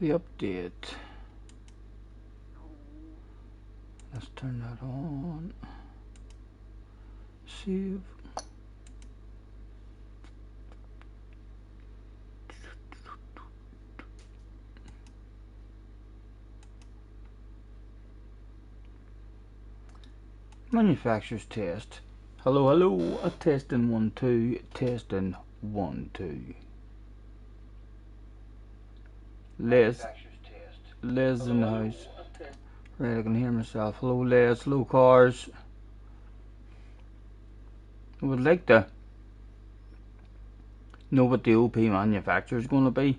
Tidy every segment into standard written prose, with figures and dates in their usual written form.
the update. Let's turn that on. Save. Manufacturer's test. Hello, hello. A testing 1 2. Testing 1 2. Les in the house. Right, I can hear myself. Hello, Les. Hello, cars. I would like to know what the OP manufacturer is going to be.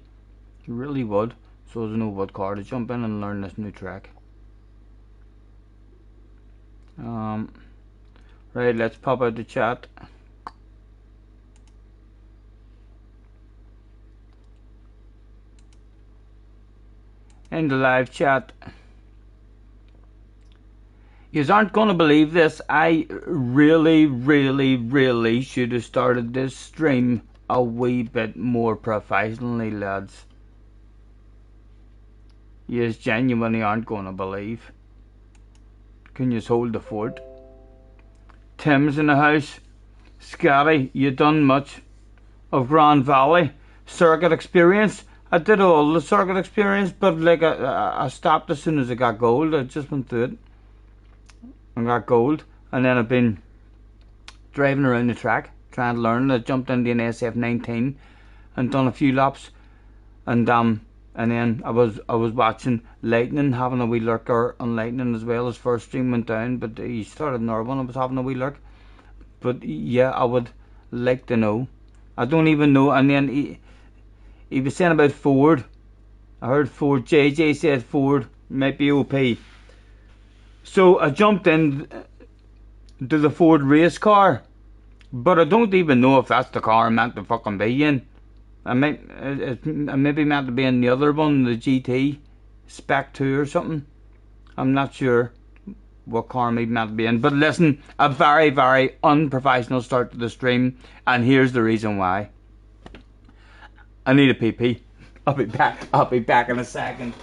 You really would. So as I know what car to jump in and learn this new track. Right, let's pop out the chat. In the live chat. You aren't going to believe this. I really should have started this stream a wee bit more professionally, lads. You genuinely aren't going to believe. Can you hold the fort? Tim's in the house. Scotty, you done much of Grand Valley circuit experience? I did all the circuit experience, but like I stopped as soon as I got gold. I just went through it and got gold, and then I've been driving around the track trying to learn. I jumped into an SF19 and done a few laps, and then I was watching Lightning having a wee lurker on Lightning as well. His first stream went down, but he started another one. I was having a wee lurk. But yeah, I would like to know. I don't even know. And then he was saying about Ford. I heard Ford. JJ said Ford might be OP. So I jumped in to the Ford race car, but I don't even know if that's the car I'm meant to fucking be in. I maybe meant to be in the other one, the GT Spec 2 or something. I'm not sure what car I'm meant to be in. But listen, a very unprofessional start to the stream, and here's the reason why. I need a pee-pee. I'll be back in a second.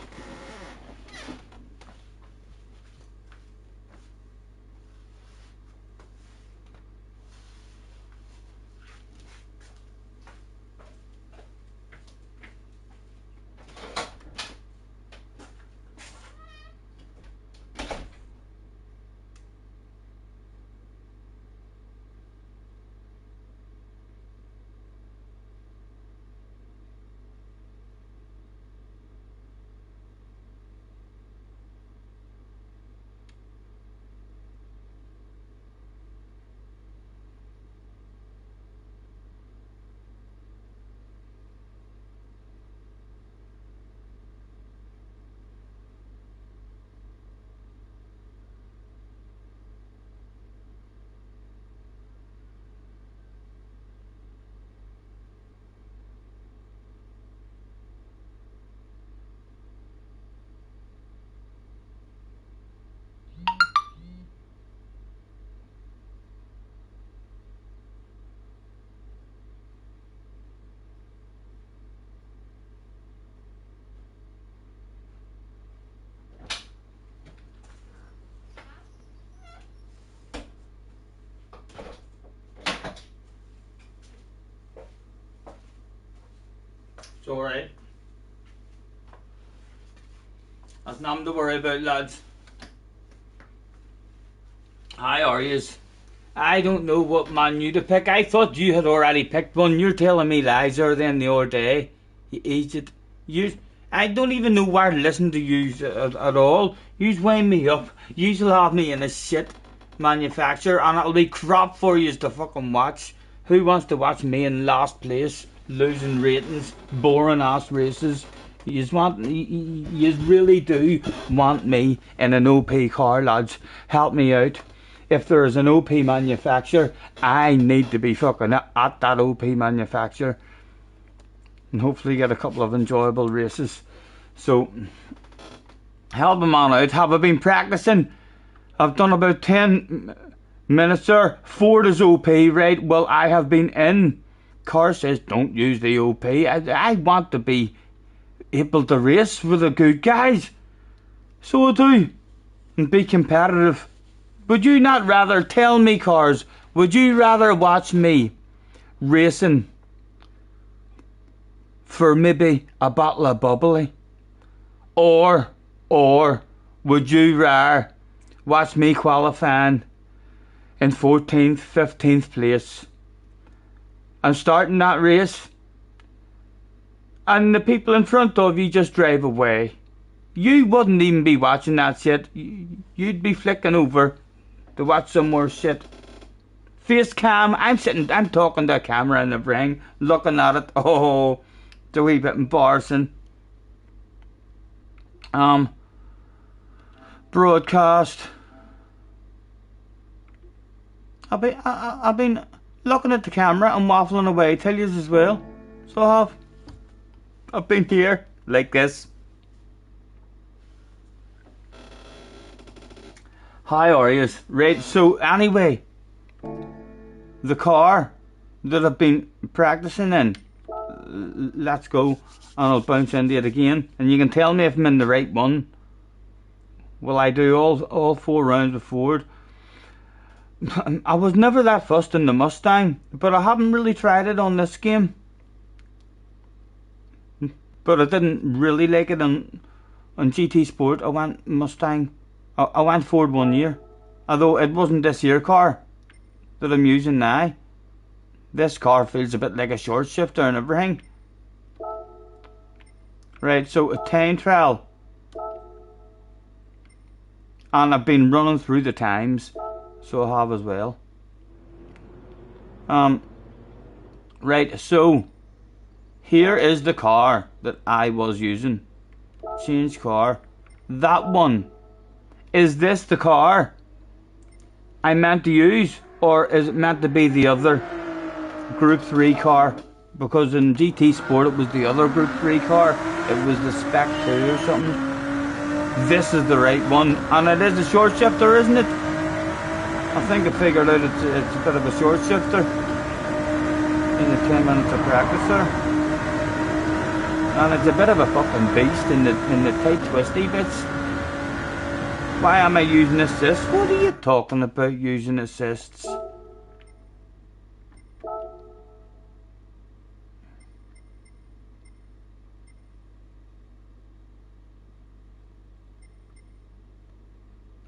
It's alright. That's nothing to worry about, lads. How are yous? I don't know what menu to pick. I thought you had already picked one. You're telling me lies there then the other day. You idiot. I don't even know where to listen to you at all. You's weighing me up. You'll have me in a shit manufacturer, and it'll be crap for yous to fucking watch. Who wants to watch me in last place, losing ratings, boring ass races? You really do want me in an OP car, lads. Help me out. If there is an OP manufacturer, I need to be fucking at that OP manufacturer, and hopefully get a couple of enjoyable races. So help a man out. Have I been practicing? I've done about 10 minutes there. Ford is OP, right? Well, I have been in. Car says don't use the OP. I want to be able to race with the good guys. So I do. And be competitive. Would you not rather, tell me cars, would you rather watch me racing for maybe a bottle of bubbly? Or would you rather watch me qualifying in 14th, 15th place and starting that race, and the people in front of you just drive away? You wouldn't even be watching that shit. You'd be flicking over to watch some more shit. Face cam, I'm talking to a camera in the ring, looking at it. Oh, it's a wee bit embarrassing. Broadcast. I've been looking at the camera and waffling away, tell you as well. So I've been here like this. How are you? Right, so anyway, the car that I've been practicing in, let's go, and I'll bounce into it again, and you can tell me if I'm in the right one. Will I do all 4 rounds of Ford? I was never that fussed in the Mustang, but I haven't really tried it on this game. But I didn't really like it on GT Sport. I went Mustang. I went Ford 1 year. Although it wasn't this year car that I'm using now. This car feels a bit like a short shifter and everything. Right, so a time trial. And I've been running through the times. So I have as well. Right, so here is the car that I was using. Change car. That one. Is this the car I meant to use, or is it meant to be the other Group 3 car? Because in GT Sport it was the other Group 3 car. It was the Spec 2 or something. This is the right one, and it is a short shifter, isn't it? I think I figured out it's a bit of a short shifter in the 10 minutes of practice there. And it's a bit of a fucking beast in the tight twisty bits. Why am I using assists? What are you talking about using assists?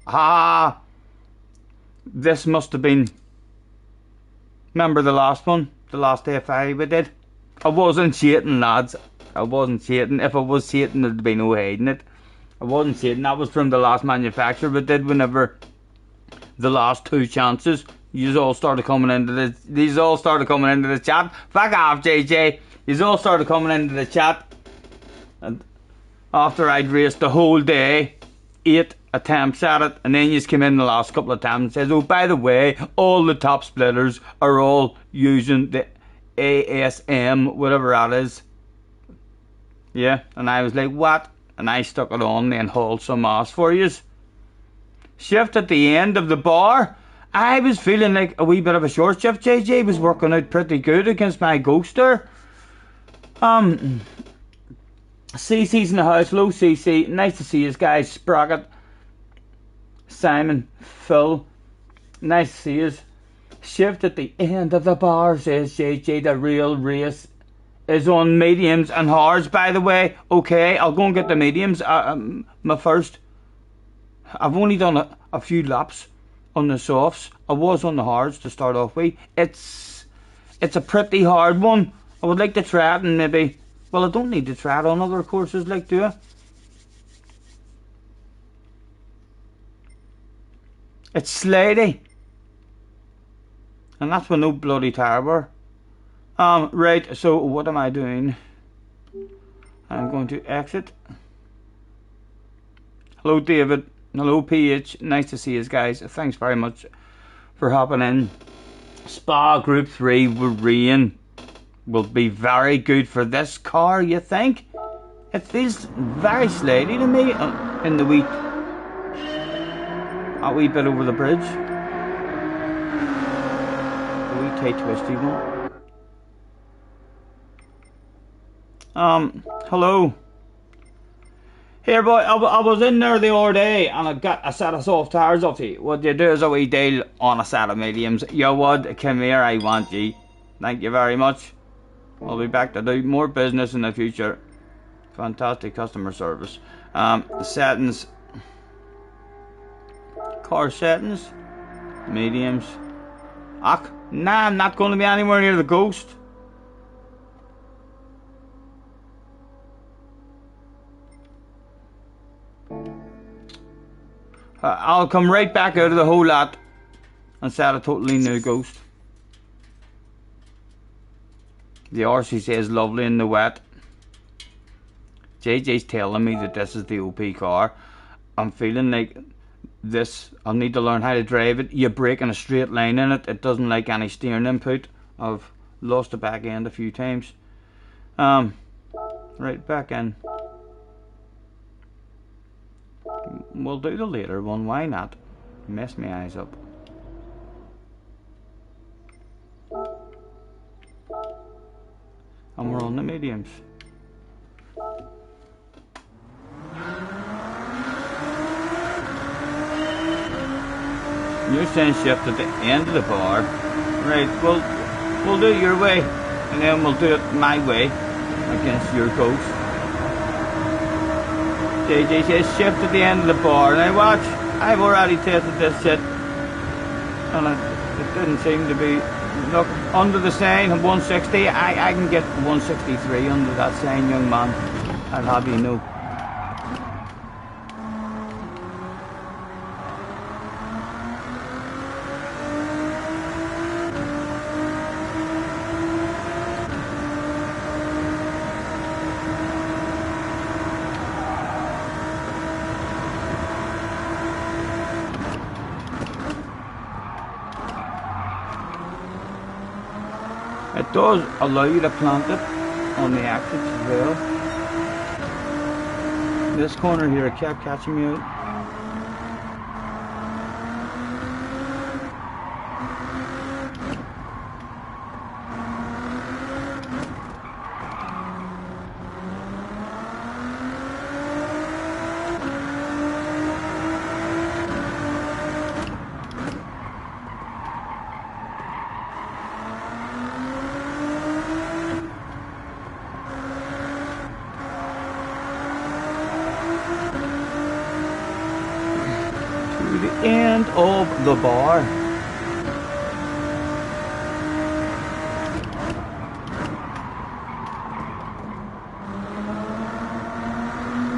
Ah! This must have been... Remember the last one? The last AFI we did? I wasn't cheating, lads. I wasn't cheating. If I was cheating, there'd be no hiding it. I wasn't cheating. That was from the last manufacturer we did whenever the last 2 chances. These all started coming into the chat. Fuck off, JJ. These all started coming into the chat. And after I'd raced the whole day, 8 attempts at it, and then you just came in the last couple of times and says, oh, by the way, all the top splitters are all using the ASM, whatever that is. Yeah, and I was like, what? And I stuck it on and hauled some ass for you. Shift at the end of the bar. I was feeling like a wee bit of a short shift. JJ was working out pretty good against my Ghoster. CC's in the house. Low CC. Nice to see you guys. Sprocket. Simon. Phil. Nice to see you. Shift at the end of the bar, says JJ. The real race is on mediums and hards, by the way. Okay, I'll go and get the mediums. My first. I've only done a few laps on the softs. I was on the hards to start off with. It's a pretty hard one. I would like to try it and maybe... Well, I don't need to try it on other courses, like, do I? It's slidey. And that's with no bloody tire bar. Right, so what am I doing? I'm going to exit. Hello, David. Hello, PH. Nice to see you guys. Thanks very much for hopping in. Spa Group 3 with rain will be very good for this car, you think? It feels very slidey to me in the wee... a wee bit over the bridge. A wee tight twisty one. Hello. Here, boy, I was in there the other day and I got a set of soft tires off you. What you do is a wee deal on a set of mediums. You would, come here, I want ye. Thank you very much. I'll be back to do more business in the future. Fantastic customer service. Settings. Car settings. Mediums. Ach, nah, I'm not going to be anywhere near the Ghost. I'll come right back out of the whole lot and set a totally new Ghost. The RCC is lovely in the wet. JJ's telling me that this is the OP car. I'm feeling like this, I'll need to learn how to drive it. You brake in a straight line in it. It doesn't like any steering input. I've lost the back end a few times. Right, back in. We'll do the later one, why not? Mess my eyes up. And we're on the mediums. You're saying shift at the end of the bar. Right, we'll do it your way, and then we'll do it my way against your Ghost. JJ says shift at the end of the bar. Now watch, I've already tested this shit, and it didn't seem to be. Look, under the sign of 160, I can get 163 under that sign, young man. I'll have you know. It does allow you to plant it on the exits as well. This corner here, it kept catching me out. The end of the bar.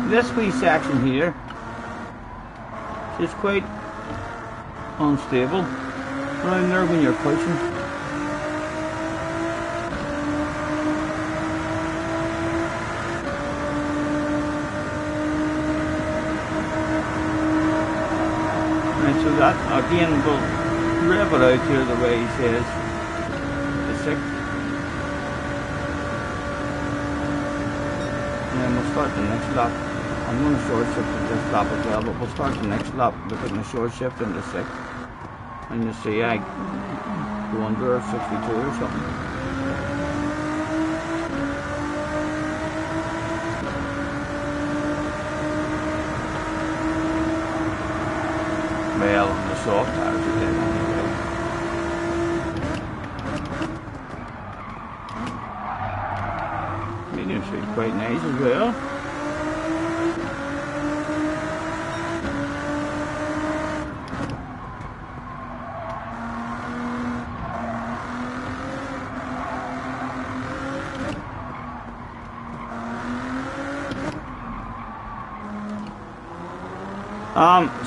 This wee section here is quite unstable around there when you're pushing. So that again will rev it out here the way he says. The 6th. And then we'll start the next lap. I'm going to short shift at this lap as well, but we'll start the next lap by putting a short shift in the 6th. And you see I go under 62 or something. Well, on the soft tires are dead anyway. Medium speed quite nice as well.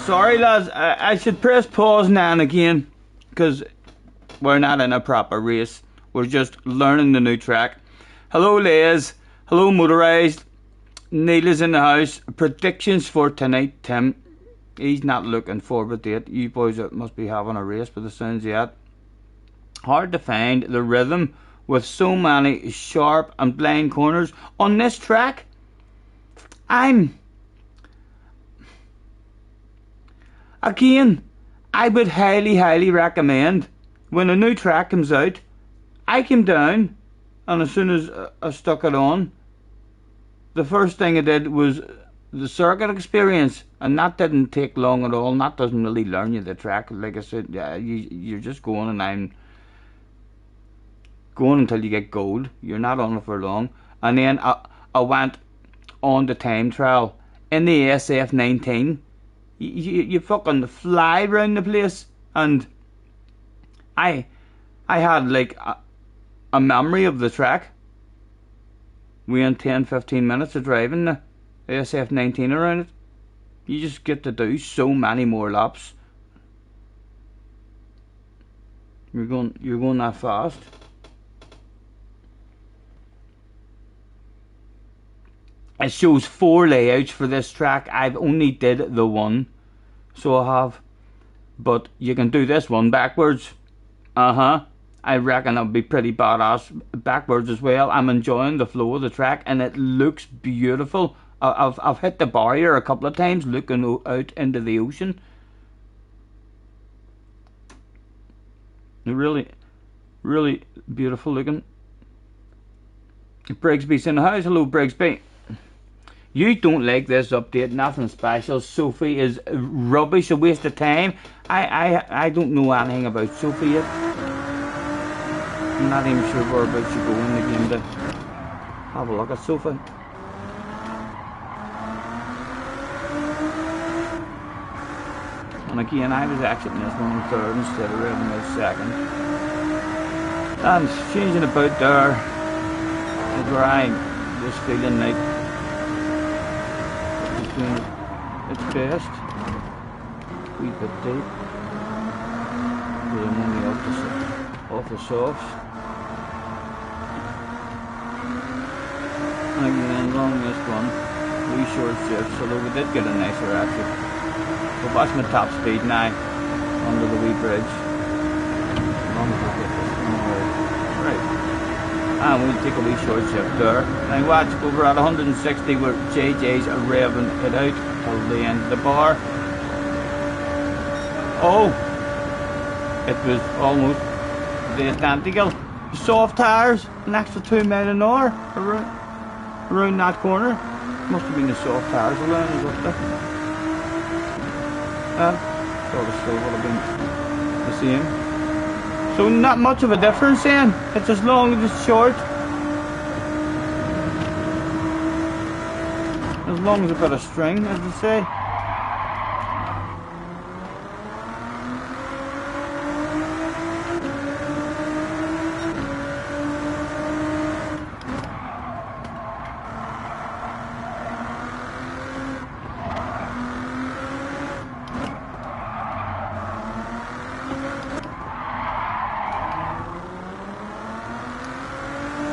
Sorry lads, I should press pause now and again, because we're not in a proper race. We're just learning the new track. Hello Les, hello Motorized. Neil is in the house. Predictions for tonight, Tim. He's not looking forward to it. You boys must be having a race by the sounds yet. Hard to find the rhythm with so many sharp and blind corners on this track. Again, I would highly recommend when a new track comes out, I came down and as soon as I stuck it on, the first thing I did was the circuit experience, and that didn't take long at all. And that doesn't really learn you the track. Like I said, yeah, you're just going, and I'm going until you get gold. You're not on it for long. And then I went on the time trial in the SF19. You fucking fly around the place, and I had like a memory of the track. We in 10-15 minutes of driving the SF19 around it. You just get to do so many more laps. You're going that fast. It shows 4 layouts for this track. I've only did the one, so I have. But you can do this one backwards. I reckon it'll be pretty badass backwards as well. I'm enjoying the flow of the track, and it looks beautiful. I've hit the barrier a couple of times looking out into the ocean. Really, really beautiful looking. Brigsby's in the house. Hello, Brigsby. You don't like this update, nothing special. Sophie is rubbish, a waste of time. I don't know anything about Sophie yet. I'm not even sure whereabouts you go in the game to have a look at Sophie. And again, I was exiting this one in third instead of running this second. And changing about there is where I was feeling like it's best. A wee bit deep. But I'm only off the softs. And again, along this one, wee short shifts, although we did get a nicer exit. But that's my top speed now, under the wee bridge. As long as we get this one away. Right. And we'll take a wee short shift there. Now watch, over at 160 where JJ's are revving it out till the end of the bar. Oh! It was almost the identical. Soft tyres, an extra 2 miles an hour around that corner. Must have been the soft tyres alone is up there. Sort of still would have been the same. So not much of a difference then. It's as long as it's short. As long as a bit of string, as they say.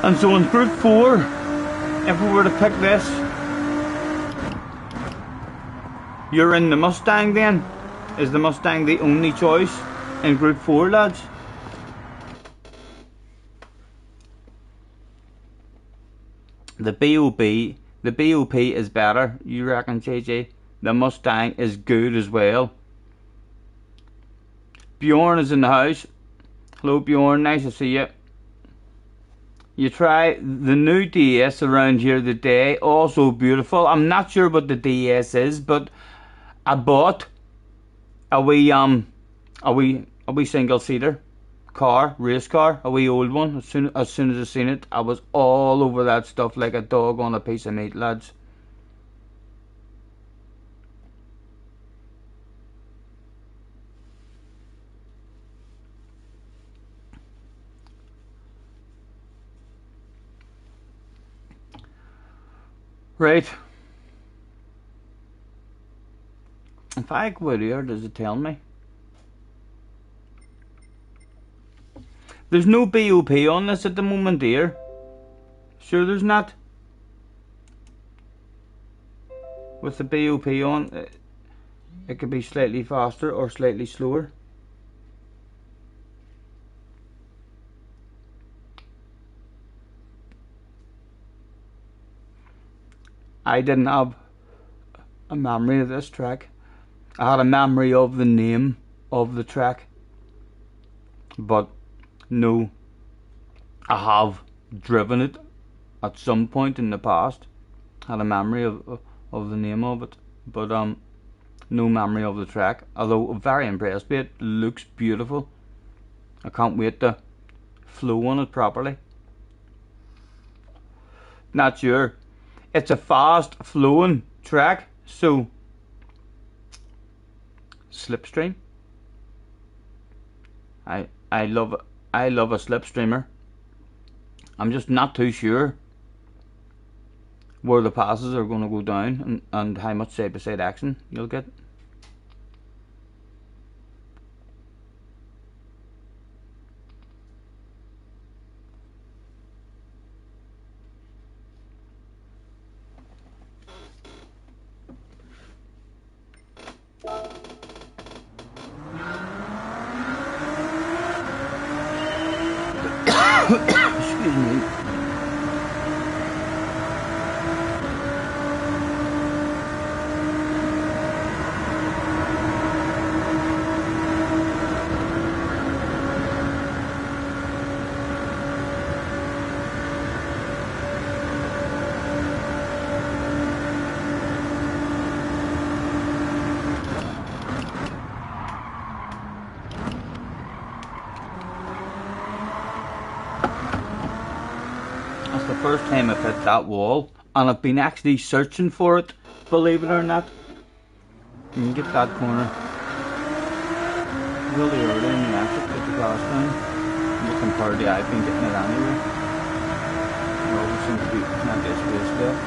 And so in Group 4, if we were to pick this, you're in the Mustang then. Is the Mustang the only choice in Group 4, lads? The BOP is better, you reckon, JJ? The Mustang is good as well. Bjorn is in the house. Hello Bjorn, nice to see you. You try the new DS around here today, also beautiful. I'm not sure what the DS is, but I bought a wee single seater car, race car, a wee old one. As soon as I seen it, I was all over that stuff like a dog on a piece of meat, lads. Right. If I go out here, does it tell me? There's no BOP on this at the moment, dear. Sure there's not. With the BOP on, it could be slightly faster or slightly slower. I didn't have a memory of this track. I had a memory of the name of the track, but no, I have driven it at some point in the past. Had a memory of of the name of it, but no memory of the track. Although I'm very impressed with it. Looks beautiful. I can't wait to flow on it properly. Not sure. It's a fast flowing track, so slipstream. I love a slipstreamer. I'm just not too sure where the passes are going to go down and how much side by side action you'll get. Excuse me. That's the first time I've hit that wall, and I've been actually searching for it, believe it or not. You can get that corner really early in the exit, get the gas down. But compared to I've been getting it anyway. There always seems to be plenty of space there.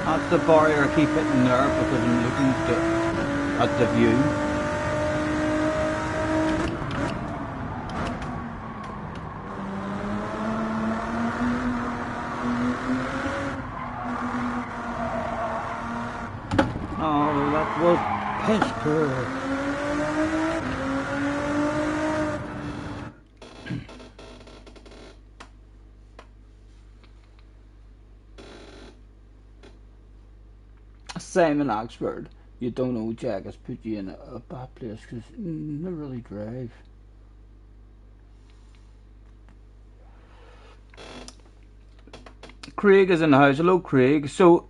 That's the barrier I keep hitting there because I'm looking at the view. Oh, that was piss poor. Simon Oxford, you don't know Jack has put you in a bad place because you never really drive. Craig is in the house. Hello, Craig. So,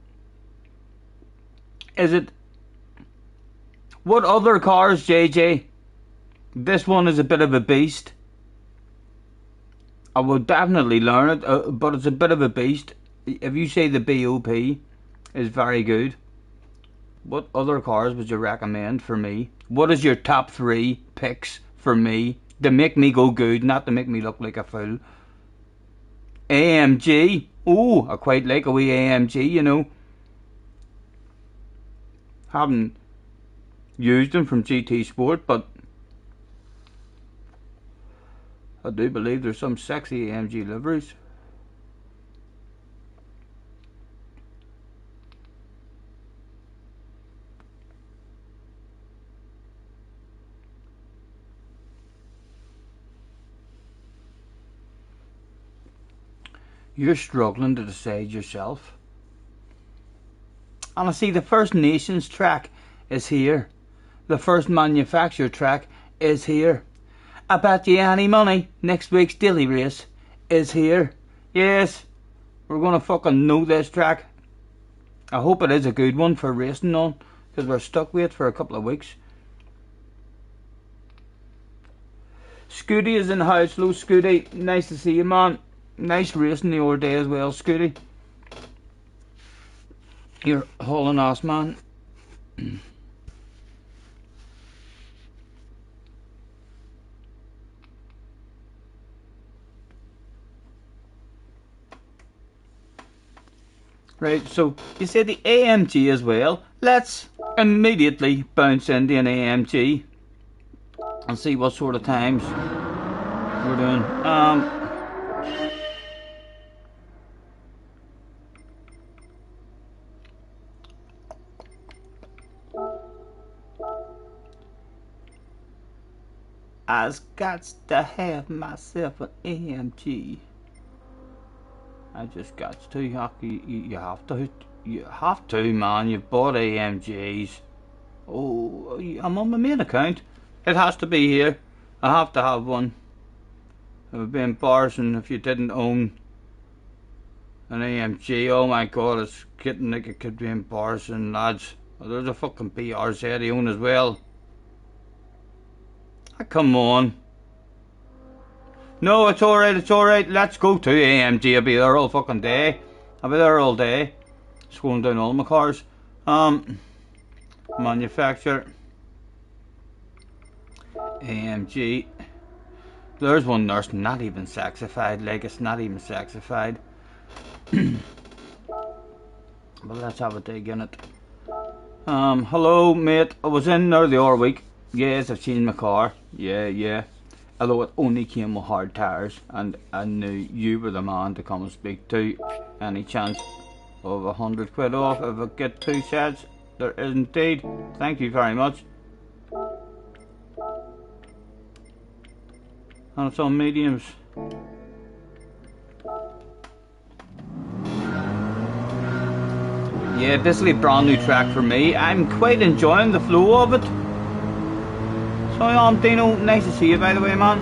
is it... What other cars, JJ? This one is a bit of a beast. I will definitely learn it, but it's a bit of a beast. If you say the BOP is very good, what other cars would you recommend for me? What is your top 3 picks for me to make me go good, not to make me look like a fool? AMG. Oh, I quite like a wee AMG, you know. Haven't used them from GT Sport, but I do believe there's some sexy AMG liveries. You're struggling to decide yourself. And I see the First Nations track is here. The first manufacturer track is here. I bet you any money next week's daily race is here. Yes, we're gonna fucking know this track. I hope it is a good one for racing on, because we're stuck with it for a couple of weeks. Scooty is in the house. Hello, Scooty. Nice to see you, man. Nice racing the other day as well, Scooty. You're hauling ass, man. Right, so you said the AMG as well. Let's immediately bounce into an AMG and see what sort of times we're doing. I've got to have myself an AMG. I just got to. You have to. You have to, man. You've bought AMGs. Oh, I'm on my main account. It has to be here. I have to have one. It would be embarrassing if you didn't own an AMG. Oh my god, it's getting like it could be embarrassing, lads. Oh, there's a fucking PRZ I own as well. Ah, come on. No, it's alright, it's alright. Let's go to AMG. I'll be there all fucking day. I'll be there all day. Scrolling down all my cars. Manufacturer. AMG. There's one there's not even sexified. Like, it's not even sexified. But let's have a dig in it. Hello, mate. I was in there the other week. Yes, I've seen my car. Yeah. Although it only came with hard tires, and I knew you were the man to come and speak to. Any chance of £100 off if I get 2 sets? There is indeed. Thank you very much. And it's on mediums. Yeah, basically a brand new track for me. I'm quite enjoying the flow of it. So I'm Dino, nice to see you by the way, man.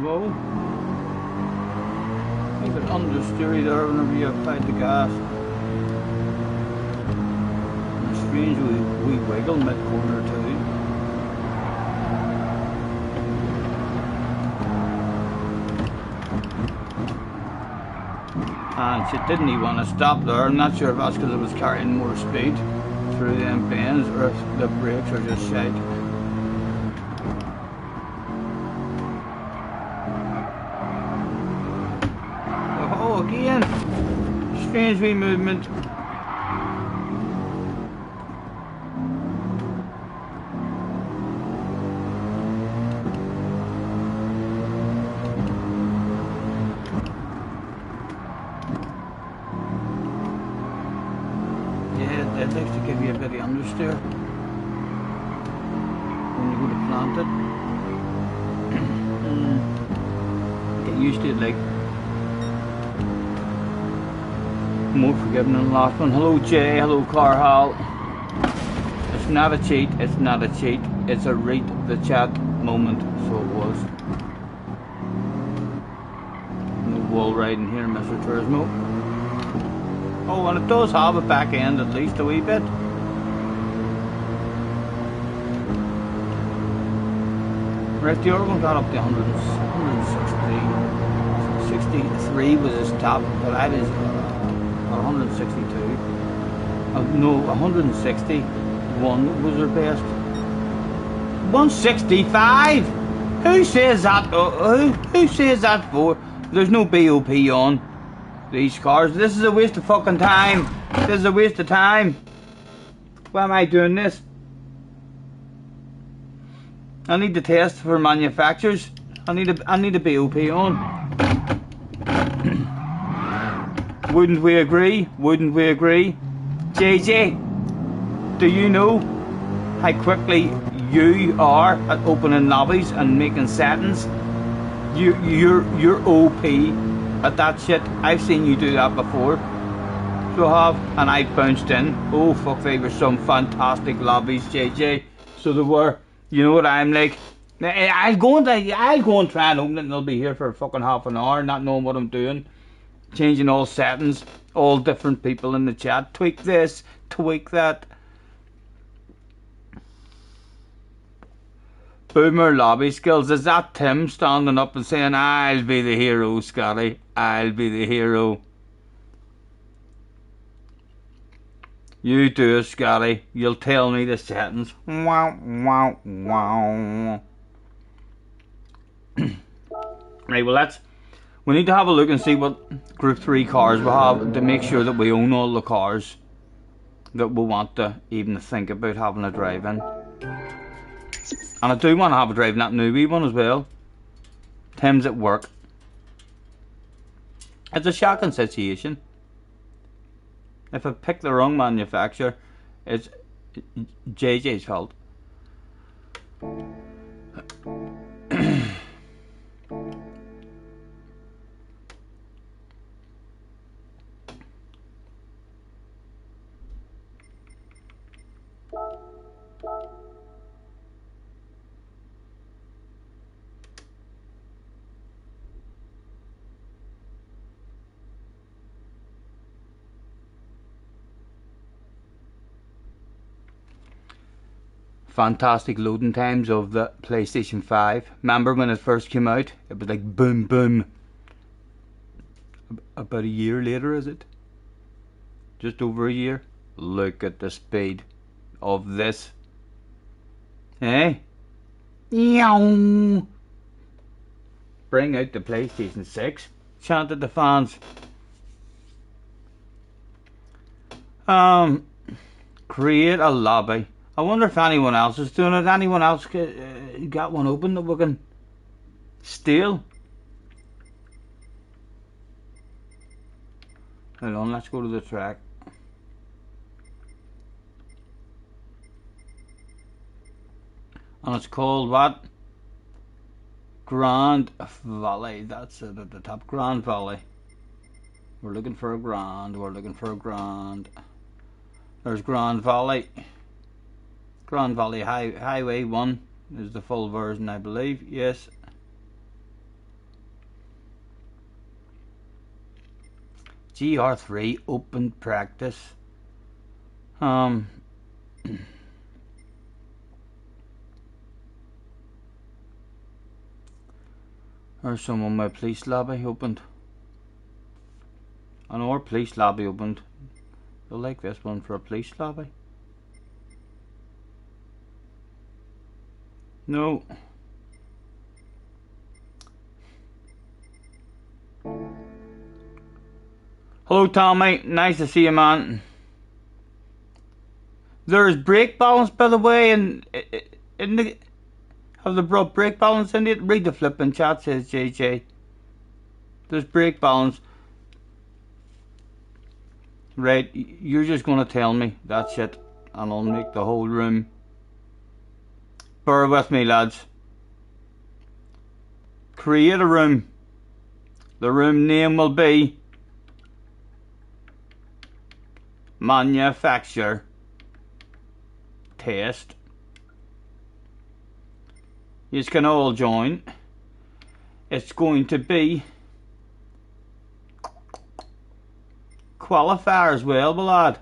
Whoa. I think it's understeery there whenever you applied the gas. Strange we wiggle mid-corner too. And she didn't even want to stop there. I'm not sure if that's because it was carrying more speed through them bends or if the brakes are just shite. Oh, again! Strange wee movement. It likes to give you a bit of understeer when you go to plant it. Get used to it, like more forgiving than the last one. Hello Jay, hello Carhal. It's not a cheat, it's not a cheat. It's a read the chat moment, so it was. No wall riding here, Mr. Turismo. Oh, and it does have a back end at least a wee bit. Right, the other one got up to 163. 63 was his top, but I was 162. No, 161 was her best. 165? Who says that? Who says that for? There's no BOP on these cars. This is a waste of fucking time. This is a waste of time. Why am I doing this? I need to test for manufacturers. I need a BOP on. Wouldn't we agree? Wouldn't we agree? JJ, do you know how quickly you are at opening lobbies and making settings, you're OP at that shit. I've seen you do that before. So I have, and I bounced in. Oh fuck, they were some fantastic lobbies, JJ. So they were. You know what I'm like? I'll go and try and open it, and I'll be here for fucking half an hour, not knowing what I'm doing, changing all settings, all different people in the chat. Tweak this, tweak that. Boomer lobby skills. Is that Tim standing up and saying, "I'll be the hero, Scotty. I'll be the hero"? You do it, Scotty. You'll tell me the settings. Wow, wow, wow. Right, well we need to have a look and see what Group 3 cars we have to make sure that we own all the cars that we want to even think about having a drive in. And I do want to have a drive in that newbie one as well. Tim's at work. It's a shocking situation. If I pick the wrong manufacturer, it's JJ's fault. Fantastic loading times of the PlayStation 5. Remember when it first came out? It was like boom boom. About a year later, is it? Just over a year. Look at the speed of this. Hey? Yow! Bring out the PlayStation 6. Chanted the fans. Create a lobby. I wonder if anyone else is doing it. Anyone else got one open that we can steal? Hold on, let's go to the track. And it's called what? Grand Valley. That's it at the top. Grand Valley. We're looking for a grand. We're looking for a grand. There's Grand Valley. Grand Valley Highway 1 is the full version, I believe. Yes. GR3 open practice. There's some on my police lobby opened. I know our police lobby opened. You'll like this one for a police lobby. No. Hello Tommy, nice to see you, man. There's brake balance, by the way, and have they brought brake balance in it? Read the flipping chat, says JJ. There's brake balance. Right, you're just gonna tell me that shit, and I'll make the whole room. Bear with me, lads. Create a room. The room name will be Manufacture Test. You can all join. It's going to be qualifier as well, my lad.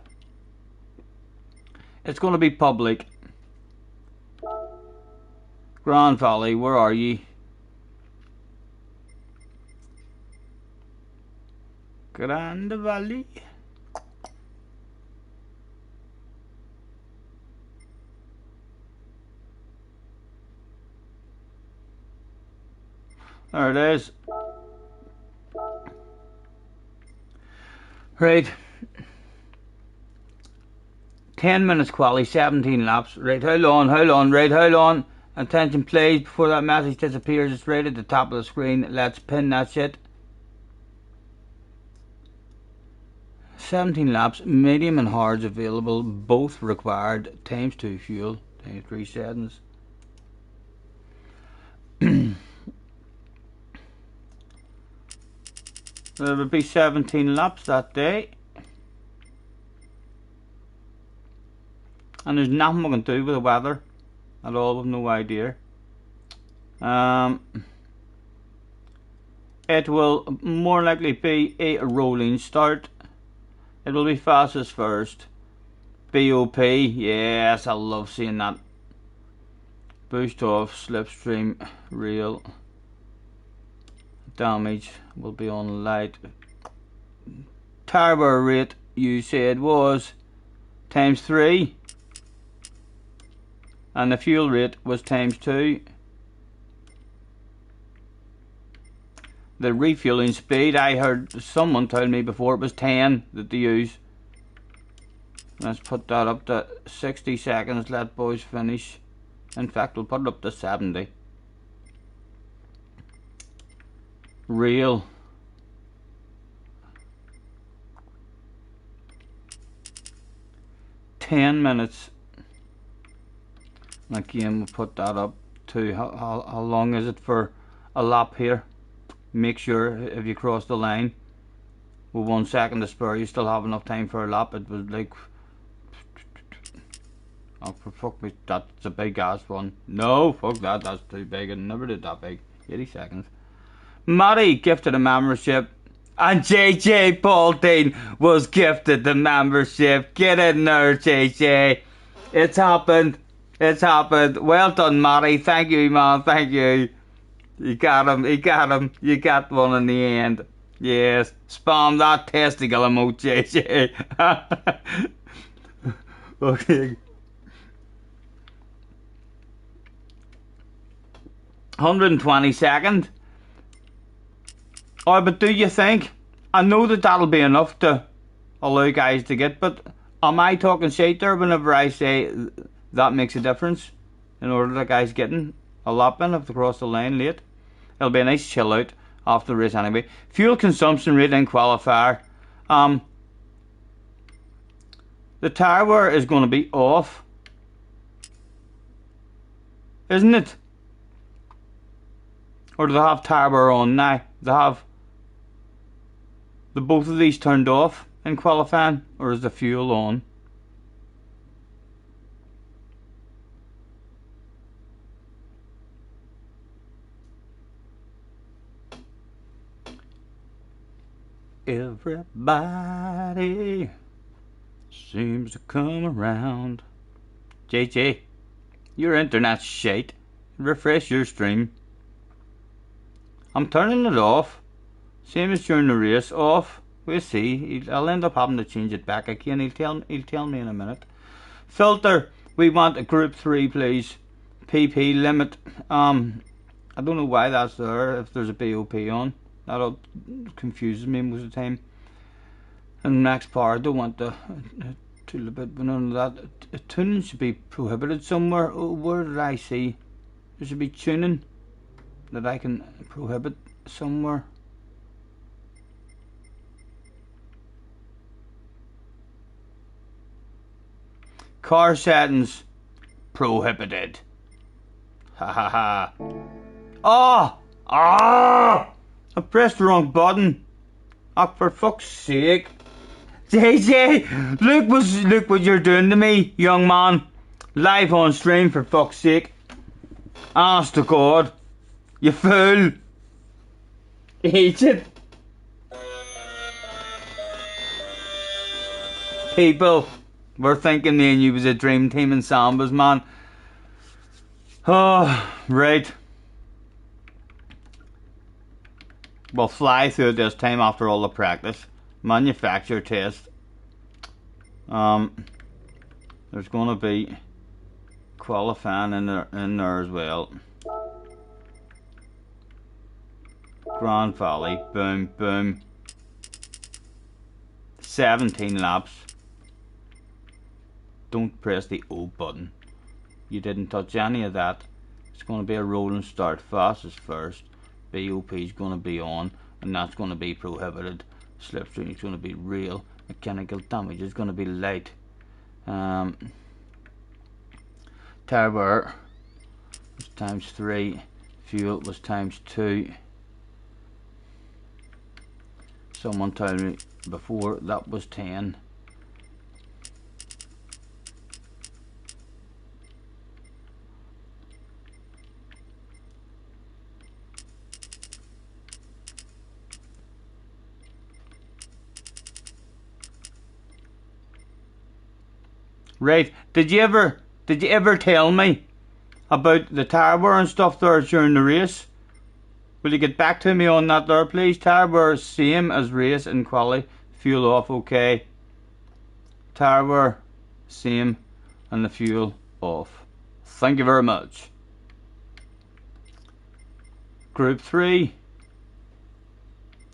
It's going to be public. Grand Valley, where are ye? Grand Valley. There it is. Right. 10 minutes quali, 17 laps. Right, hold on, right, hold on. Attention please, before that message disappears, it's right at the top of the screen. Let's pin that shit. 17 laps, medium and hards available, both required, times 2 fuel, times 3 settings. There would be 17 laps that day. And there's nothing we can do with the weather at all. We've no idea. It will more likely be a rolling start. It will be fastest first. BOP, yes, I love seeing that. Boost off, slipstream, real. Damage will be on light. Turbo rate, you said, was ×3. And the fuel rate was ×2. The refueling speed, I heard someone tell me before it was 10 that they use. Let's put that up to 60 seconds, let boys finish. In fact, we'll put it up to 70. Real. "10 minutes. Again, we'll put that up to how long is it for a lap here. Make sure if you cross the line with 1 second to spare, you still have enough time for a lap. It was like, oh for fuck me, that's a big ass one. No, fuck that, that's too big. I never did that big. 80 seconds. Matty gifted a membership. And JJ Paulding was gifted the membership. Get in there, JJ. It's happened. It's happened. Well done, Matty. Thank you, man. Thank you. You got him. You got him. You got one in the end. Yes. Spam that testicle emoji, JJ. Okay. 122nd. Oh, but do you think? I know that that'll be enough to allow guys to get, but am I talking shit there whenever I say that makes a difference in order that guys getting a lap in if they cross the line late? It'll be a nice chill out after the race anyway. Fuel consumption rate in qualifier. The tyre wear is going to be off, isn't it? Or do they have tyre wear on now? They have the both of these turned off in qualifying, or is the fuel on? Everybody seems to come around. JJ, your internet's shite. Refresh your stream. I'm turning it off. Same as during the race, off. We'll see. I'll end up having to change it back again. He'll tell me in a minute. Filter. We want a group 3, please. PP limit. I don't know why that's there. If there's a BOP on, that confuses me most of the time. And next part, I don't want to tool a bit, but none of that. Tuning should be prohibited somewhere. Oh, where did I see? There should be tuning that I can prohibit somewhere. Car settings prohibited. Ha ha ha. Oh! Ah! I pressed the wrong button. Oh, for fuck's sake. JJ, look what you're doing to me, young man. Live on stream, for fuck's sake. Honest to God. You fool. Agent. People were thinking me and you was a dream team in Sambas, man. Oh, right. We'll fly through it this time after all the practice. Manufacturer test. There's going to be qualifying in there as well. Grand Valley, boom, boom. 17 laps. Don't press the O button. You didn't touch any of that. It's going to be a rolling start, fastest first. BOP is going to be on, and that's going to be prohibited. Slipstream is going to be real. Mechanical damage is going to be light. Tire wear was ×3. Fuel was ×2. Someone told me before that was 10. Right, did you ever tell me about the tire wear and stuff there during the race? Will you get back to me on that there, please? Tire wear same as race and quali. Fuel off, okay. Tire wear same and the fuel off. Thank you very much. Group 3.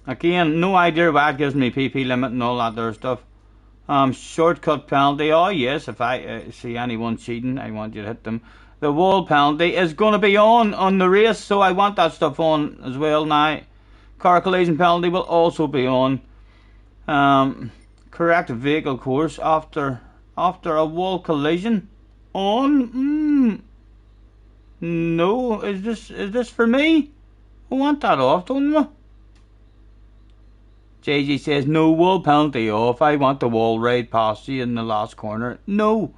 Again, no idea why it gives me PP limit and all that there stuff. Shortcut penalty. Oh yes, if I see anyone cheating, I want you to hit them. The wall penalty is going to be on the race, so I want that stuff on as well now. Car collision penalty will also be on. Correct vehicle course after a wall collision on. No, is this for me? I want that off, don't I? JG says no wall penalty off. I want the wall right past you in the last corner. No,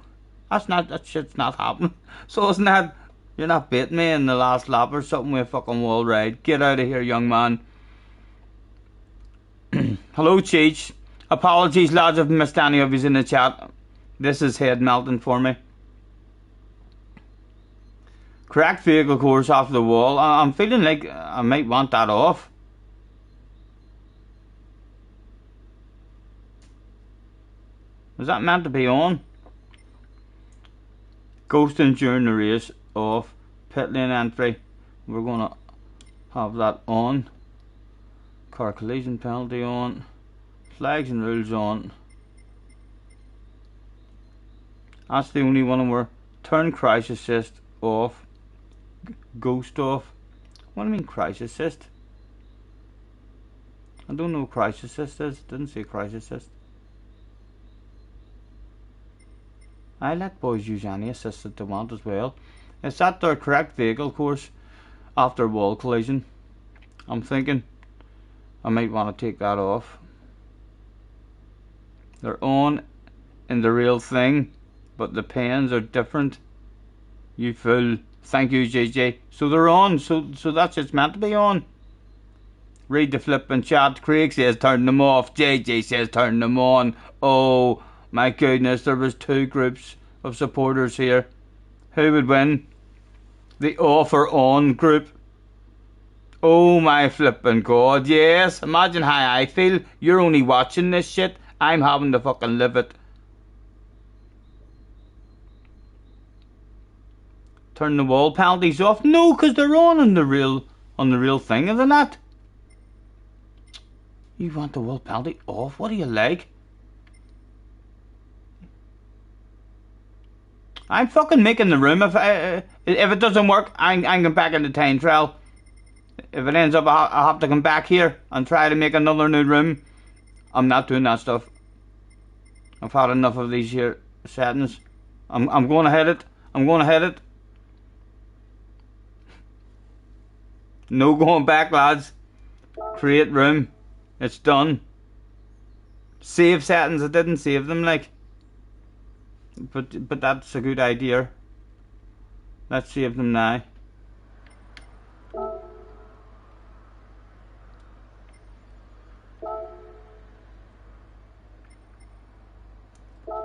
that shit's not happening. So isn't that, you're not baiting me in the last lap or something with a fucking wall ride. Get out of here, young man. Hello, Cheech. Apologies, lads, if I missed any of you in the chat. This is head melting for me. Correct vehicle course after the wall. I'm feeling like I might want that off. Was that meant to be on? Ghosting during the race off. Pit lane entry. We're going to have that on. Car collision penalty on. Flags and rules on. That's the only one where turn crash assist off. Ghost off. What do I mean crash assist? I don't know what crash assist is. Didn't say crash assist. I let boys use any assist that they want as well. Is that their correct vehicle course after wall collision? I'm thinking I might want to take that off. They're on in the real thing, but the pens are different. You fool. Thank you, JJ. So they're on, so that's it's meant to be on. Read the flipping chat. Craig says turn them off. JJ says turn them on. Oh my goodness, there was 2 groups of supporters here. Who would win? The off or on group. Oh my flipping god, yes. Imagine how I feel. You're only watching this shit. I'm having to fucking live it. Turn the wall penalties off? No, because they're on the real thing, are they not? You want the wall penalty off? What do you like? I'm fucking making the room. If it doesn't work, I'm going back into time trial. If it ends up, I'll have to come back here and try to make another new room. I'm not doing that stuff. I've had enough of these here settings. I'm going to hit it. I'm going to hit it. No going back, lads. Create room. It's done. Save settings. I didn't save them, like. But that's a good idea. Let's save them now.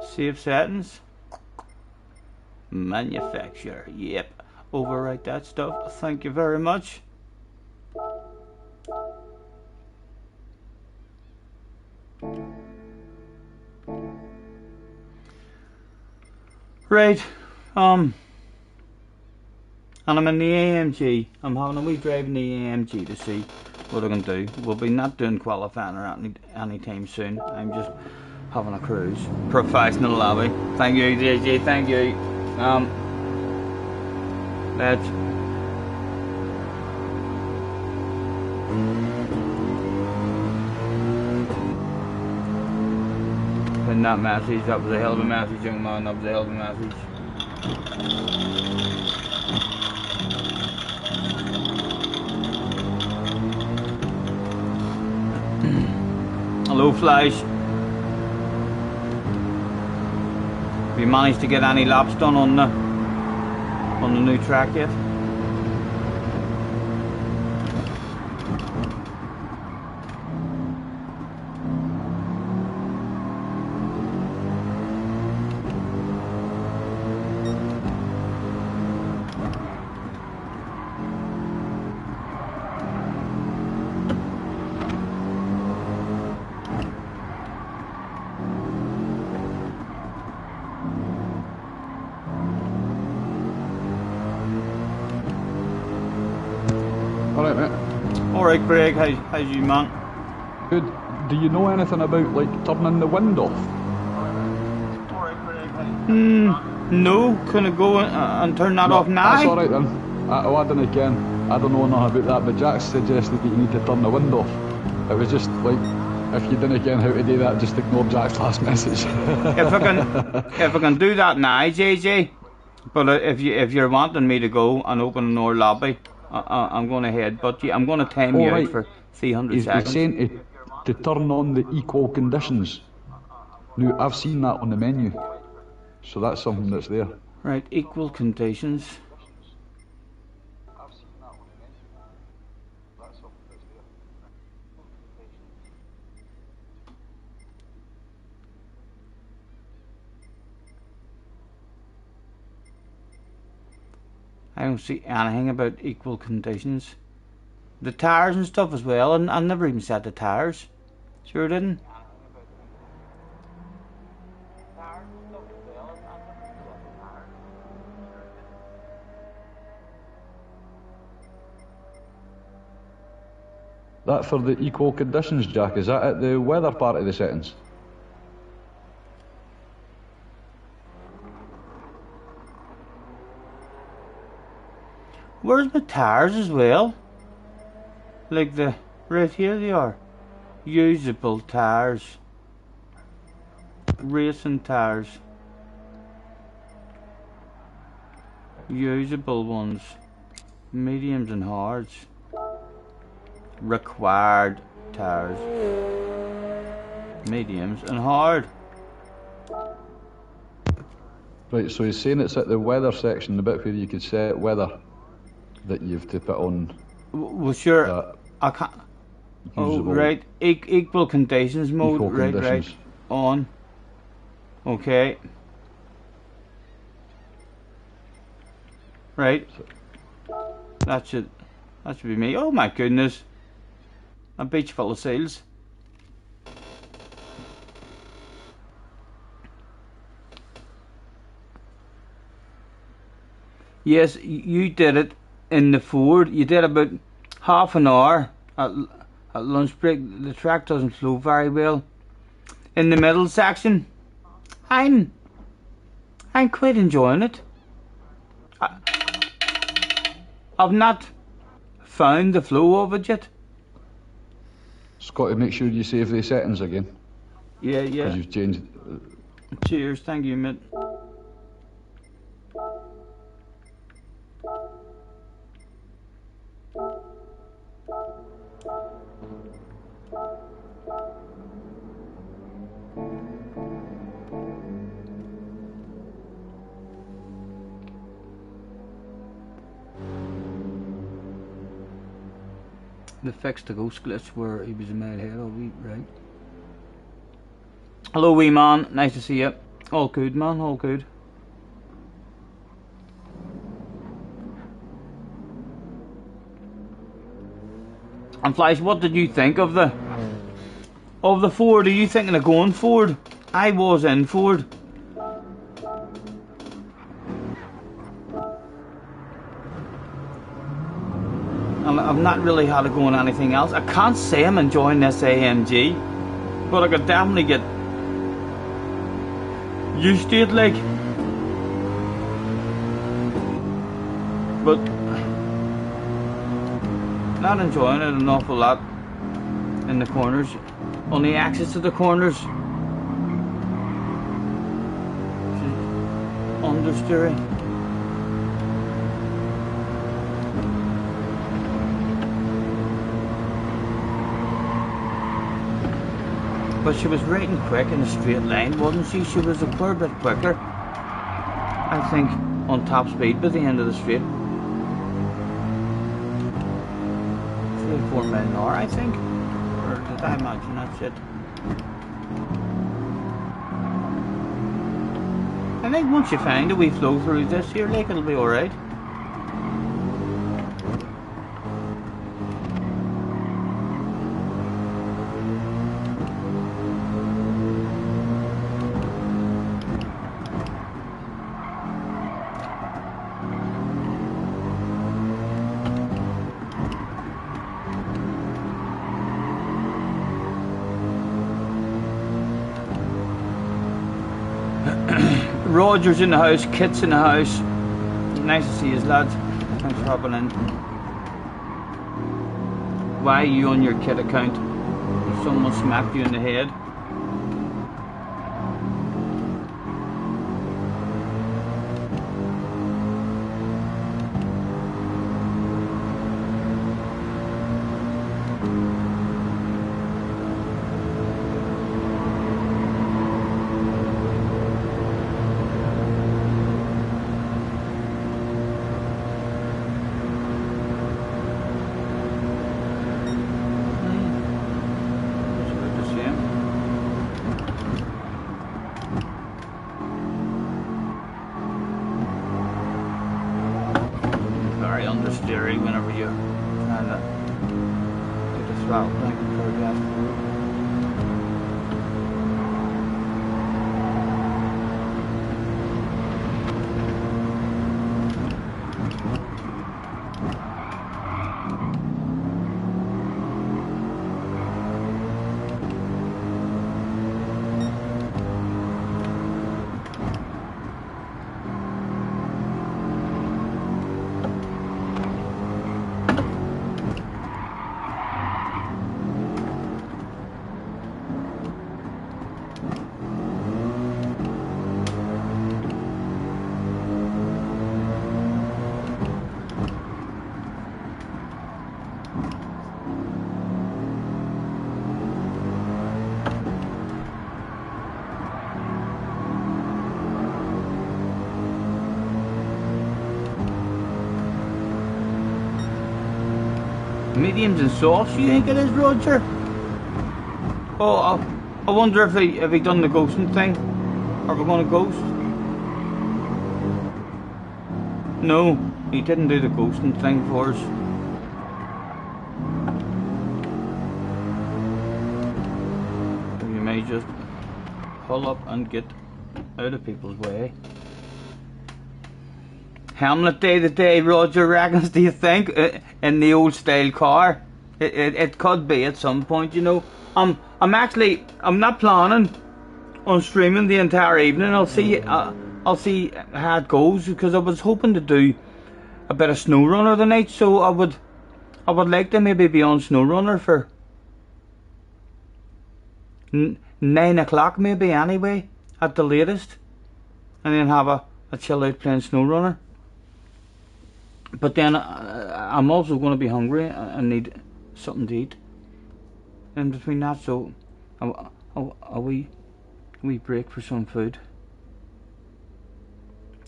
Save settings. Manufacture. Yep. Overwrite that stuff. Thank you very much. Right, and I'm in the AMG. I'm having a wee drive in the AMG to see what I can do. We'll be not doing qualifying or anytime soon. I'm just having a cruise. Professional lobby. Thank you, JJ. Thank you. Let's. Putting that message, that was a hell of a message, young man, that was a hell of a message. Hello, Flash. Have you managed to get any laps done on the new track yet? Alright, mate. Alright, Craig, how's you, man? Good. Do you know anything about, like, turning the wind off? No, can I go and turn that off now? That's alright then. I didn't again. I don't know enough about that, but Jack suggested that you need to turn the wind off. It was just like, if you didn't again how to do that, just ignore Jack's last message. if I can do that now, JJ. But if you're wanting me to go and open another lobby, I'm going to headbutt you. I'm going to time you out for 300 seconds. He's saying to turn on the equal conditions. Now, I've seen that on the menu, so that's something that's there. Right, equal conditions. I don't see anything about equal conditions. The tires and stuff as well, and I never even set the tires. Sure didn't. That for the equal conditions, Jack, is that at the weather part of the settings? Where's my tires as well? Like right here they are. Usable tires. Racing tires. Usable ones. Mediums and hards. Required tires. Mediums and hard. Right, so he's saying it's at the weather section, the bit where you could set weather, that you've to put on. Well, sure. I can't. Oh, right. Equal conditions mode. Equal conditions. Right. On. Okay. Right. That should be me. Oh my goodness. A beach full of seals. Yes, you did it in the Ford. You did about half an hour at lunch break. The track doesn't flow very well. In the middle section, I'm quite enjoying it. I've not found the flow of it yet. Scott, to make sure you save the settings again. Yeah. Because you've changed. Cheers, thank you, mate. The fixed the ghost glitch where he was a mile ahead of me, right? Hello, wee man. Nice to see you. All good, man. All good. And Flash, what did you think of the Ford? Are you thinking of going Ford? I was in Ford. And I've not really had to go on anything else. I can't say I'm enjoying this AMG, but I could definitely get used to it, like. But not enjoying it an awful lot in the corners. On the axis of the corners. Understeering. But she was right and quick in a straight line, wasn't she? She was a fair bit quicker, I think, on top speed by the end of the straight. 3 or 4 miles an hour, I think. Or did I imagine that shit? I think once you find a wee flow through this here, like, it'll be alright. Roger's in the house, Kit's in the house. Nice to see you, lads. Thanks for hopping in. Why are you on your Kit account? If someone smacked you in the head. Understeering whenever you're trying to get the throttle down before gas forward. Mediums and softs, you think it is, Roger? Oh, I wonder if he done the ghosting thing. Are we going to ghost? No, he didn't do the ghosting thing for us. So you may just pull up and get out of people's way. Hamlet Day the day, Roger reckons, do you think? In the old style car? It could be at some point, you know. I'm not planning on streaming the entire evening. I'll see how it goes, because I was hoping to do a bit of SnowRunner tonight, so I would like to maybe be on SnowRunner for 9 o'clock maybe anyway, at the latest, and then have a chill out playing SnowRunner. But then I'm also going to be hungry and need something to eat in between that, so a wee break for some food.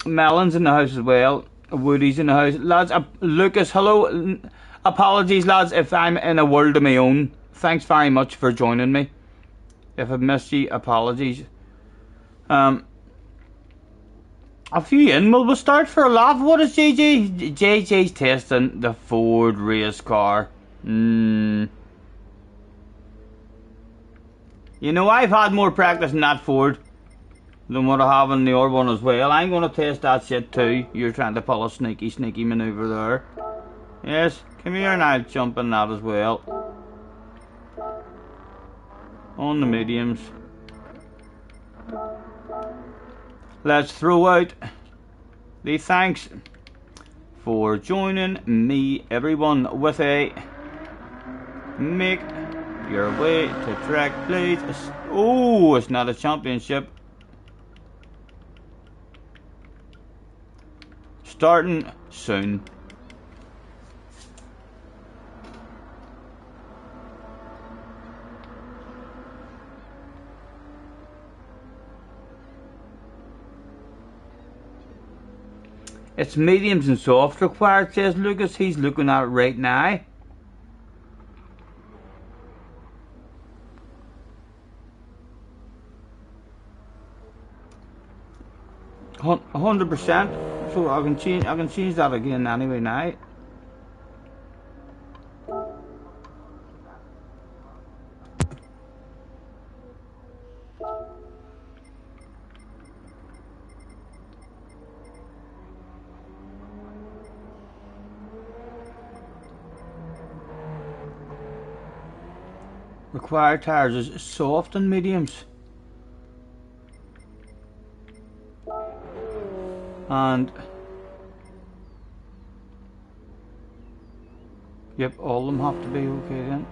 Melon's in the house as well. Woody's in the house. Lads, Lucas, hello. Apologies, lads, if I'm in a world of my own. Thanks very much for joining me. If I've missed you, apologies. A few in. Will we start for a laugh? What is JJ? JJ's testing the Ford race car. You know, I've had more practice in that Ford than what I have in the other one as well. I'm going to test that shit too. You're trying to pull a sneaky manoeuvre there. Yes, come here and I'll jump in that as well. On the mediums. Let's throw out the thanks for joining me, everyone, with a make your way to track, please. Oh, it's not a championship. Starting soon. It's mediums and soft required, says Lucas. He's looking at it right now. 100%. So I can change that again anyway now. Required tires is soft and mediums. And yep, all of them have to be okay then.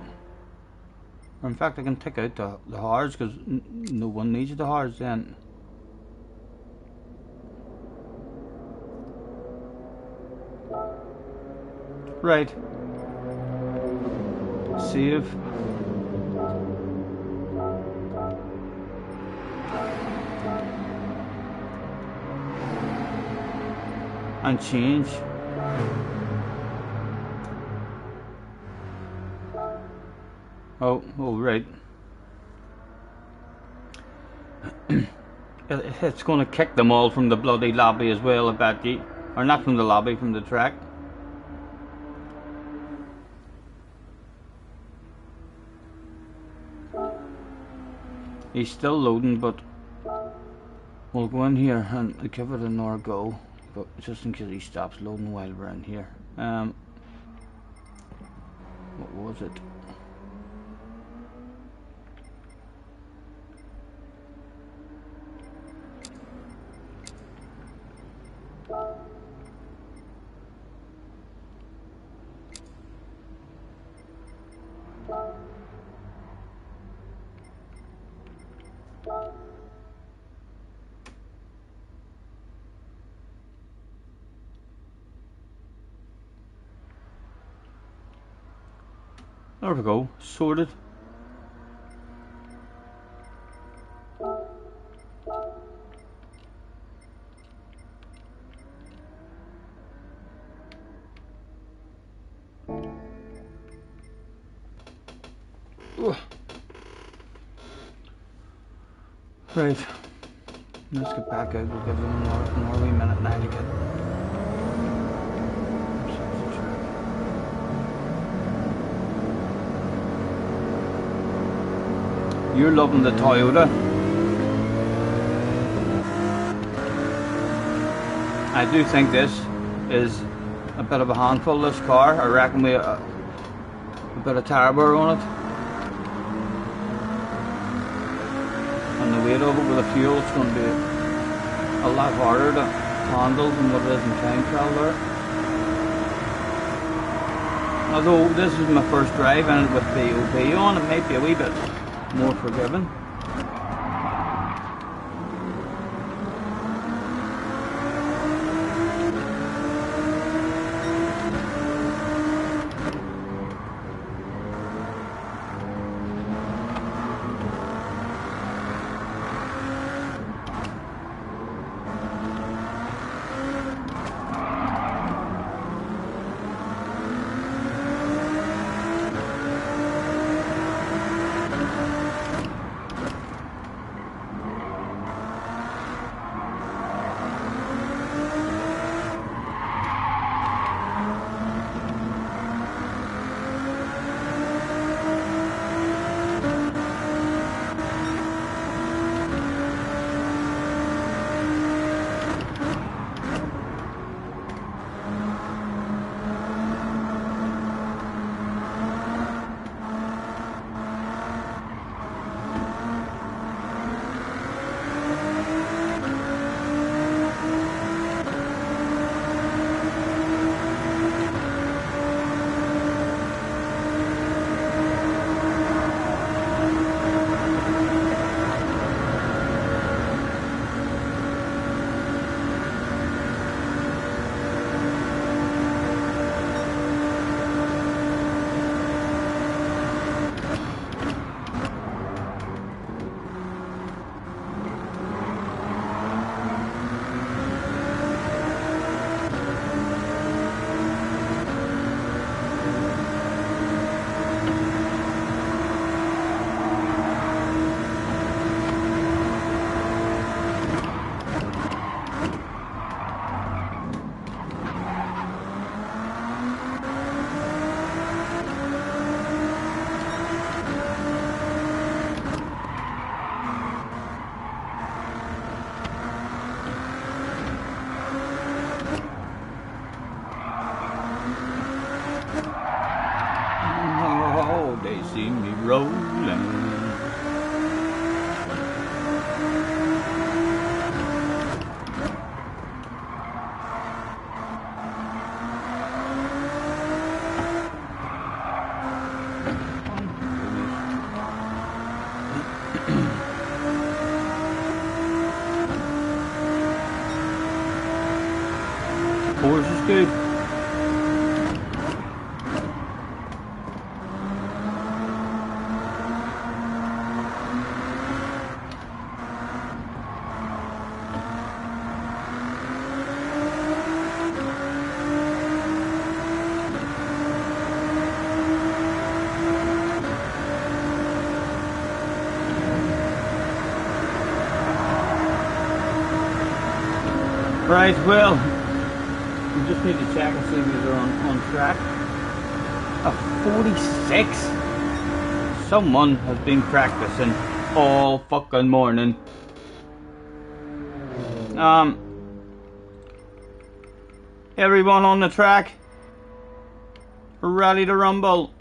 Or in fact, I can take out the hards because no one needs the hards then. Right. Save. And change. Oh, right. It's going to kick them all from the bloody lobby as well, I bet you. Or not from the lobby, from the track. He's still loading, but we'll go in here and give it another go. But just in case he stops loading while we're in here. What was it? There we go, sorted. Ugh. Right, let's get back out. We'll give them another wee minute now to get. You're loving the Toyota. I do think this is a bit of a handful, this car. I reckon we a bit of tire wear on it. And the weight of it with the fuel, it's going to be a lot harder to handle than what it is in time trial there. Although this is my first drive and with BOP on, it might be a wee bit more forgiving. see me rolling. Horse is good. Right, well, we just need to check and see if they're on track. A 46? Someone has been practicing all fucking morning. Everyone on the track, ready to rumble.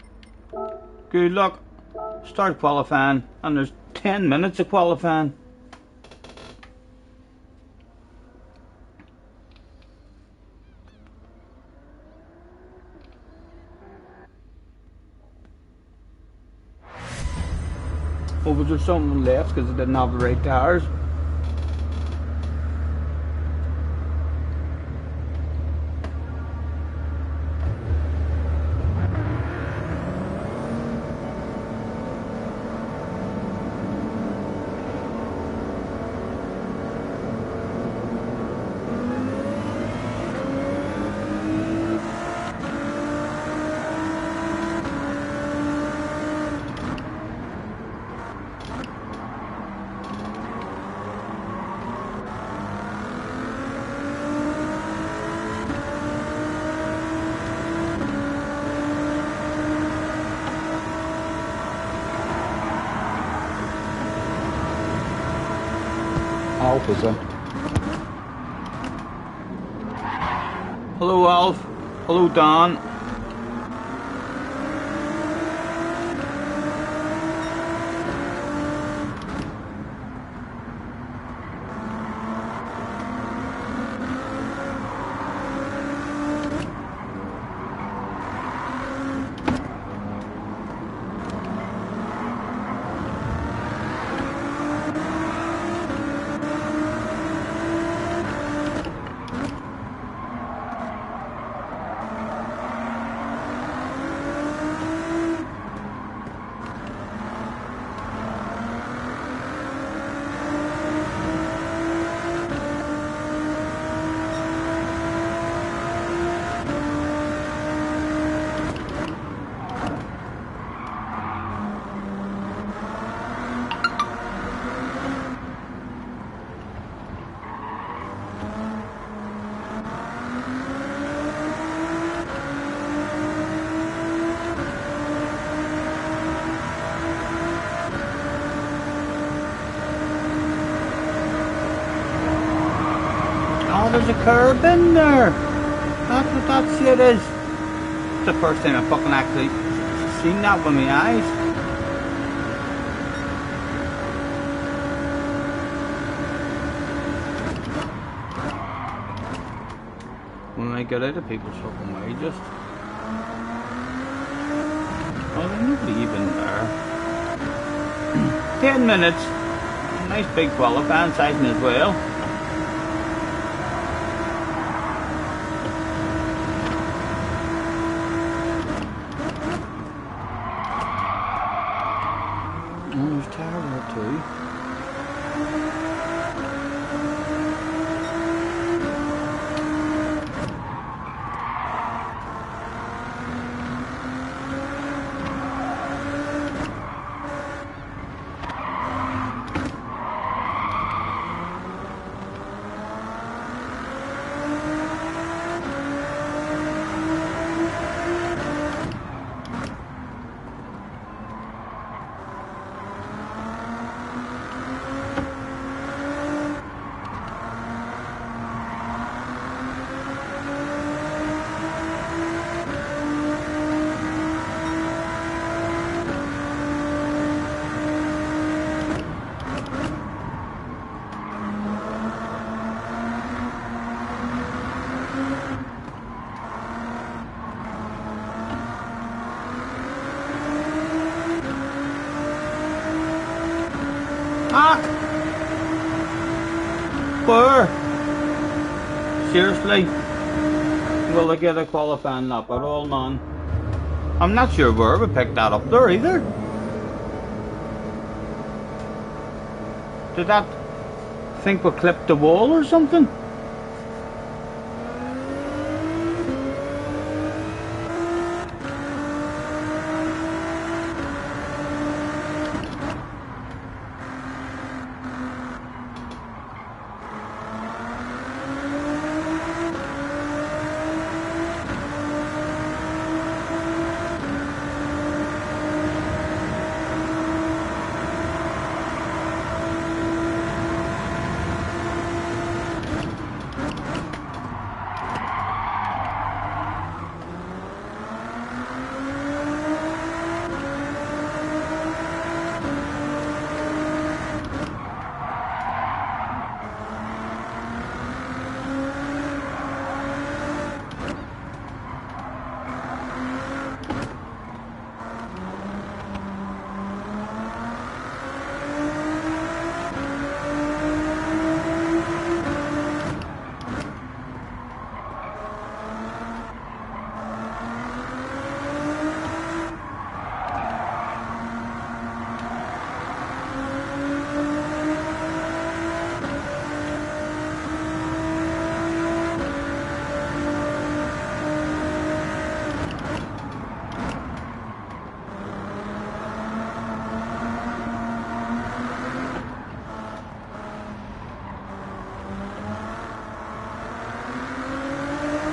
Good luck. Start qualifying, and there's 10 minutes of qualifying. Oh, was there someone left because they didn't have the right tires? Alf is in. Hello, Alf. Hello, Don. Oh, there's a curb in there. That's what that shit is. It's the first time I fucking actually seen that with my eyes. When I get out of people's fucking way, just. Oh, there's nobody even there. 10 minutes. Nice big qualifying session as well. There's Tower there too. there? Seriously? Will I get a qualifying lap at all, man? I'm not sure where we picked that up there either. Did that think we clipped the wall or something?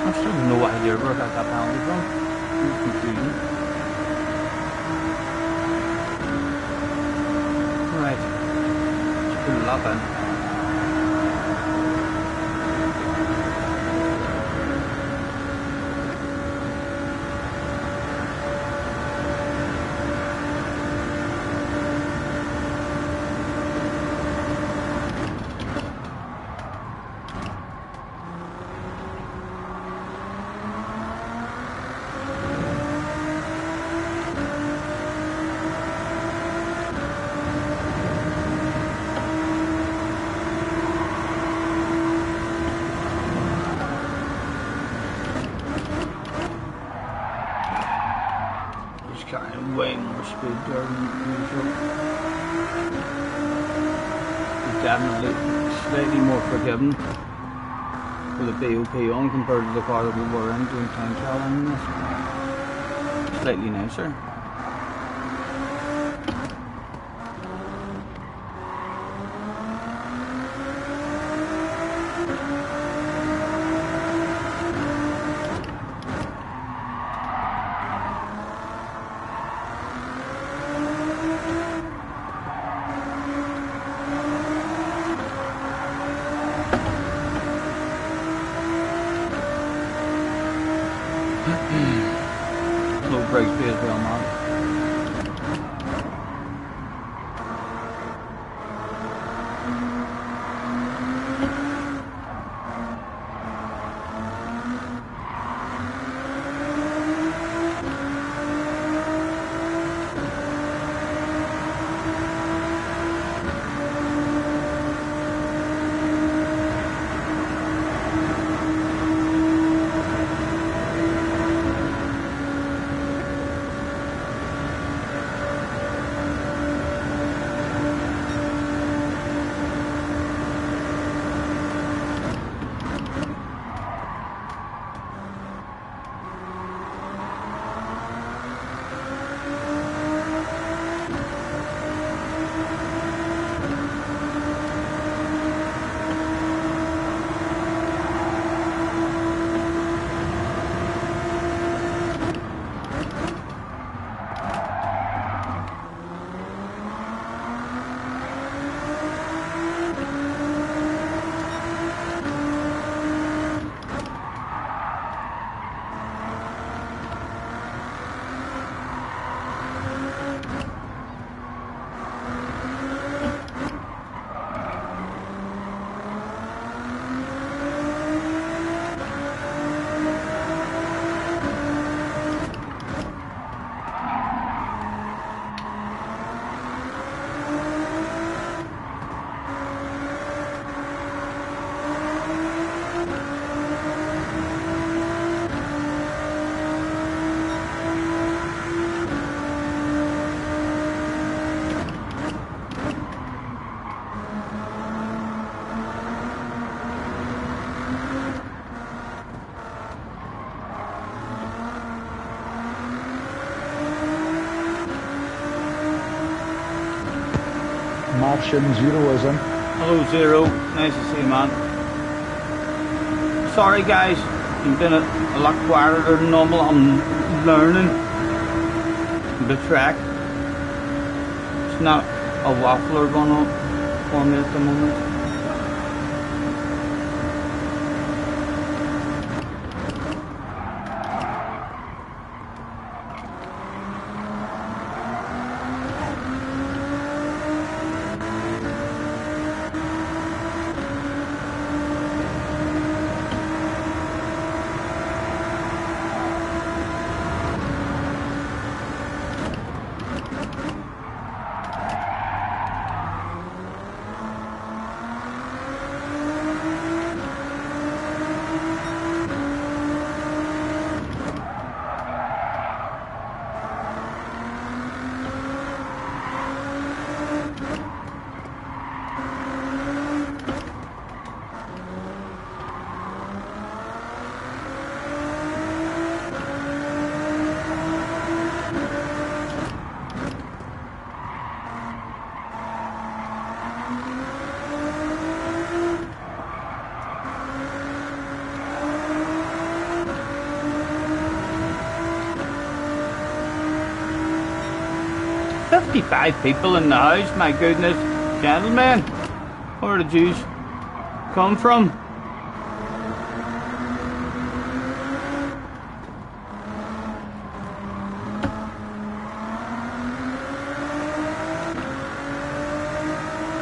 I still have no idea where I got that penalty from. It's confusing. Right. Let's put a lap in. Carrying way more speed there than usual. He's definitely slightly more forgiving with a BOP on compared to the car that we were in doing time trial in this. Slightly nicer. Low brake speed as well, man. Martian Zero is in. Hello Zero, nice to see you, man. Sorry guys, I'm been a lot quieter than normal. I'm learning the track. It's not a waffler going on for me at the moment. 55 people in the house, my goodness. Gentlemen, where did you come from?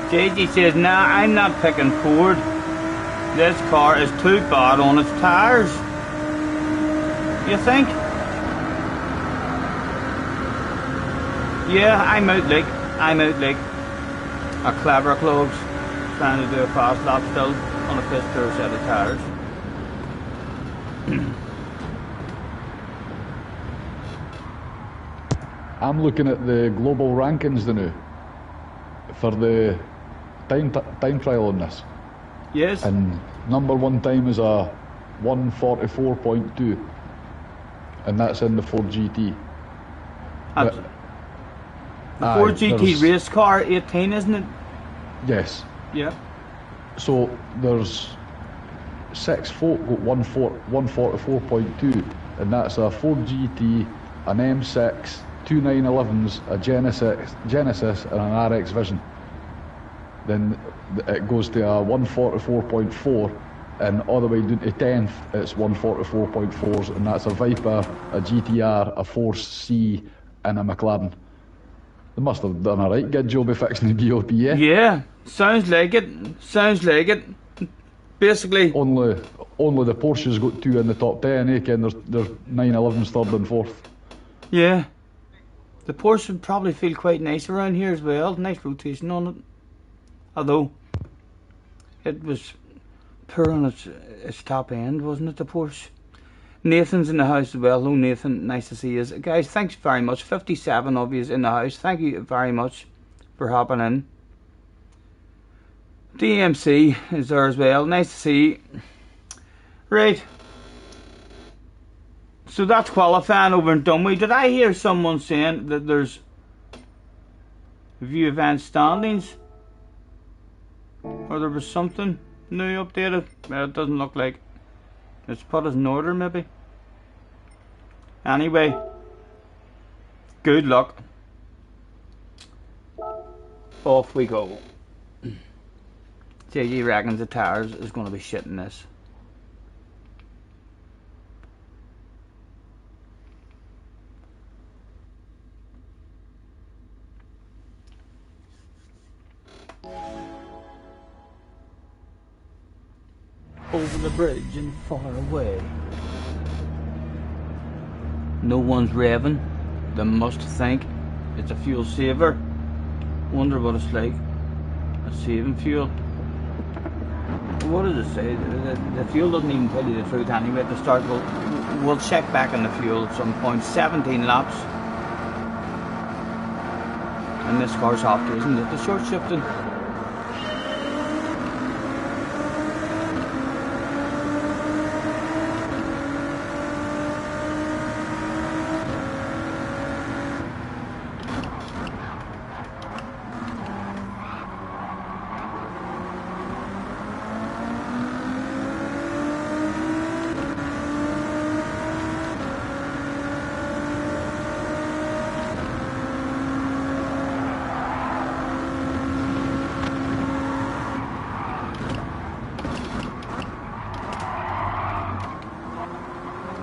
JG says, nah, I'm not picking Ford. This car is too bad on its tires. You think? Yeah, I'm out like. A clever clothes trying to do a fast lap still on a pistol set of tires. I'm looking at the global rankings now for the time trial on this. Yes. And number one time is a 1:44.2, and that's in the Ford GT. The Ford GT race car 18, isn't it? Yes. Yeah. So there's 6 folk got 144.2, and that's a Ford GT, an M6, two 911s, a Genesis and an RX Vision. Then it goes to a 144.4, and all the way down to 10th it's 144.4s, and that's a Viper, a GTR, a Force C and a McLaren. They must have done a right good job of fixing the BOP, yeah? Yeah, sounds like it. Basically, only the Porsches got 2 in the top 10, eh? Ken, there's 911s third and fourth. Yeah. The Porsche would probably feel quite nice around here as well. Nice rotation on it. Although, it was poor on its top end, wasn't it, the Porsche? Nathan's in the house as well. Hello Nathan, nice to see you. Guys, thanks very much. 57 of you in the house. Thank you very much for hopping in. DMC is there as well. Nice to see you. Right. So that's qualifying over in Dunway. Did I hear someone saying that there's a few event standings? Or there was something new updated? Well, it doesn't look like. It's put us in order maybe. Anyway, good luck. Off we go. JG reckons the tires is going to be shit in this. Over the bridge and far away. No one's revving. They must think it's a fuel saver. Wonder what it's like. A saving fuel. What does it say? The fuel doesn't even tell you the truth anyway at the start. We'll check back on the fuel at some point. 17 laps. And this car's off, isn't it? The short shifting.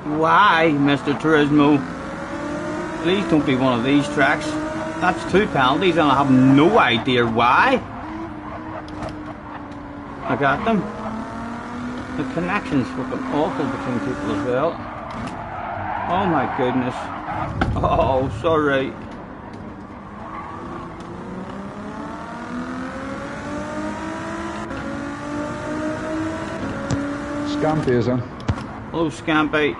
Why, Mr. Turismo? Please don't be one of these tracks. That's 2 penalties and I have no idea why. I got them. The connection's fucking awful between people as well. Oh my goodness. Oh, sorry. Scampy is in. Hello, Scampy.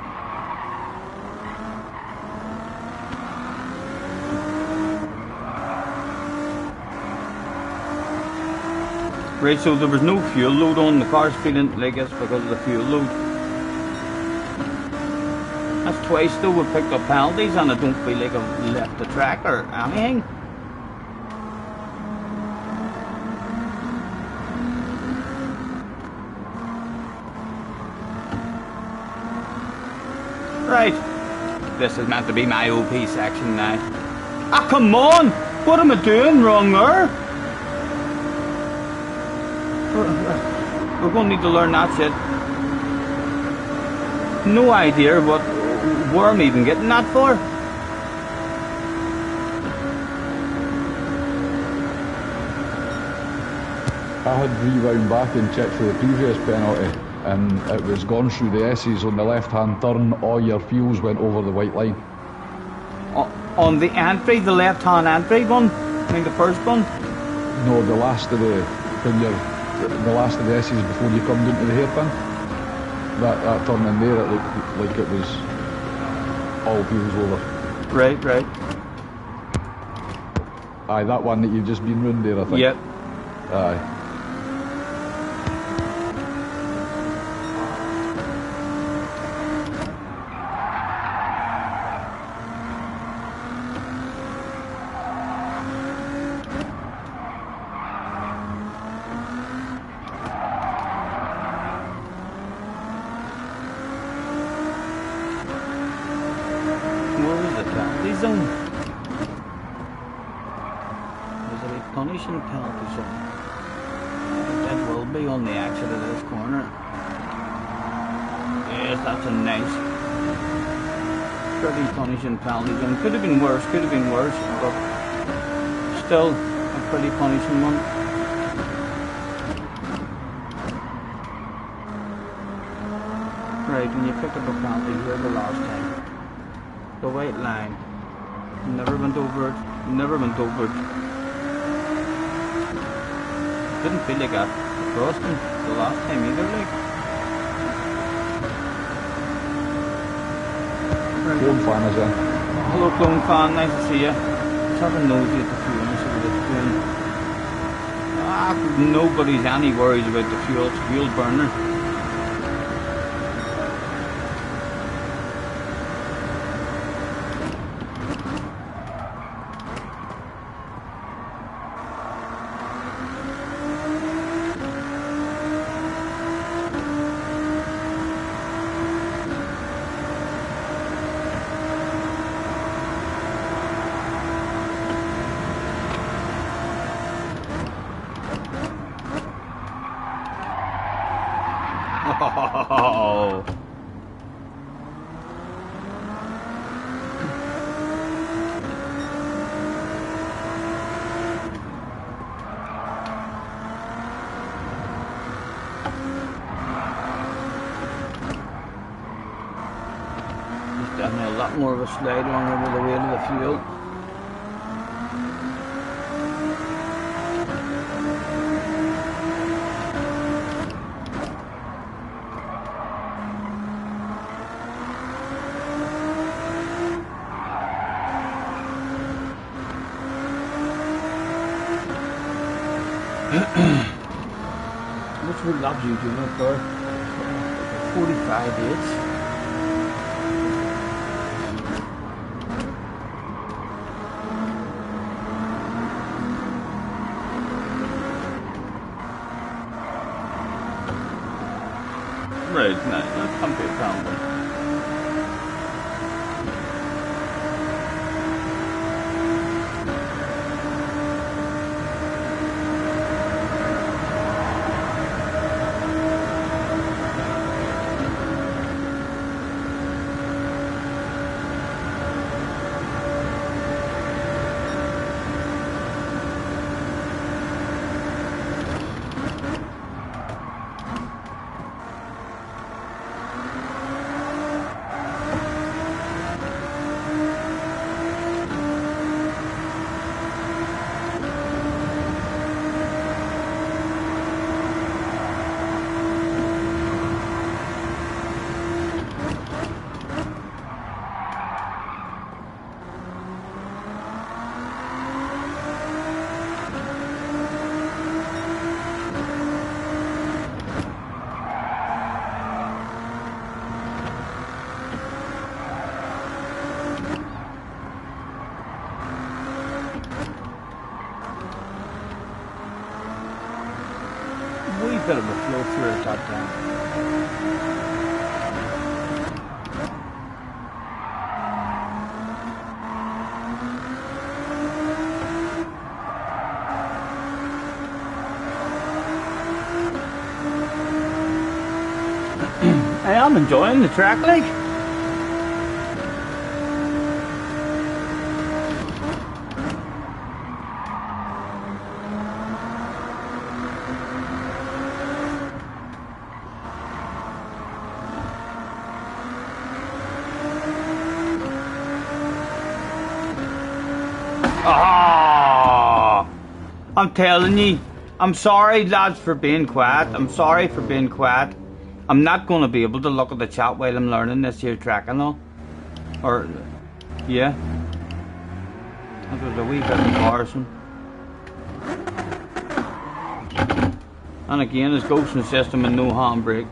Right, so there was no fuel load on. The car's feeling like it's because of the fuel load. That's twice though we picked up penalties and I don't feel like I've left the track or anything. Right, this is meant to be my OP section now. Ah, come on! What am I doing wrong there? We're going to need to learn that shit. No idea where I'm even getting that for. I had rewound back and checked for the previous penalty, and it was gone through the S's on the left-hand turn. All your fuels went over the white line. On the entry, the left-hand entry one? I think the first one? No, the last of the S's before you come into the hairpin. That turn in there, it looked like it was all fuels over. Right. Aye, that one that you've just been round there, I think. Yep. Aye. Zone. There's a replenishing penalty zone. That will be on the exit of this corner. Yes, that's a nice pretty punishing penalty zone. Could have been worse, but still a pretty punishing one. Right, when you picked up a penalty here the last time, the white line. Never went over it. Didn't feel like I crossed him the last time either, like. Clone fan is in. Hello, Clone fan, nice to see you. Let's have a nosy at the fuel and see what it's doing. Nobody's any worries about the fuel. It's fuel burner. Oh. There's definitely a lot more of a slide on over the weight of the fuel. Which would love you doing it for 45 hits. Right, no, that can't be a problem. bit of a flow through at that time. I am enjoying the track, like. Ah! I'm telling you, I'm sorry, lads, for being quiet. I'm sorry for being quiet. I'm not going to be able to look at the chat while I'm learning this here track and all. Or, yeah. That was a wee bit embarrassing. And again, it's ghosting system and no handbrake.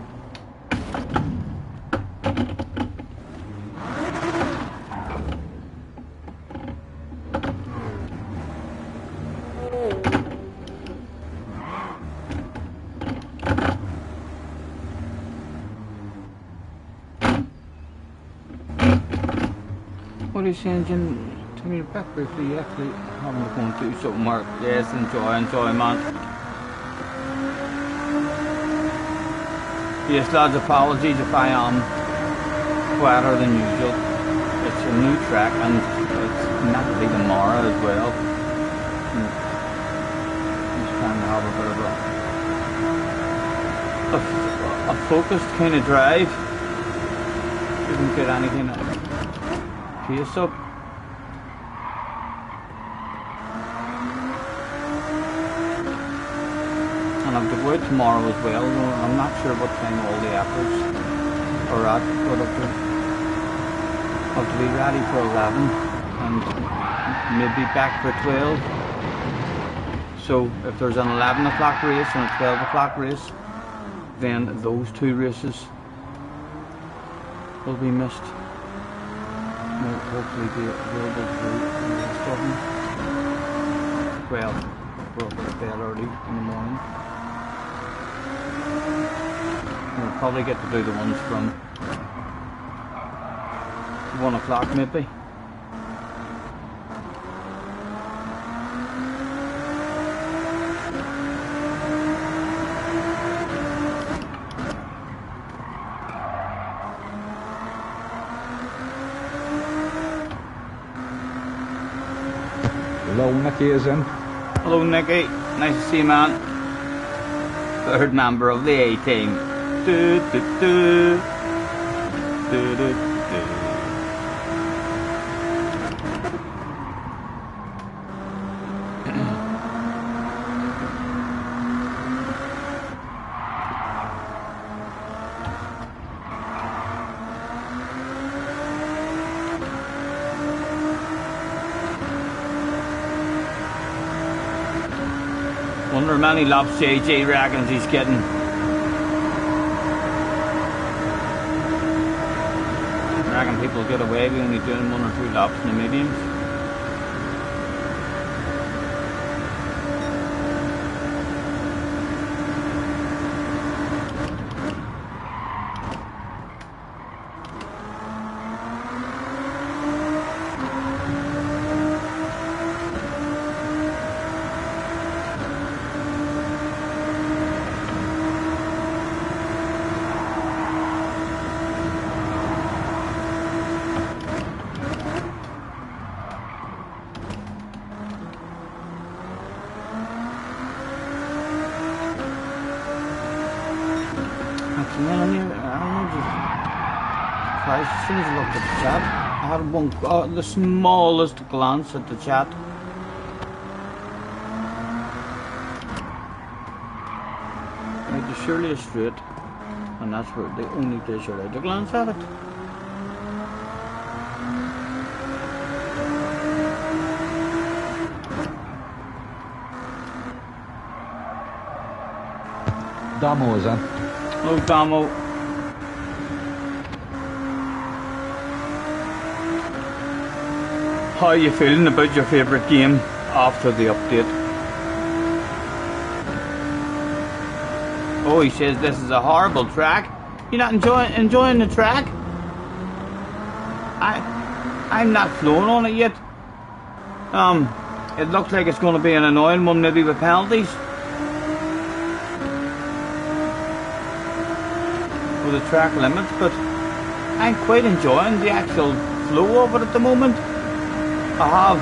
What are you saying, Jim? Tell me back briefly. You actually having to go and do something, Mark. Yes, enjoy, man. Yes, lads, apologies if I am quieter than usual. It's a new track and it's not really tomorrow as well. Just trying to have a bit of a focused kind of drive. Didn't get anything pace up. And I'm to go out tomorrow as well. I'm not sure what time all the efforts are at, but I have to be ready for 11 and maybe back for 12. So if there's an 11 o'clock race and a 12 o'clock race, then those two races will be missed. Will hopefully be available for the rest of them. Well, we're up at bed early in the morning. We'll probably get to do the ones from 1 o'clock maybe. Hello, Nicky is in. Hello, Nicky. Nice to see you, man. Third member of the A-team. Do, do, do. Do, do, do. Wonder how many laps JJ reckons he's getting. I reckon people get away with only doing 1 or 2 laps in the mediums. As soon as I looked at the chat, I had the smallest glance at the chat. Right, there's surely a straight, and that's where the only place you're allowed to glance at it. Damo is in. Hello, Damo. How are you feeling about your favourite game after the update? Oh, he says this is a horrible track. You're not enjoying the track? I'm not flown on it yet. It looks like it's going to be an annoying one, maybe with penalties. With the track limits, but I'm quite enjoying the actual flow of it at the moment. I have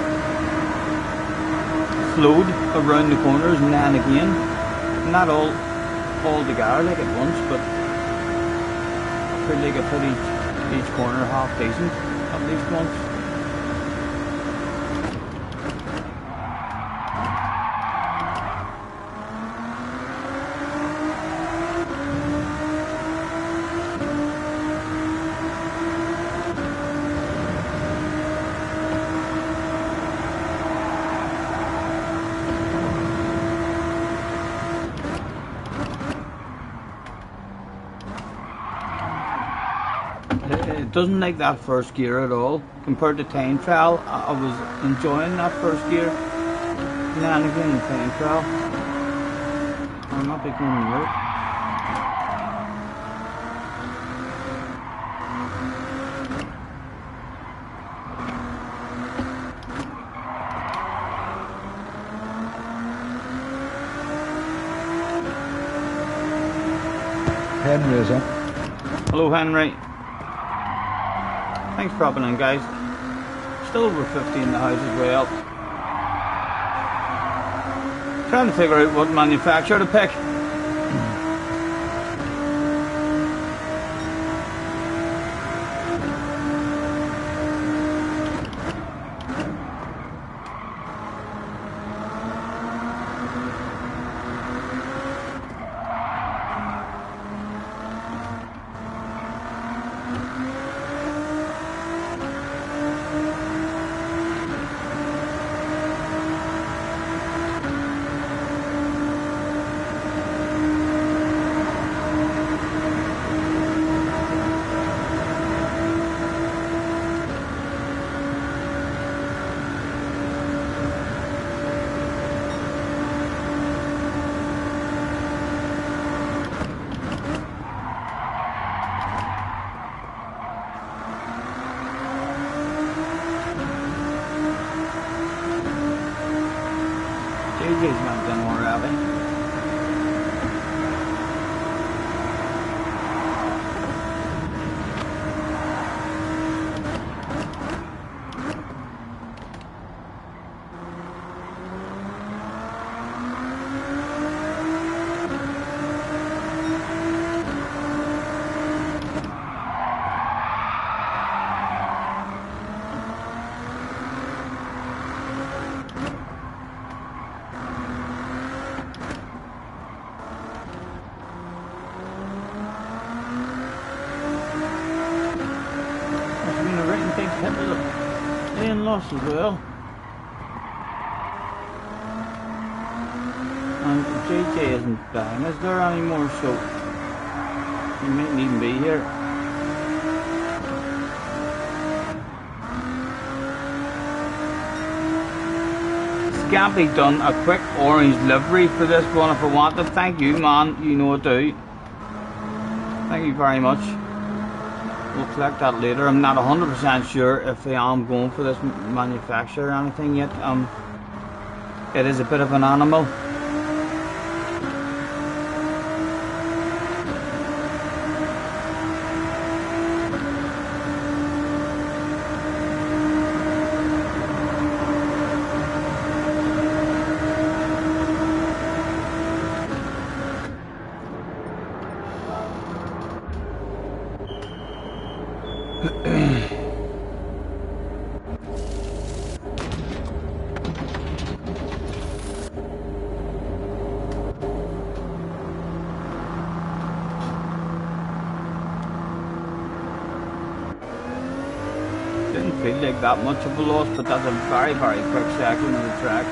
flowed around the corners now and again. Not all together like at once, but I feel like I put each corner half decent at least once. It doesn't like that first gear at all. Compared to time trial, I was enjoying that first gear. Now and again in time trial. I'm not becoming work. Henry is in. Hello Henry. Thanks for dropping in, guys. Still over 50 in the house as well. Trying to figure out what manufacturer to pick. JJ's not done one rally. Lost as well. And JJ isn't dying, is there anymore? So he mightn't even be here. Scampy done a quick orange livery for this one if I wanted. Thank you, man. You know what to do. Thank you very much. We'll collect that later. I'm not 100% sure if I am going for this manufacturer or anything yet. It is a bit of an animal. Didn't feel like that much of a loss, but that's a very, very quick section of the track.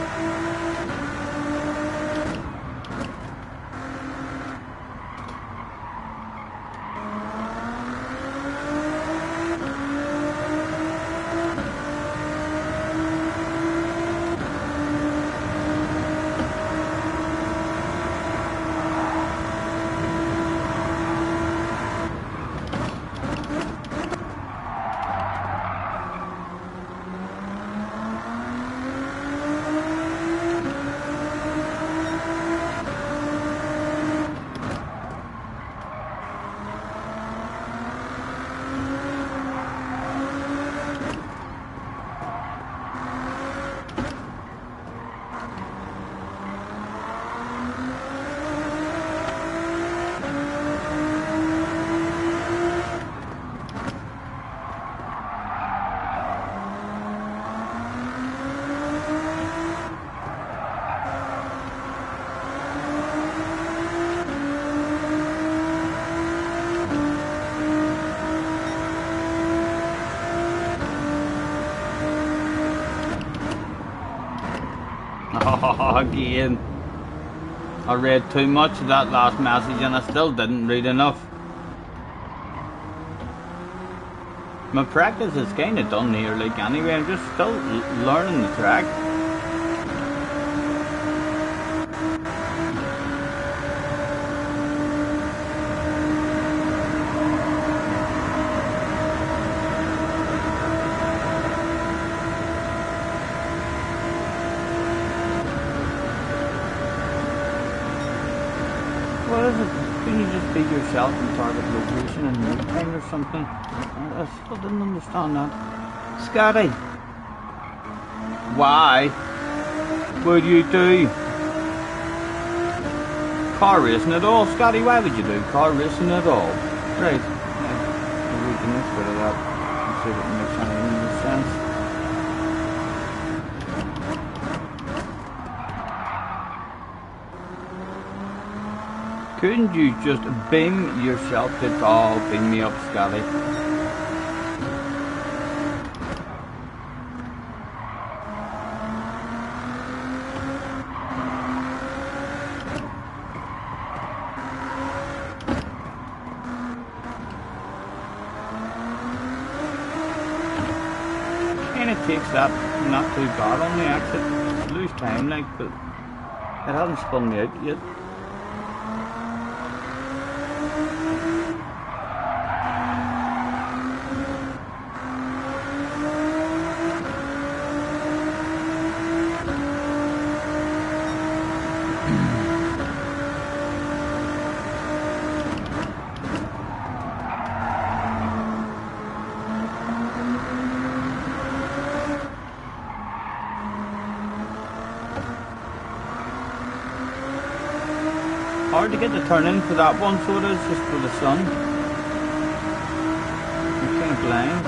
Again. I read too much of that last message and I still didn't read enough. My practice is kind of done here, like anyway, I'm just still learning the track. What is it? Can you just be yourself and target location and no time or something? I still didn't understand that. Scotty! Why would you do car racing at all? Scotty, why would you do car racing at all? Right. I'll read the next bit of that and see if it makes any sense. Couldn't you just beam yourself to beam me up, Scotty? Kinda takes that not too bad on the exit. Lose time like, but it hasn't spun me out yet. Hard to get the turn in for that one, so it is just for the sun. I'm kind of blind.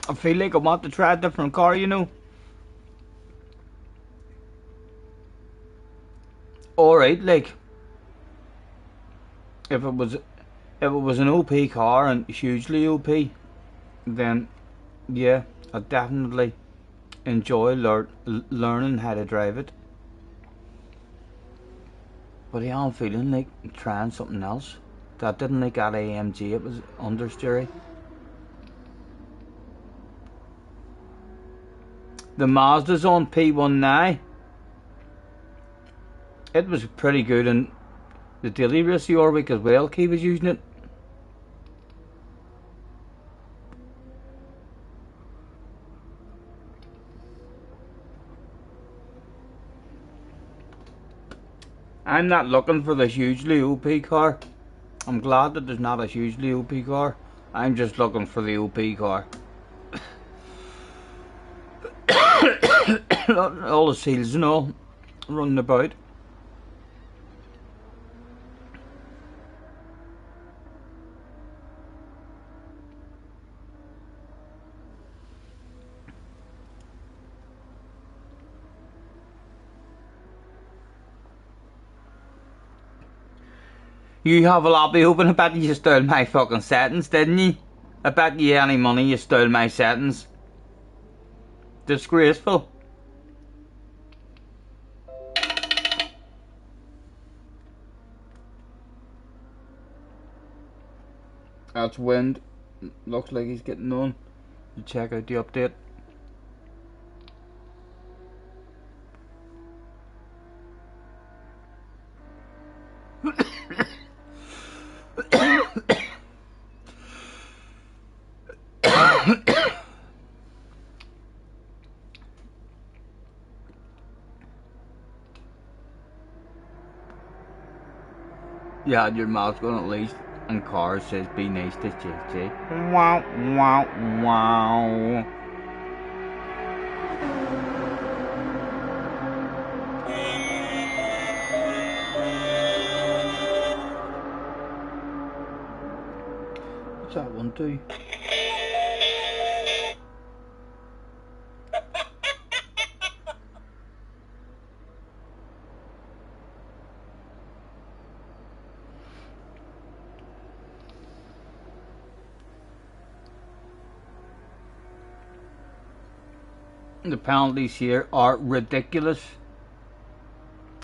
I feel like I want to try a different car, you know. Alright, like if it was an OP car and hugely OP, then yeah, I definitely enjoy learning how to drive it. But yeah, I'm feeling like trying something else. That didn't like that AMG, it was understeery. The Mazda's on P1 now. It was pretty good in the daily race the other week as well. Key was using it. I'm not looking for the hugely OP car. I'm glad that there's not a hugely OP car. I'm just looking for the OP car. All the seals and all running about. You have a lobby open. I bet you stole my fucking settings, didn't you? I bet you any money you stole my settings. Disgraceful. That's wind. Looks like he's getting on. You check out the update. Yeah, your mouth's going at least. And cars says be nice to JJ. Wow, wow, wow. What's that one do? The penalties here are ridiculous.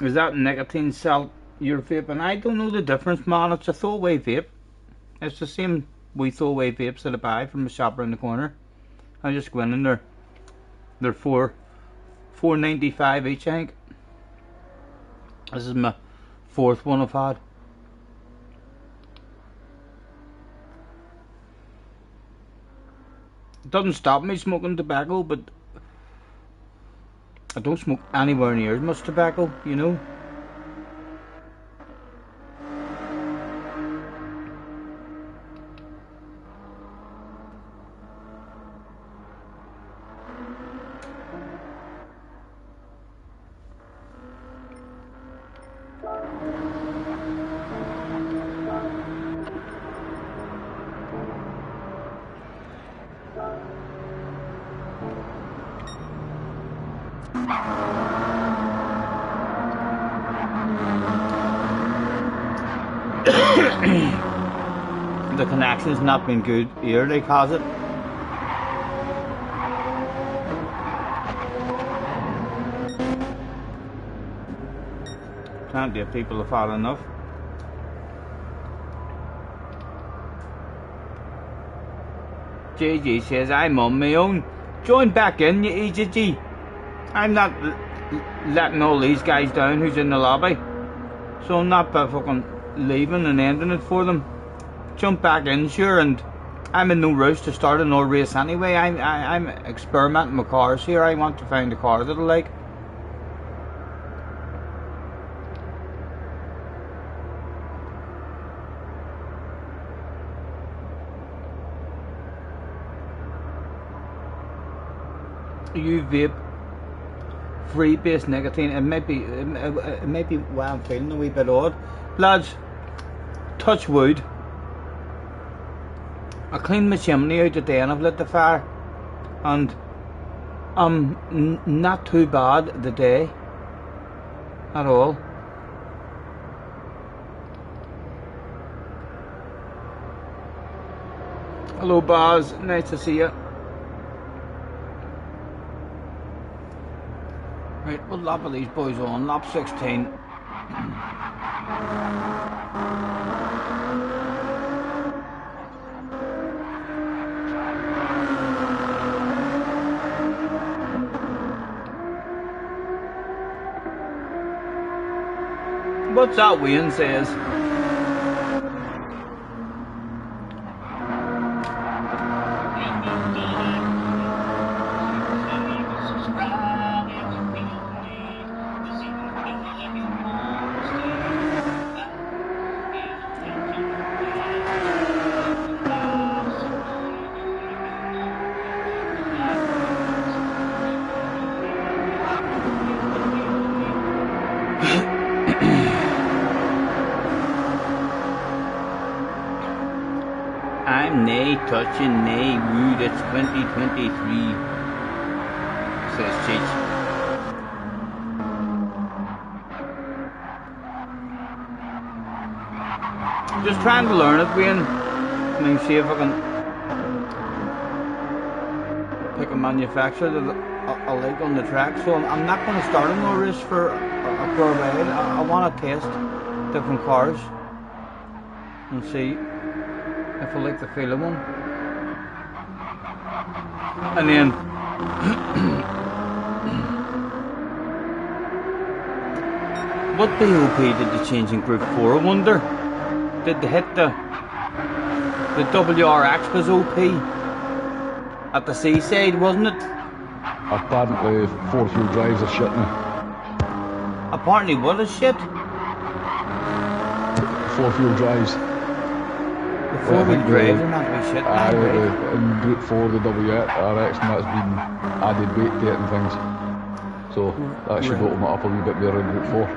Is that nicotine salt you're vaping? I don't know the difference, man. It's a throwaway vape. It's the same we throwaway vapes that I buy from the shop around the corner. I just go in and they're $4.95 each, I think. This is my fourth one I've had. It doesn't stop me smoking tobacco, but I don't smoke anywhere near as much tobacco, you know. The connection's not been good here, like, has it? Plenty of people have had enough. JJ says, I'm on my own. Join back in, you EJG. I'm not letting all these guys down who's in the lobby. So I'm not fucking leaving and ending it for them. Jump back in, sure, and I'm in no rush to start another race anyway. I'm experimenting with cars here. I want to find a car that I like. You vape free base nicotine. It might be why I'm feeling a wee bit odd, lads. Touch wood. I cleaned my chimney out today and I've lit the fire, and I'm not too bad today at all. Hello Baz, nice to see you. Right, what lap are these boys on? Lap 16. What's that Wayne says? I'm nae touching nae wood, it's 2023, says Cheech. Just trying to learn it, Wayne. I mean, see if I can pick a manufacturer that I like on the track. So I'm not going to start a no race for a car ride. I want to test different cars and see if I like the feel of one. And then what BOP did they change in Group 4, I wonder? Did they hit the WRX was OP at the seaside, wasn't it? Apparently 4-wheel drives are shit now. Apparently what is shit? 4-wheel drives. The 4-wheel drives are not really shit. In Group 4 the WRX, and that's been added weight to it and things. So that should open it up a wee bit more in Group 4.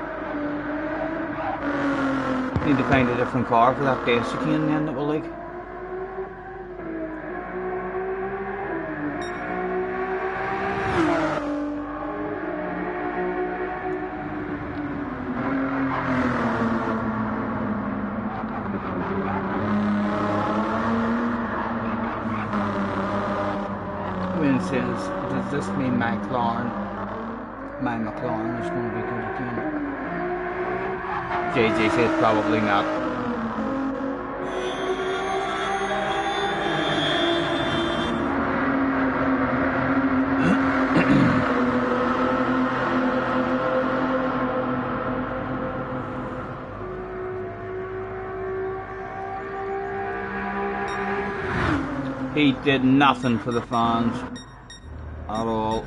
Need to find a different car for that basic again then that we like. Wayne says, does this mean my McLaren is going to be good again? JJ says probably not. He did nothing for the fans at all.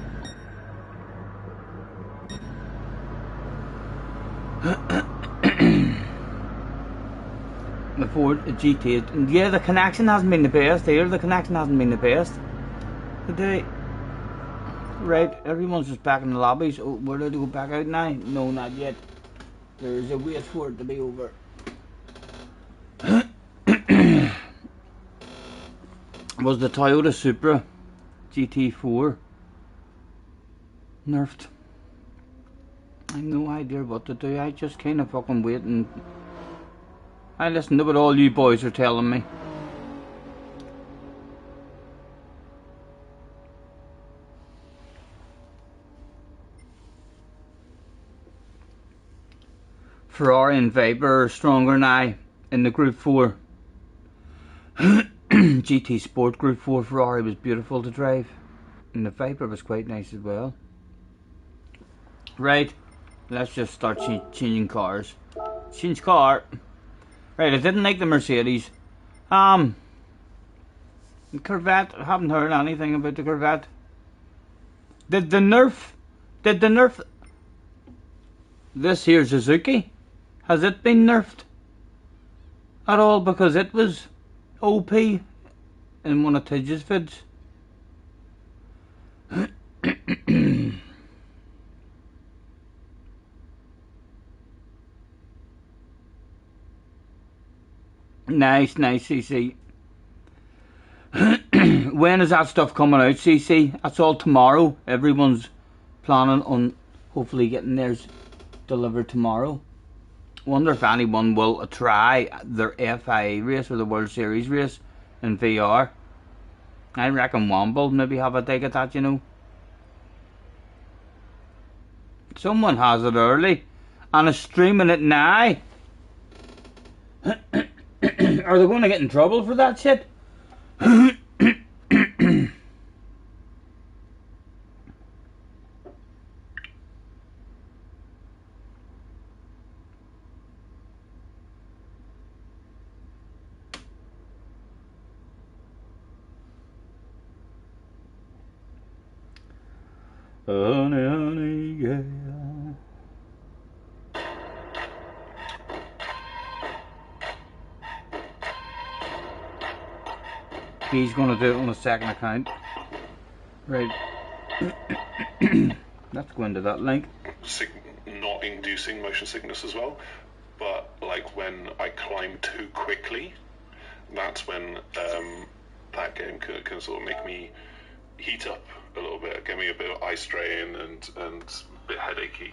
The Ford GT8, and yeah, the connection hasn't been the best here. The connection hasn't been the best today. Right, everyone's just back in the lobbies. Oh, we're ready to go back out now? No, not yet. There's a wait for it to be over. Was the Toyota Supra GT4 nerfed? I have no idea what to do. I just kind of fucking wait and I listen to what all you boys are telling me. Ferrari and Viper are stronger now in the Group 4. GT Sport Group 4 Ferrari was beautiful to drive. And the Viper was quite nice as well. Right, let's just start changing cars. Change car. Right, I didn't like the Mercedes. The Corvette, I haven't heard anything about the Corvette. Did the nerf this here Suzuki? Has it been nerfed at all? Because it was OP in one of Tidge's vids. Nice, CC. When is that stuff coming out, CC? That's all tomorrow. Everyone's planning on hopefully getting theirs delivered tomorrow. Wonder if anyone will try their FIA race or the World Series race in VR. I reckon one will maybe have a dig at that, you know. Someone has it early and is streaming it now. Are they going to get in trouble for that shit? Honey, honey, yeah. He's going to do it on a second account. Right. Let's go into that link. Not inducing motion sickness as well, but like when I climb too quickly, that's when that game can sort of make me heat up a little bit, give me a bit of eye strain and a bit headachy.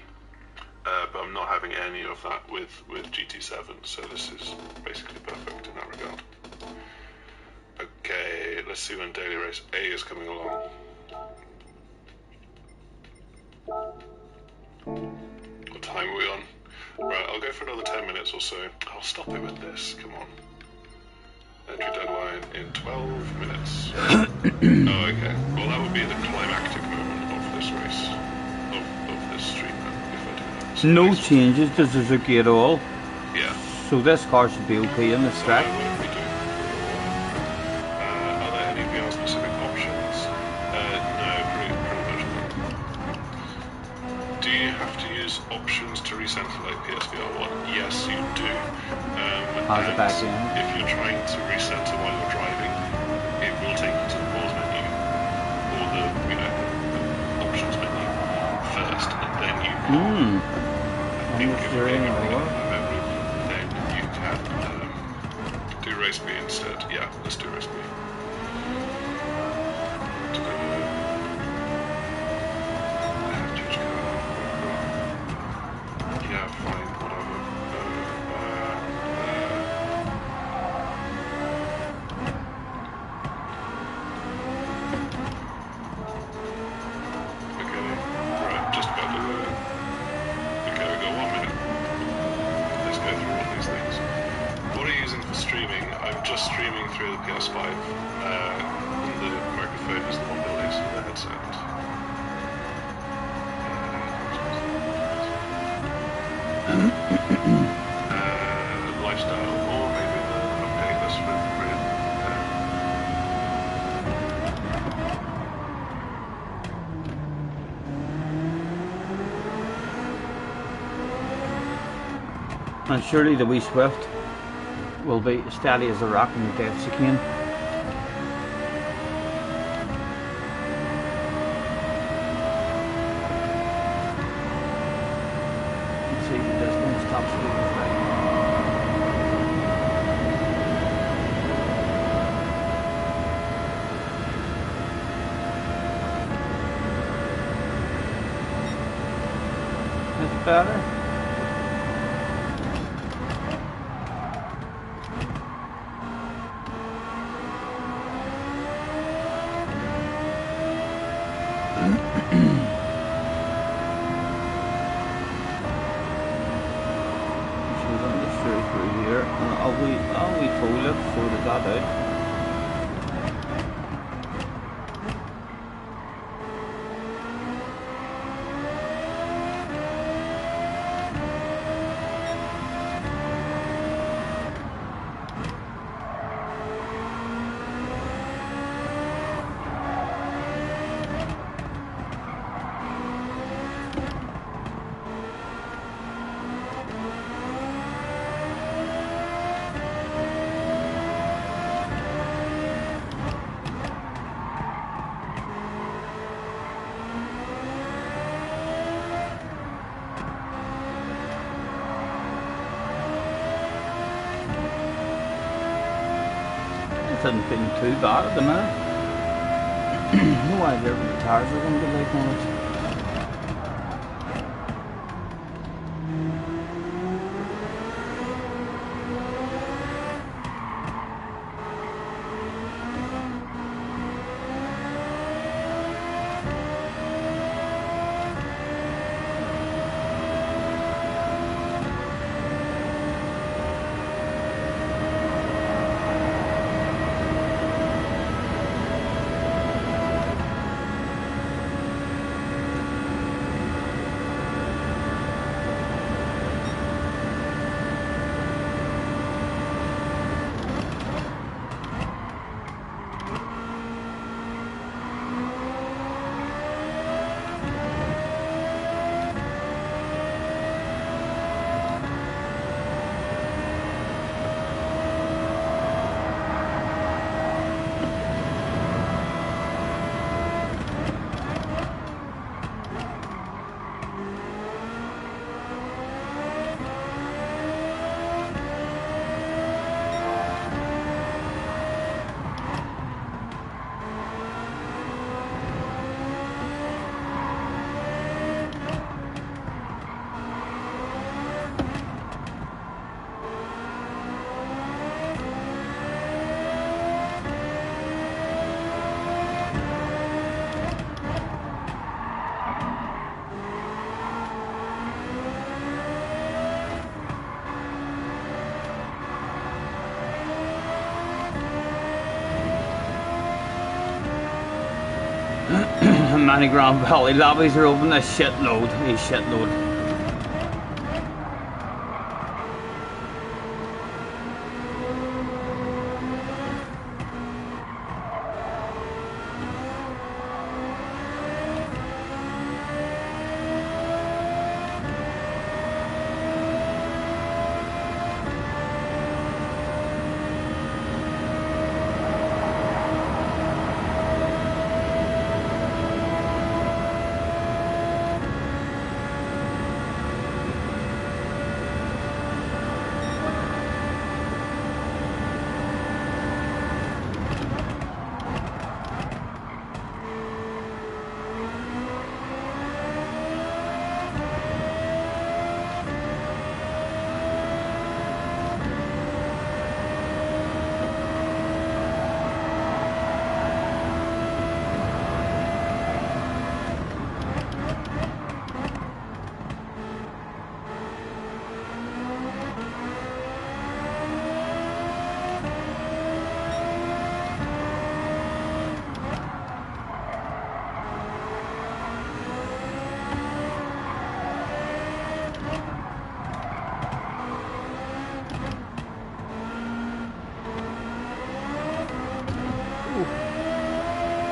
But I'm not having any of that with GT7, so this is basically perfect in that regard. Okay, let's see when daily race A is coming along. What time are we on? Right, I'll go for another 10 minutes or so. I'll stop it with this, come on. Entry deadline in 12 minutes. Oh, okay. Well, that would be the climactic moment of this race, of this stream, if I do that. So no changes to Suzuki at all. Yeah. So this car should be okay in this track. What are we doing? Are there any VR specific options? No, pretty much not. Do you have to use options to recenter like PSVR 1? Yes, you do. How's it back in? If you're trying to recenter while you're driving, it will take you to the pause menu or the options menu first, and then you can. I think if you're running out of memory, then you can do race B instead. Yeah, let's do race B. Yeah, fine, whatever. Okay, right, just about to okay, we got 1 minute. Let's go through all these things. What are you using for streaming? I'm just streaming through the PS5. The microphone is the one that links to the headset. Lifestyle, or maybe okay, that's brilliant. And surely the wee Swift will be steady as a rock in the depths again. Let's see, this one stops really fast. That's better. I'll we toilet before they got out. This isn't feeling too bad at the minute. No idea what the tires are going to be like on it. Many Grand Valley lobbies are open a shitload.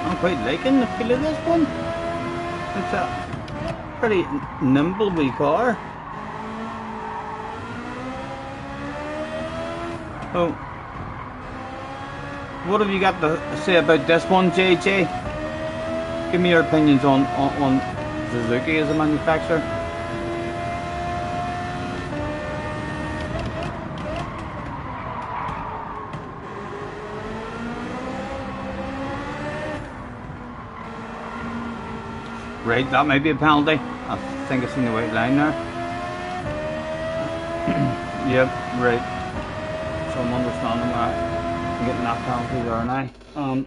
I'm quite liking the feel of this one. It's a pretty nimble wee car. So, what have you got to say about this one, JJ? Give me your opinions on Suzuki as a manufacturer. Right, that might be a penalty. I think I've seen the white line there. Yep, right. So I'm understanding why I'm getting that penalty there now.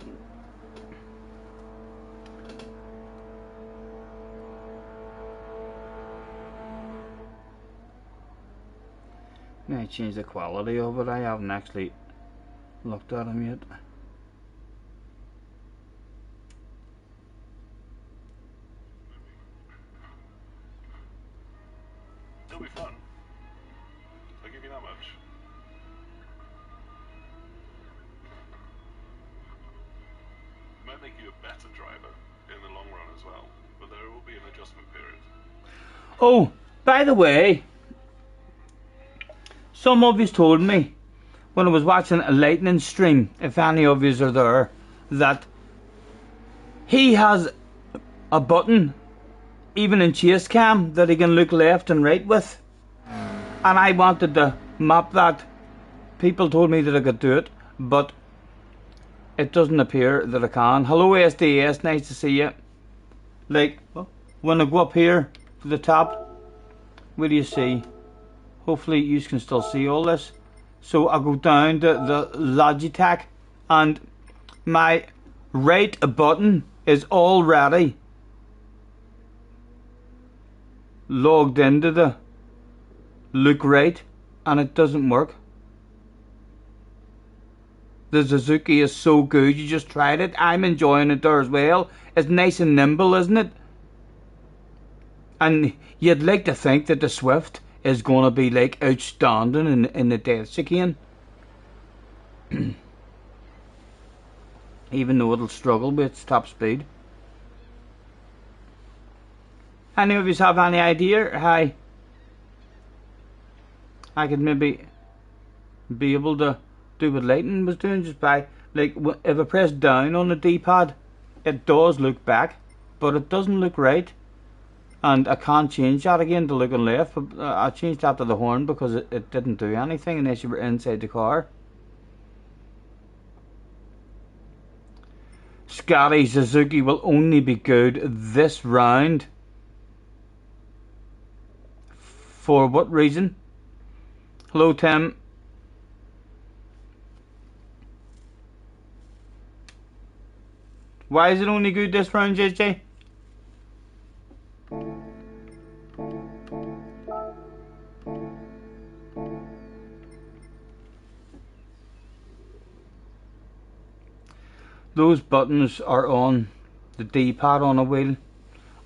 May I change the quality of it? I haven't actually looked at them yet. It'll be fun. I'll give you that much. Might make you a better driver in the long run as well, but there will be an adjustment period. Oh, by the way, some of you told me when I was watching a lightning stream, if any of you are there, that he has a button even in chase cam that he can look left and right with, and I wanted to map that. People told me that I could do it, but it doesn't appear that I can. Hello SDS, nice to see you. Like, when I go up here to the top, what do you see? Hopefully you can still see all this. So I go down to the Logitech, and my right button is already logged into the look right, and it doesn't work. The Suzuki is so good. You just tried it. I'm enjoying it there as well. It's nice and nimble, isn't it? And you'd like to think that the Swift is going to be like outstanding in the death chicane. Even though it'll struggle with its top speed. Any of you have any idea how I could maybe be able to do what Leighton was doing, just by, like, if I press down on the D-pad, it does look back, but it doesn't look right. And I can't change that again to looking left. I changed that to the horn because it didn't do anything unless you were inside the car. Scotty Suzuki will only be good this round. For what reason? Hello, Tim. Why is it only good this round, JJ? Those buttons are on the D-pad on a wheel.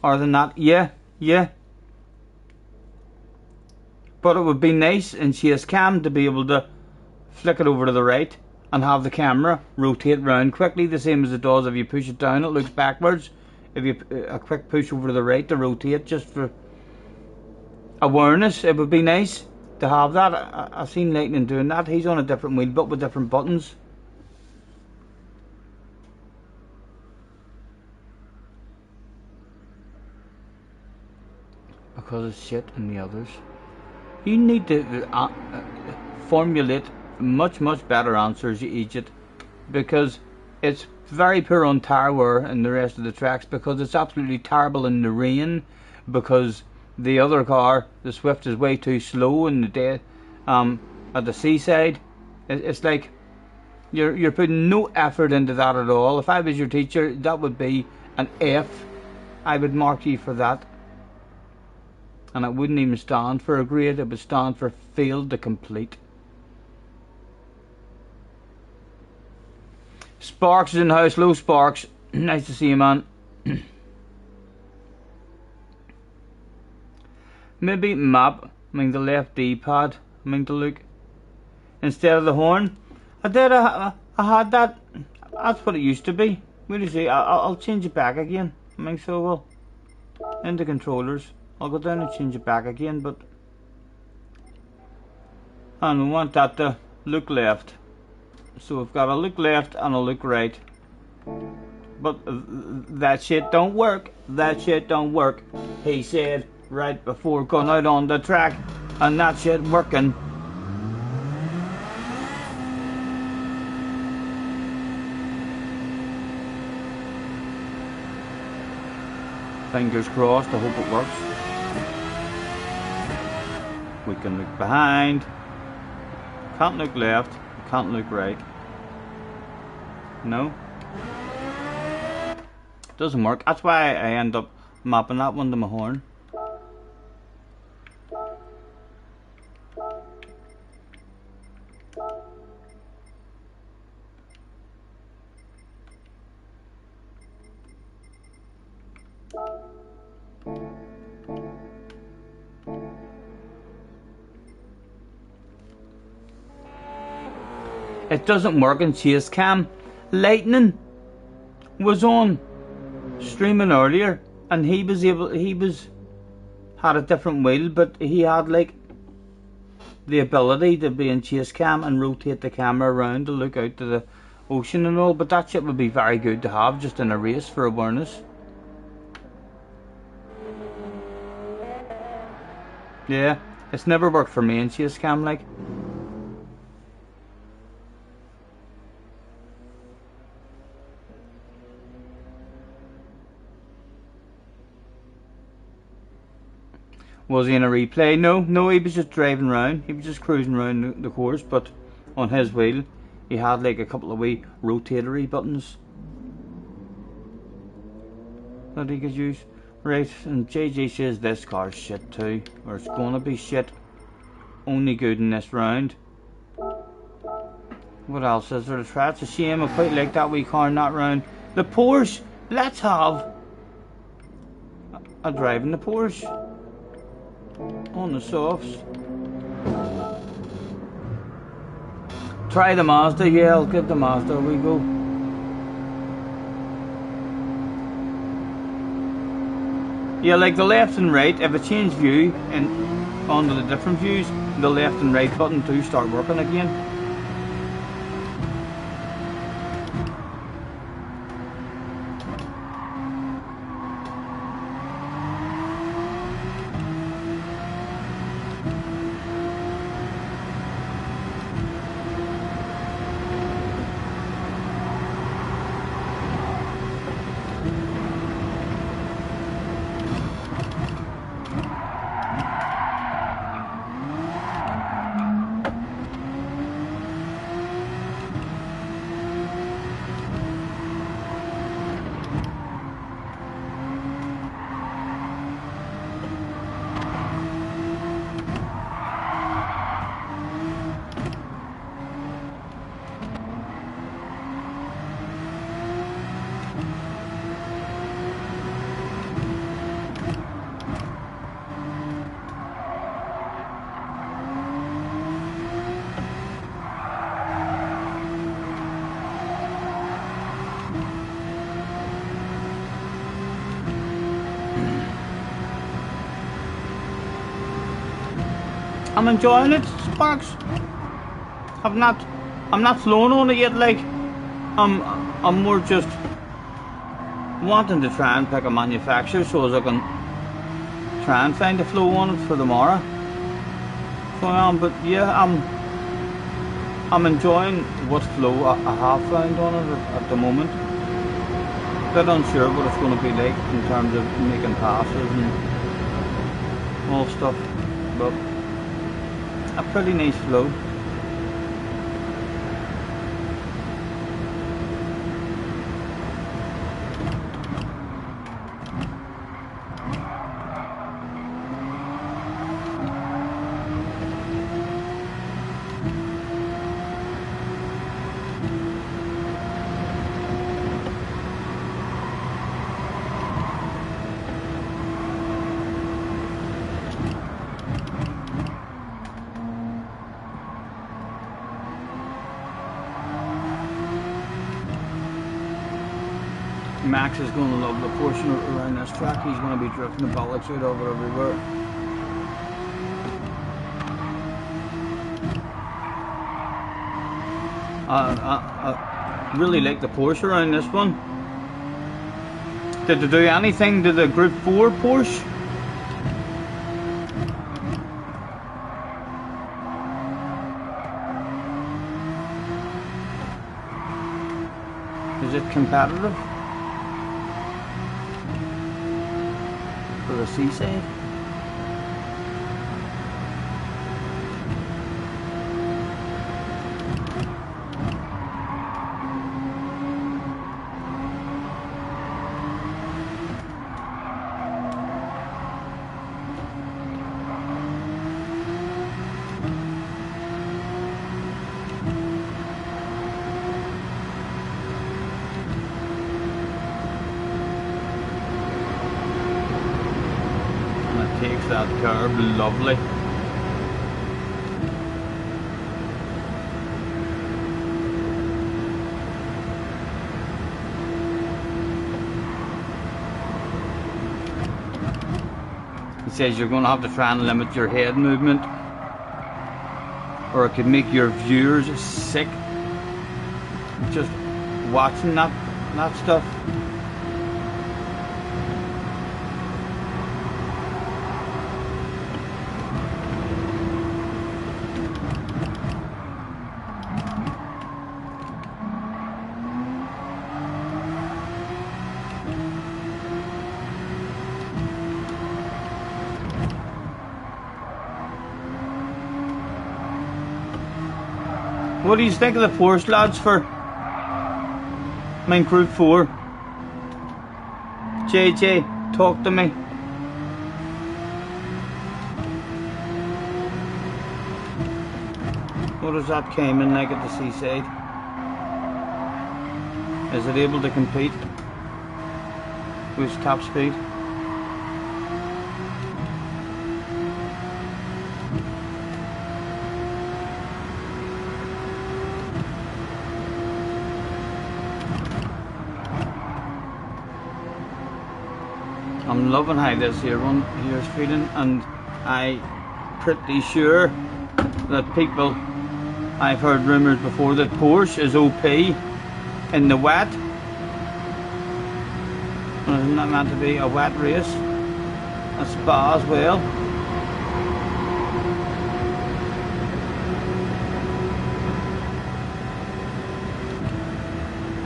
Are they not? Yeah, yeah. But it would be nice in chase cam to be able to flick it over to the right and have the camera rotate round quickly, the same as it does if you push it down, it looks backwards. If you a quick push over to the right to rotate, just for awareness, it would be nice to have that. I've seen Lightning doing that. He's on a different wheel but with different buttons. Because it's shit in the others. You need to formulate much better answers, you idiot, because it's very poor on tyre wear in the rest of the tracks, because it's absolutely terrible in the rain, because the other car, the Swift, is way too slow in the day at the seaside. It's like you're putting no effort into that at all. If I was your teacher, that would be an F. I would mark you for that. And it wouldn't even stand for a grade, it would stand for failed to complete. Sparks is in the house. Hello, Sparks. Nice to see you, man. Maybe map, the left D-pad, to look instead of the horn. I had that. That's what it used to be. What do you see? I'll change it back again. So well. Into controllers. I'll go down and change it back again, but and we want that to look left. So we've got a look left and a look right. But that shit don't work. That shit don't work. He said right before going out on the track, and that shit working. Fingers crossed, I hope it works. We can look behind. Can't look left. Can't look right. No. Doesn't work. That's why I end up mapping that one to my horn. It doesn't work in chase cam. Lightning was on streaming earlier, and he had a different wheel, but he had like the ability to be in chase cam and rotate the camera around to look out to the ocean and all. But that shit would be very good to have just in a race for awareness. Yeah, it's never worked for me in chase cam, like. Was he in a replay? No, he was just driving around. He was just cruising around the course, but on his wheel, he had like a couple of wee rotatory buttons that he could use. Right, and JJ says this car's shit too, or it's gonna be shit. Only good in this round. What else is there to try? It's a shame, I quite like that wee car in that round. The Porsche! Let's have a drive in the Porsche. On the softs. Try the Mazda, yeah, I'll give the Mazda a wee go. Yeah, like the left and right, if I change view and onto the different views, the left and right button do start working again. I'm enjoying it, Sparks. I'm not flown on it yet. Like, I'm more just wanting to try and pick a manufacturer so as I can try and find a flow on it for tomorrow. So I am, but yeah, I'm enjoying what flow I have found on it at the moment. Bit unsure what it's going to be like in terms of making passes and all stuff, but a pretty nice flow. Max is going to love the portion around this track. He's going to be drifting the bollocks out of it everywhere. I really like the Porsche around this one. Did they do anything to the Group 4 Porsche? Is it competitive? For the seaside? Takes that curve lovely. He says you're going to have to try and limit your head movement or it could make your viewers sick just watching that stuff. what do you think of the Porsche, lads, for Mine Crew 4? JJ, talk to me. What does that Cayman like at the seaside? Is it able to compete with top speed? I'm loving how this here one here is feeling, and I'm pretty sure that people, I've heard rumours before that Porsche is OP in the wet. Well, isn't that meant to be a wet race? A spa as well.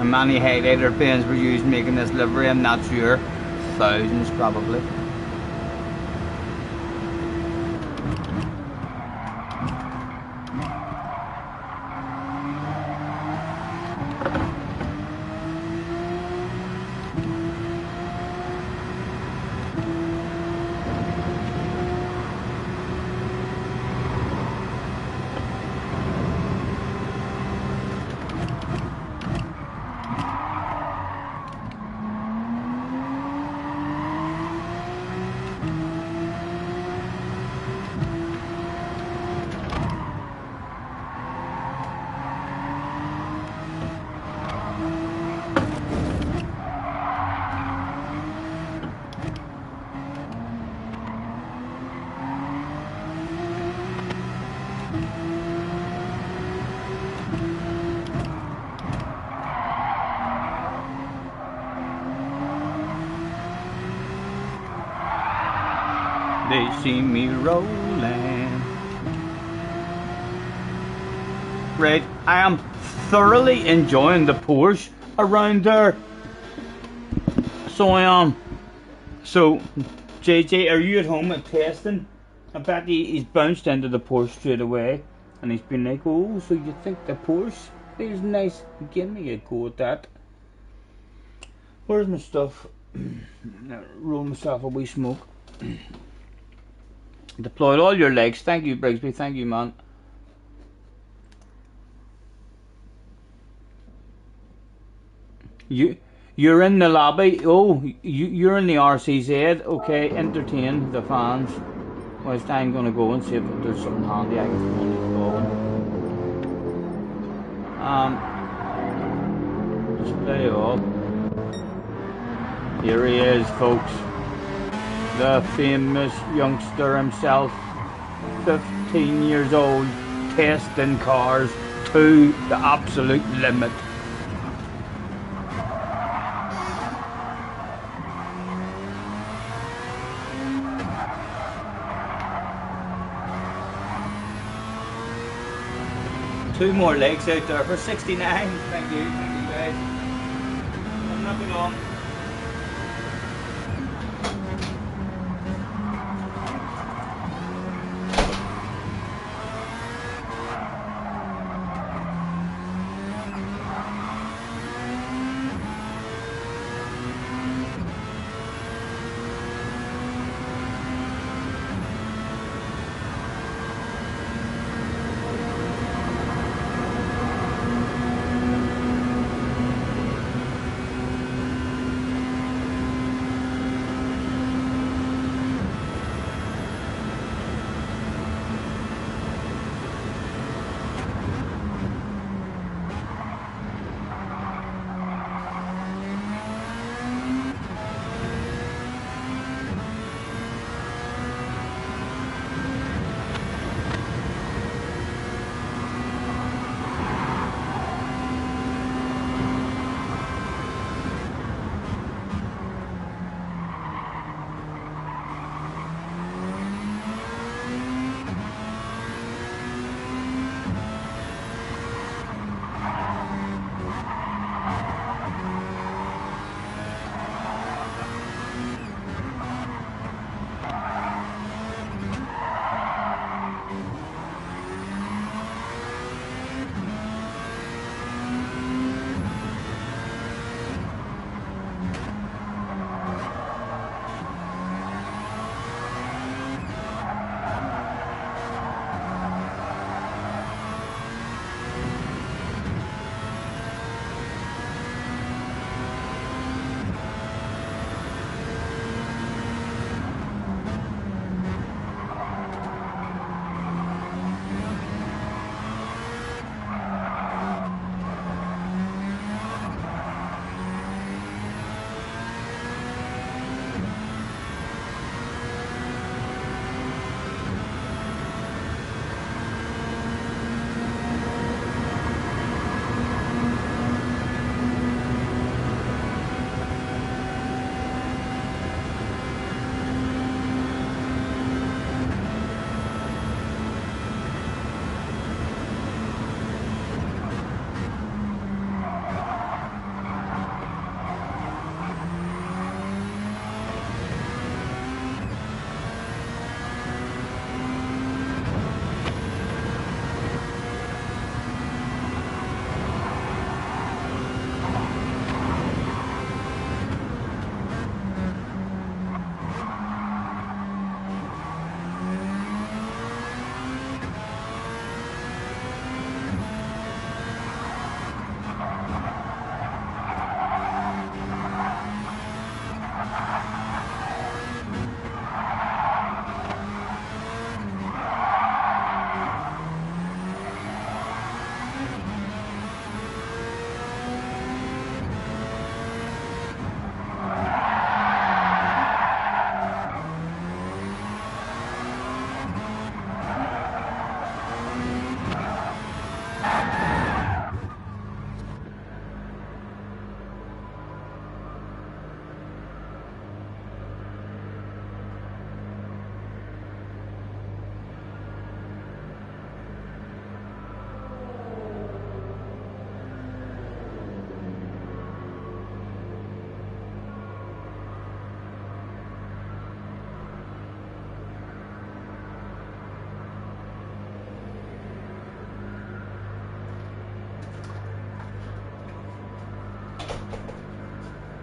And many highlighter pens were used making this livery, I'm not sure. Thousands probably. They see me rolling. Right, I am thoroughly enjoying the Porsche around there. So I am. So, JJ, are you at home at testing? I bet he's bounced into the Porsche straight away. And he's been like, oh, so you think the Porsche is nice? Give me a go at that. Where's my stuff? Roll myself a wee smoke. Deployed all your legs. Thank you, Brigsby. Thank you, man. You're in the lobby. Oh, you're in the RCZ. Okay, entertain the fans. Whilst I'm gonna go and see if there's something handy I can throw on the ball. Display all. Here he is, folks. The famous youngster himself, 15 years old, testing cars to the absolute limit. Two more legs out there for 69. Thank you guys. I'm not going on.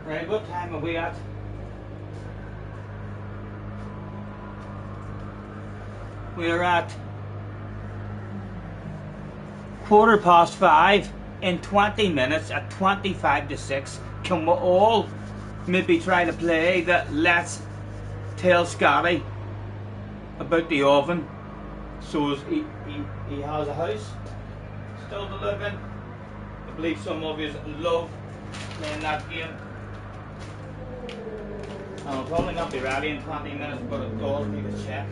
Right, what time are we at? We're at 5:15 in 20 minutes at 25 to 6. Can we all maybe try to play that Let's Tell Scotty about the oven? So he has a house still to live in. I believe some of you love playing that game. And I'll probably not be ready in 20 minutes, but it does need a check.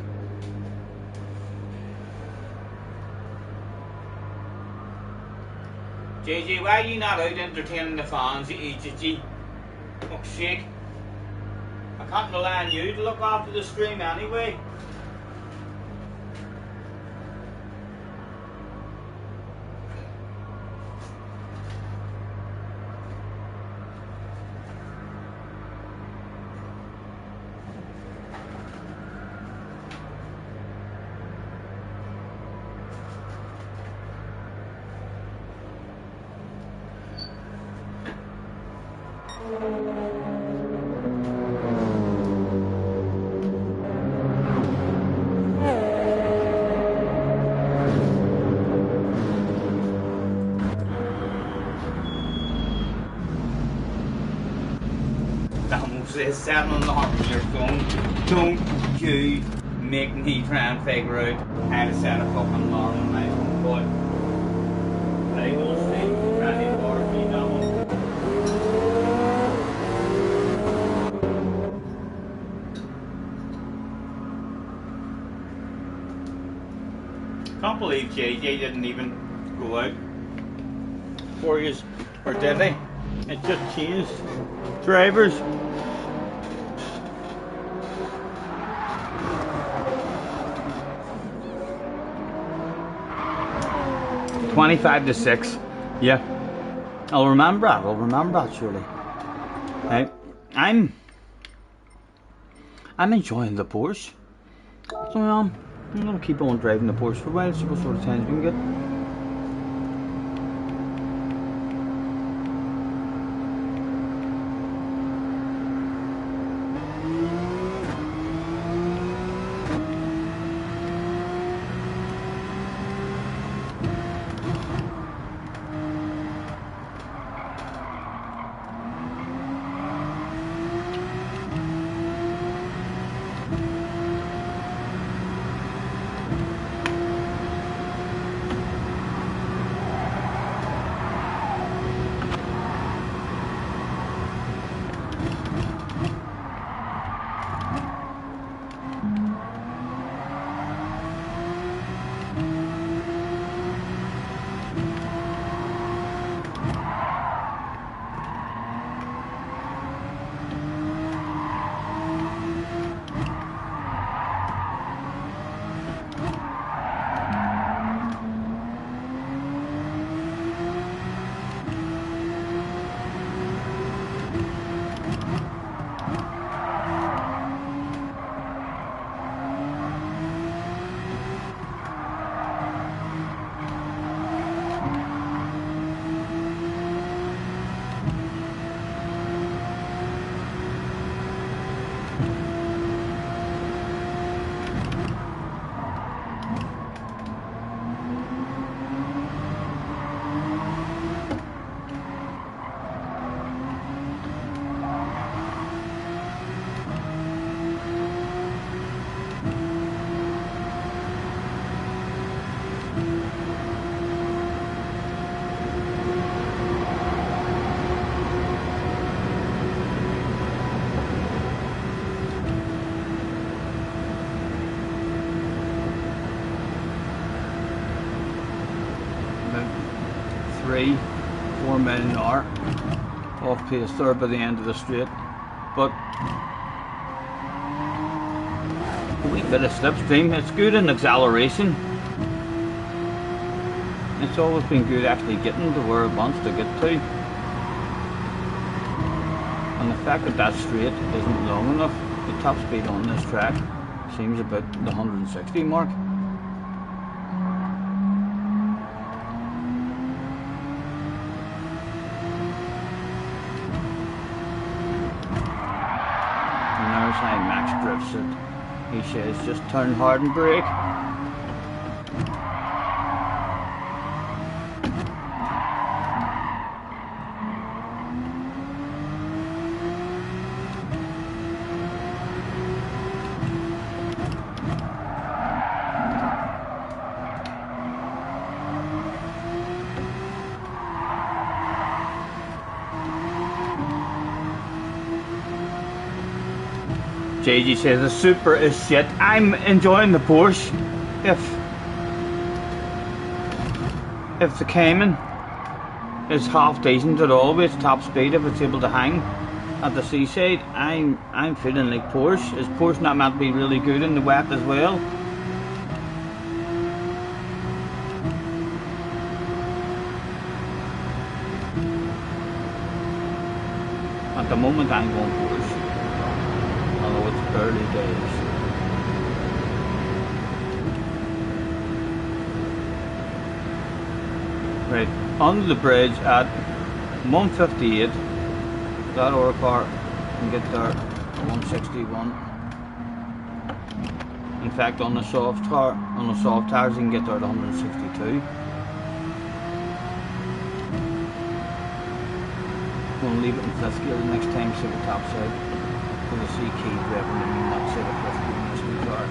JJ, why are you not out entertaining the fans, you EGG? Fuck's sake. I can't rely on you to look after the stream anyway. Says 7 on your phone. Don't you make me try and figure out how to set a fucking alarm on my phone, boy. I will see. Ready for me now. Can't believe JJ didn't even go out for you, or did he? It just changed drivers. 25 to 6. Yeah. I'll remember that surely. Right. I'm enjoying the Porsche. So I'm gonna keep on driving the Porsche for a while, see what sort of times we can get. About 3-4 miles an hour off pace there by the end of the straight, but a wee bit of slipstream. It's good in acceleration. It's always been good actually getting to where it wants to get to, and the fact that that straight isn't long enough, the top speed on this track seems about the 160 mark. time Max drifts it, he says just turn hard and brake. JG says the Super is shit. I'm enjoying the Porsche. If the Cayman is half decent at all with top speed, if it's able to hang at the seaside, I'm feeling like Porsche. Is Porsche not meant to be really good in the wet as well? At the moment I'm going Porsche. Although it's early days. Right, under the bridge at 158, that Aura car can get there at 161. In fact, on the soft tires, you can get there at 162. We'll leave it in fifth gear the next time, see the top side. Because I see Keith revving to me not say the fifth gear in this new car.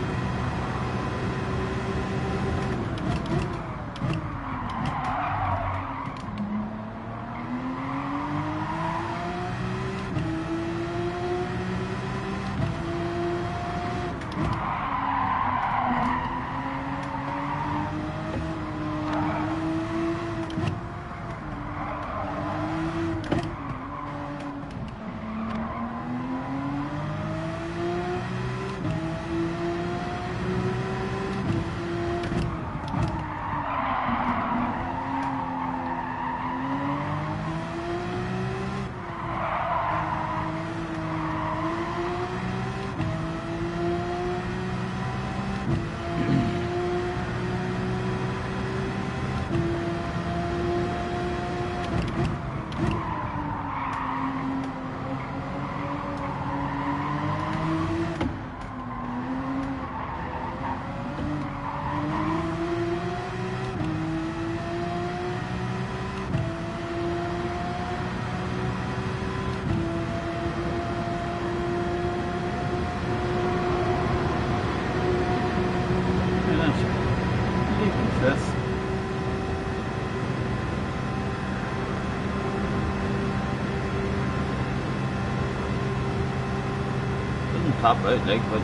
Top out like, but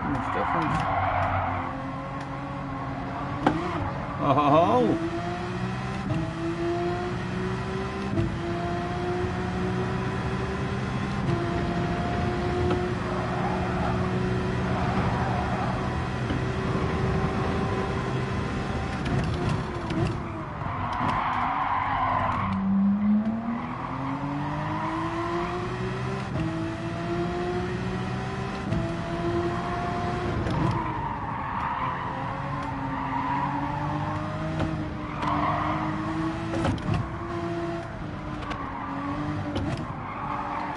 much difference. Oh.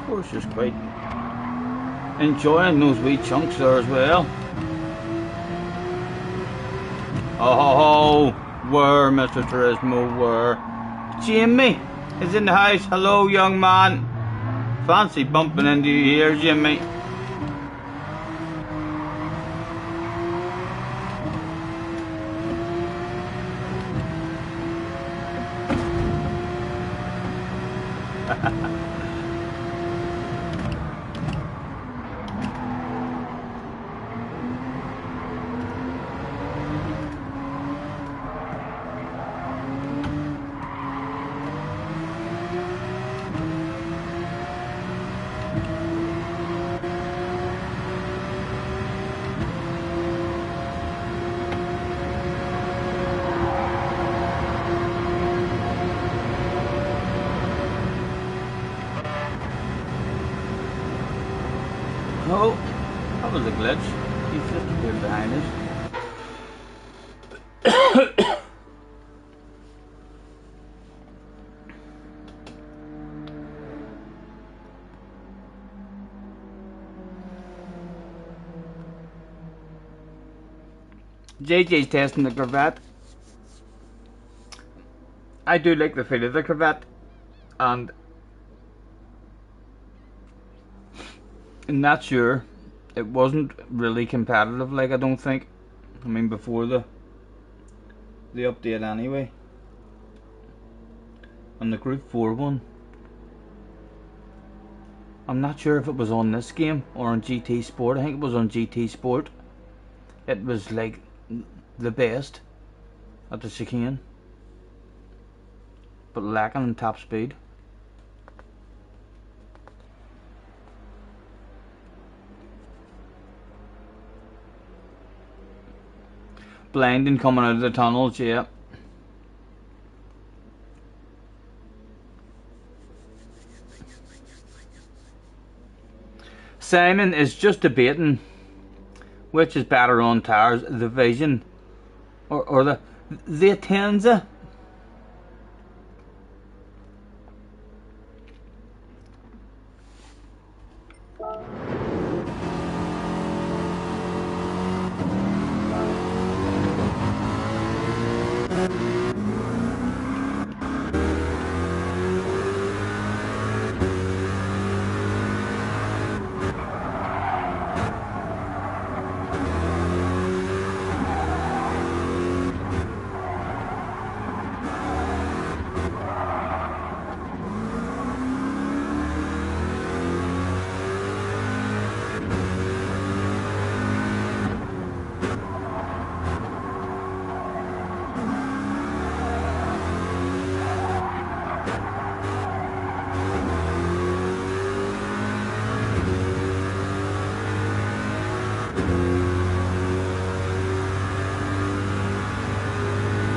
Porsche is quite enjoying those wee chunks there as well. Oh, where, Mr. Turismo, where? Jimmy is in the house. Hello, young man. Fancy bumping into you here, Jimmy. Oh, that was a glitch. He flipped here behind us. JJ's testing the Corvette. I do like the feel of the Corvette, and I'm not sure it wasn't really competitive. Like, I don't think. I mean, before the update anyway. And the Group 4 one, I'm not sure if it was on this game or on GT Sport. I think it was on GT Sport. It was like the best at the chicane, but lacking in top speed. Blinding coming out of the tunnels, yeah. Simon is just debating which is better on tires, the Vision or the Atenza.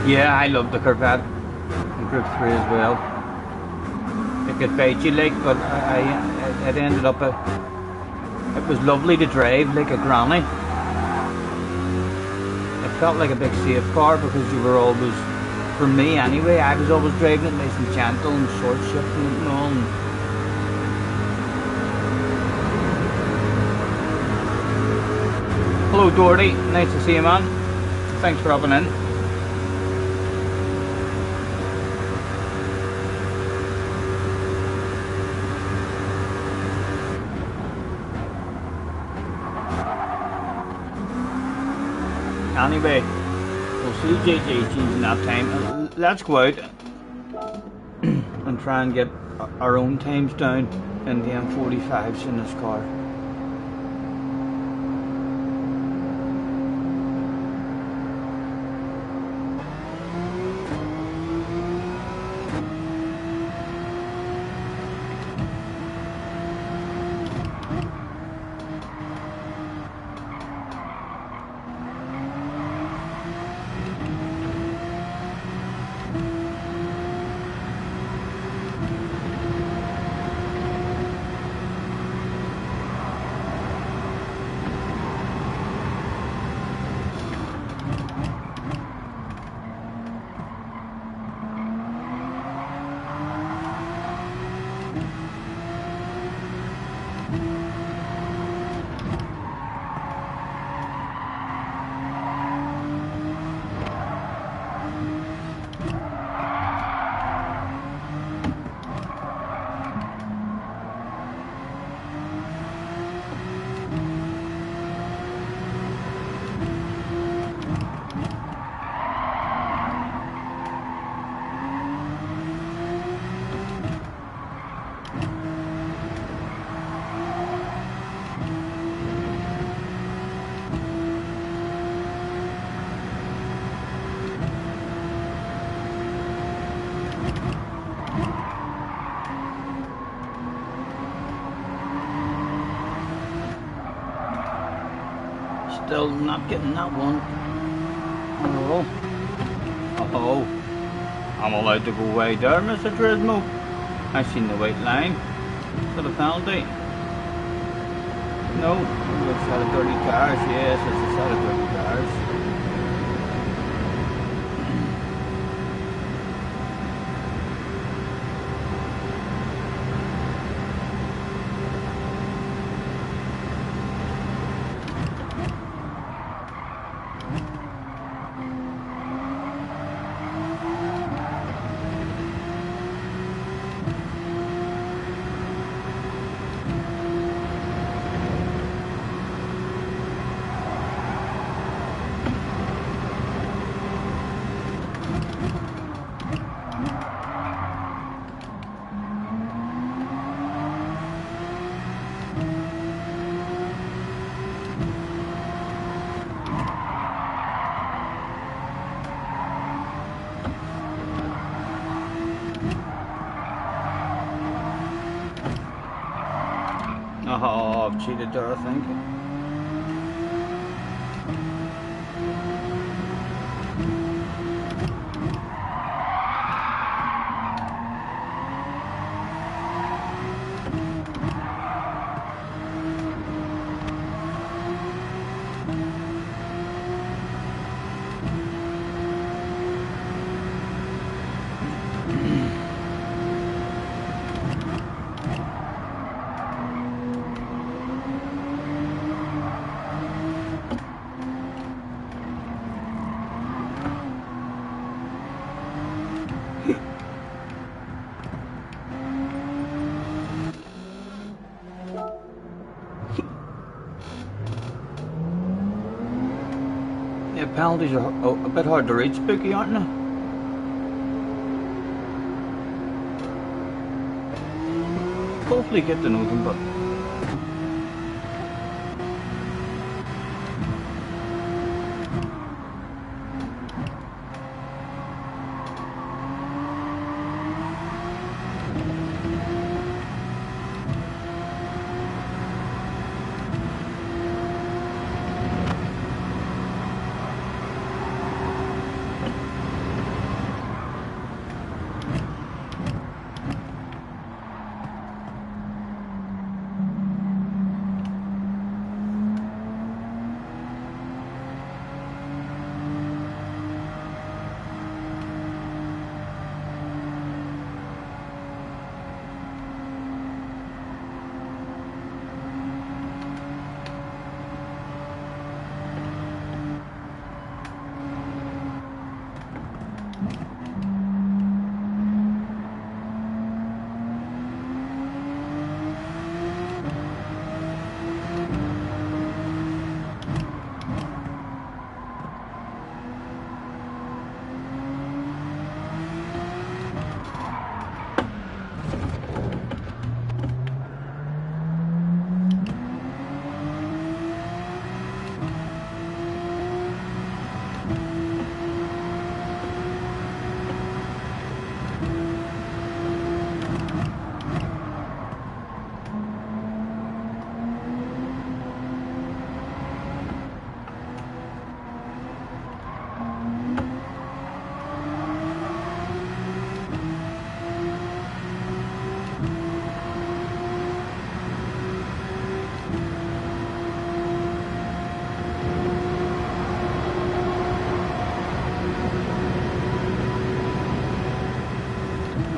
Yeah, I love the Corvette in Group 3 as well. It could bite you like, but it ended up it was lovely to drive like a granny. It felt like a big safe car because you were always, for me anyway, I was always driving it nice and gentle and short shifting and all. Hello Doherty, nice to see you, man. Thanks for hopping in. Anyway, we'll see JJ changing that time. Let's go out and try and get our own times down in the M45s in this car. Still not getting that one. Oh, oh, I'm allowed to go way there, Mr. Turismo. I seen the white line. Is that a penalty? No, it's a set of 30 cars. Yes, it's a set of 30 cars. Oh, I've cheated there, I think. Yeah, penalties are a bit hard to read, Spooky, aren't they? Hopefully get to know them, but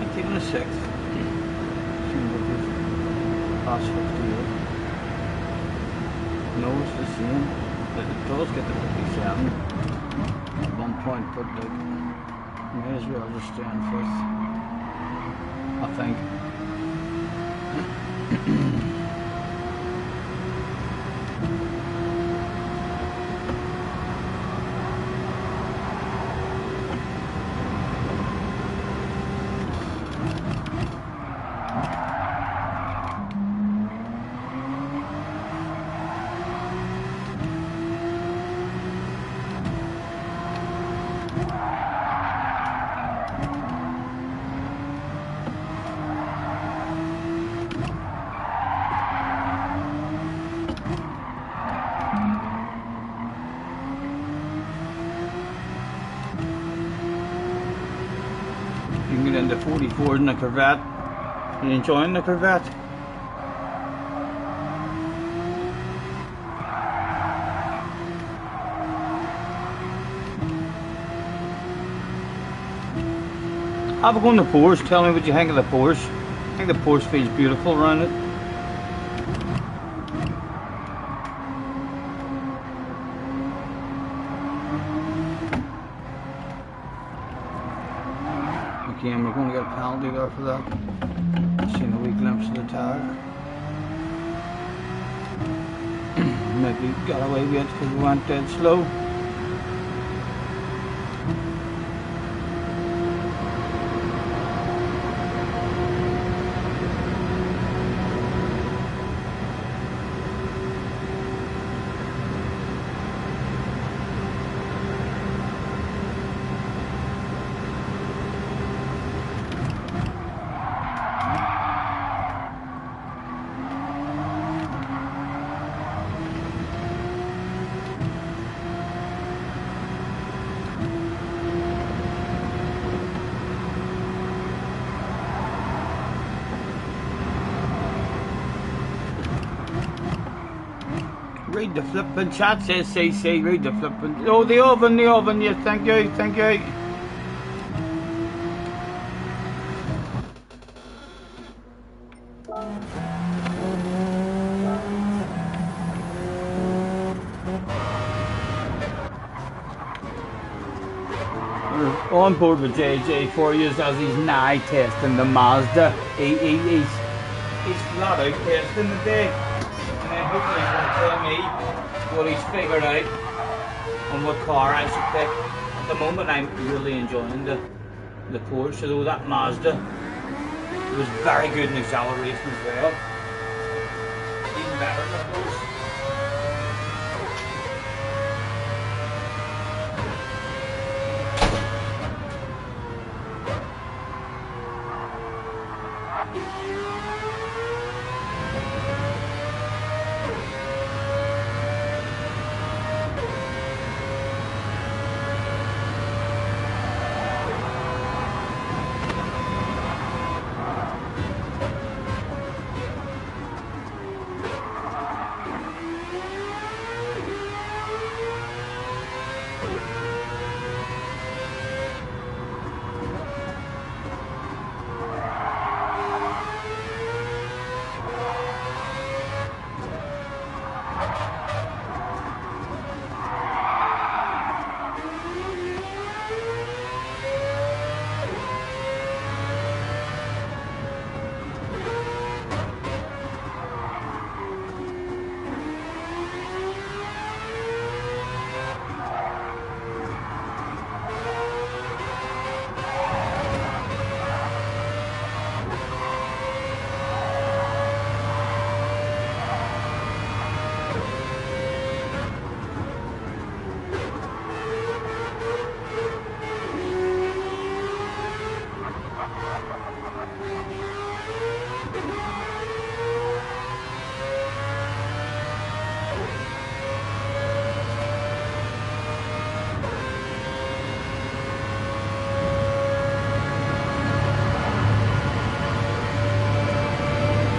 I'm taking a sixth. Past 58. No, it's the same. But it does get to 57 at one point, but like, may as well just stay in fifth, I think. You can get into 44 in the Corvette. You enjoying the Corvette? Have a go in the Porsche. Tell me what you think of the Porsche. I think the Porsche feels beautiful around it. Again, we're going to get a penalty there for that. Seen a wee glimpse of the tire. Maybe got away with it because we went dead slow. Read the flippin' chat, says CC. Read the flippin'. Oh, the oven, yes, thank you, thank you. We're on board with JJ for you as he's now testing the Mazda. He's flat out testing the day. And then hopefully he's going to tell me what he's figured out on what car I should pick. At the moment I'm really enjoying the Porsche, although that Mazda was very good in acceleration as well. Even better than the Porsche.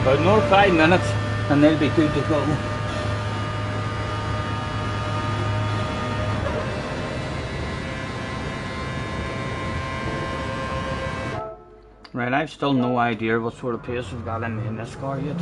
About another 5 minutes and they'll be good to go. Right, I've still no idea what sort of pace we've got in this car yet.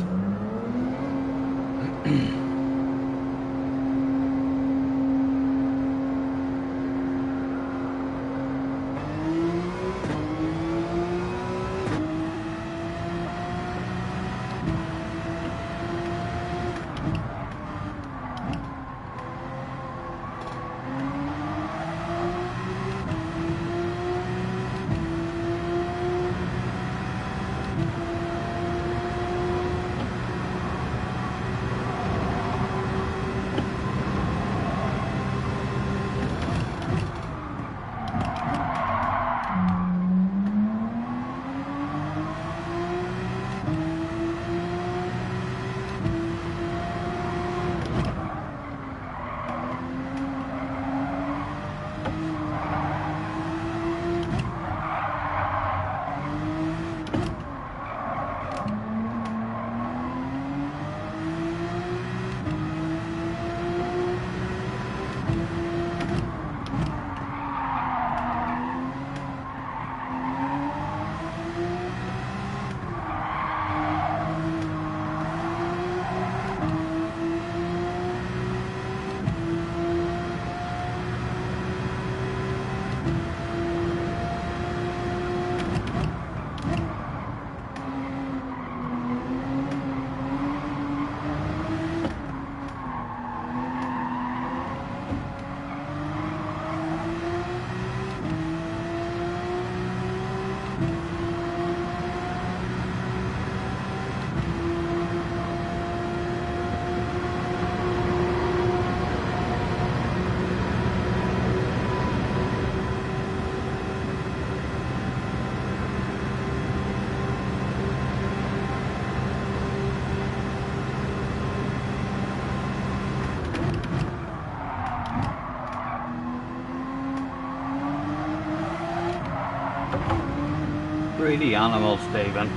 Greedy animal, Stephen.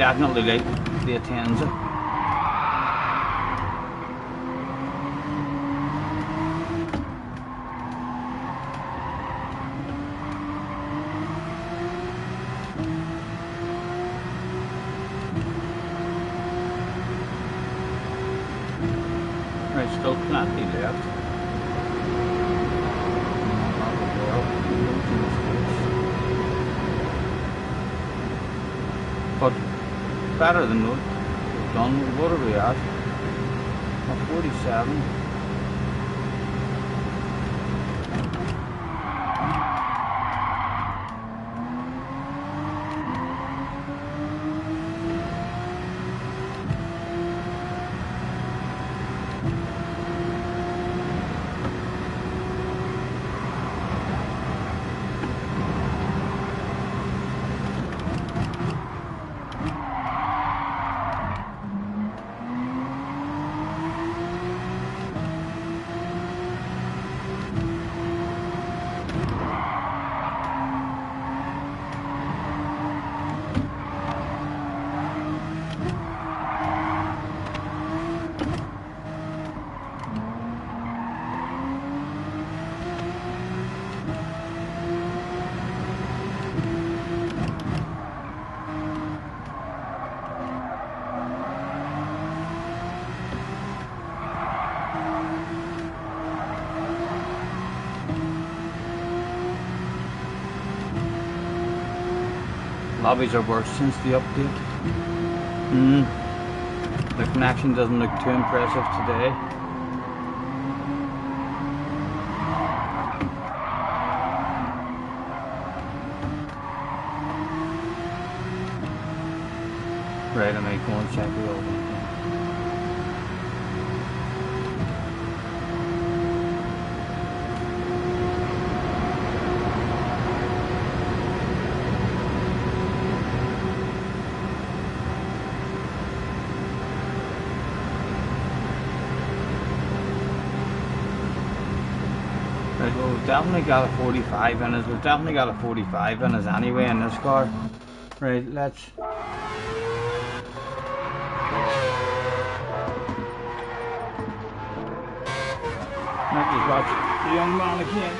definitely like the Atenza. Right, still plenty left. But better than what we've done. What are we at? 47. Lobbies are worse since the update. The connection doesn't look too impressive today. Right, I might go and check it over. Right, well, we've definitely got a 45 in us. We've definitely got a 45 in us anyway in this car. Right, let's... Let's just watch the young man again.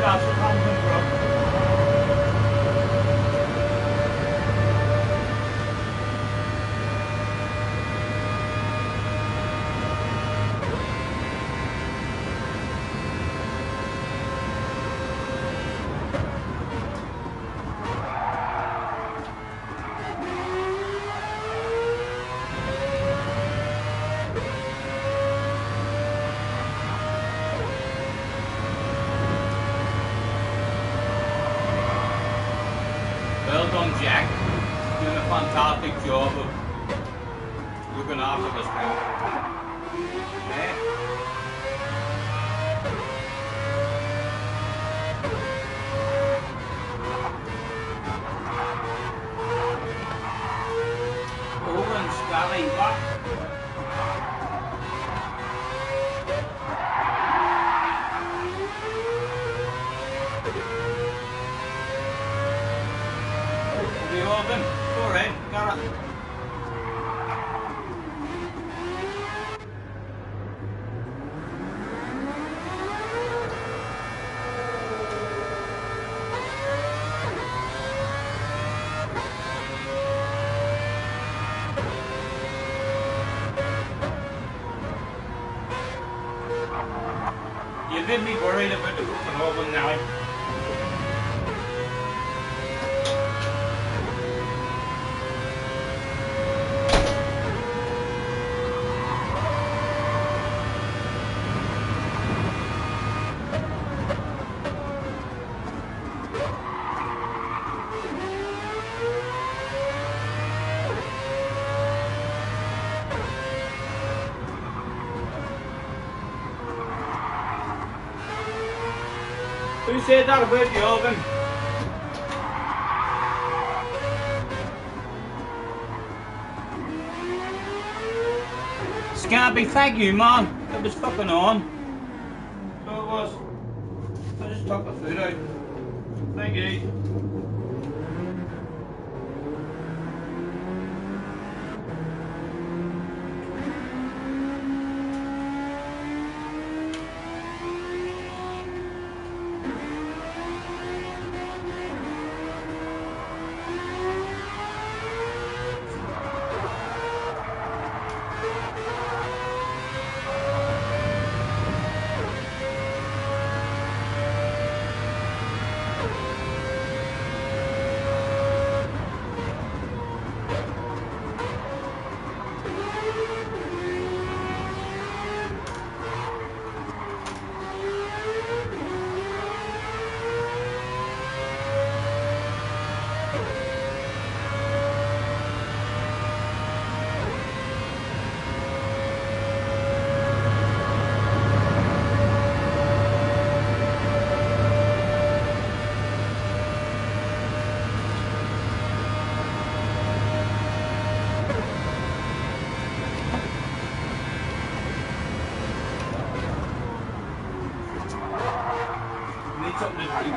That's what happened, bro. Well done, Jack. Doing a fantastic job of looking after this thing. Okay. Owen, Scally, what? The oven. Alright, got it. You made me worried about the cooking oven now. Who said that about the oven? Scabby, thank you, man. It was fucking on. So it was. I just took the food out. Thank you. Need something to drink.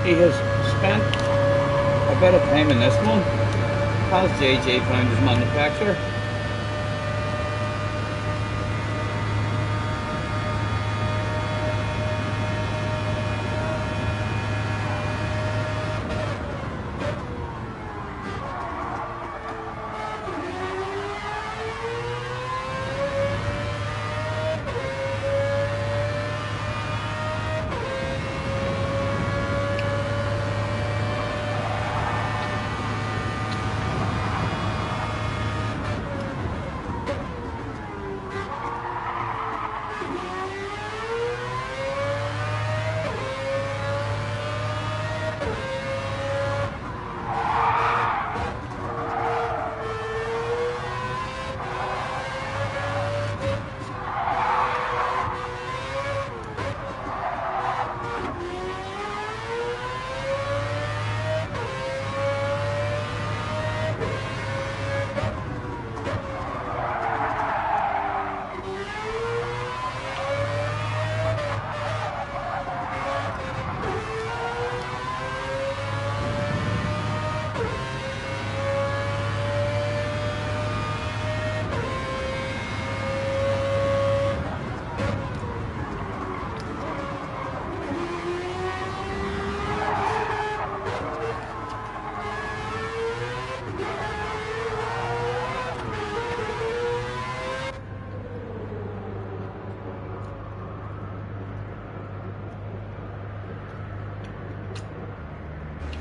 He has spent a bit of time in this one. Has JJ found his manufacturer?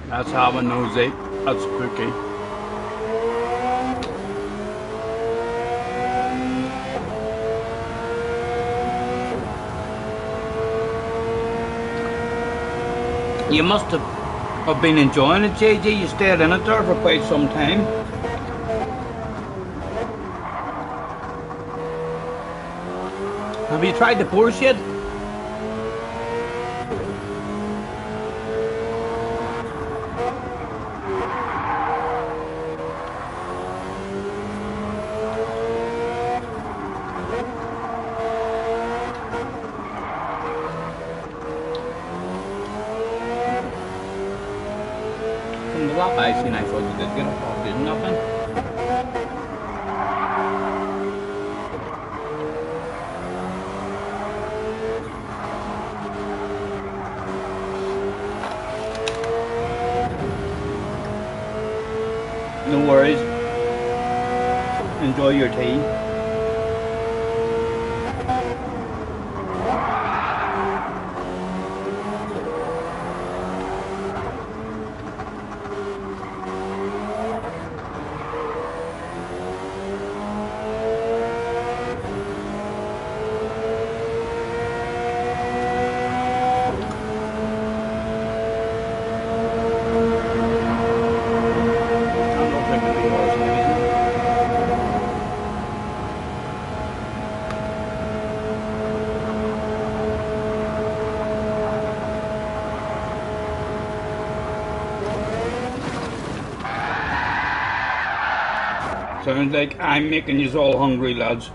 That's how I knows it. That's spooky. You must have been enjoying it, JJ. You stayed in it there for quite some time. Have you tried the Porsche yet? From the lap I seen, I thought you did get a pop, did nothing. No worries. Enjoy your tea. Sounds like I'm making you all hungry, lads.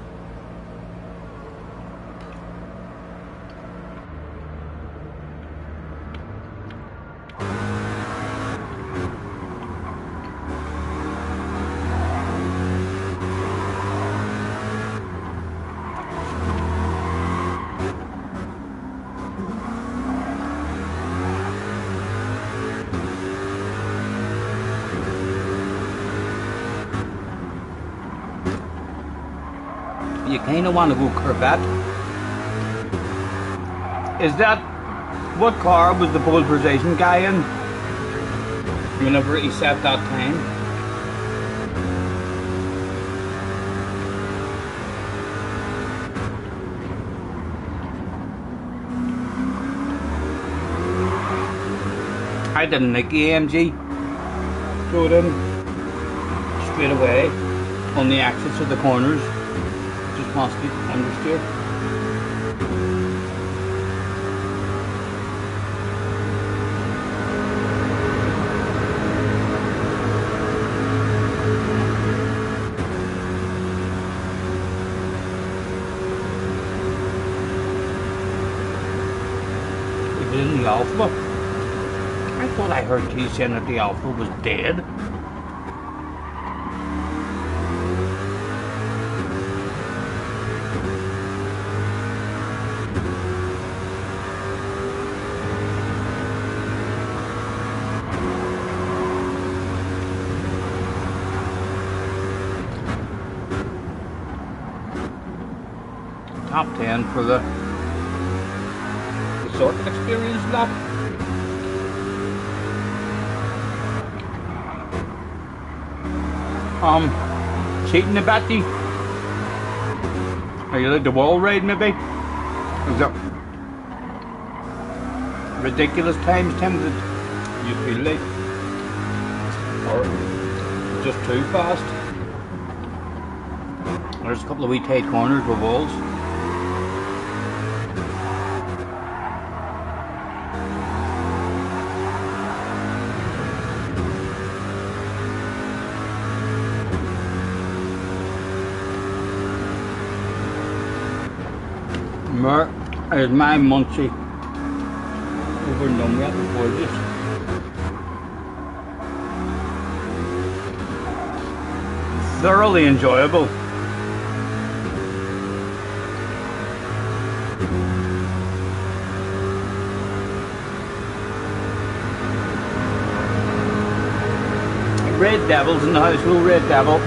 You kind of want to go Corvette. Is that what car was the pole position guy in whenever he set that time? I didn't like the AMG, so then straight away on the exits of the corners. Just wants to understeer. In the Alpha? I thought I heard you saying that the Alpha was dead. top 10 for the circuit experience lap. Cheating a bit. Are you like the wall ride maybe? Is that ridiculous times, Tim, that you feel like? Or just too fast? There's a couple of wee tight corners with walls. There's my munchie over in Numrat, gorgeous. Thoroughly enjoyable. Red Devil's in the house. Hello, Red Devil.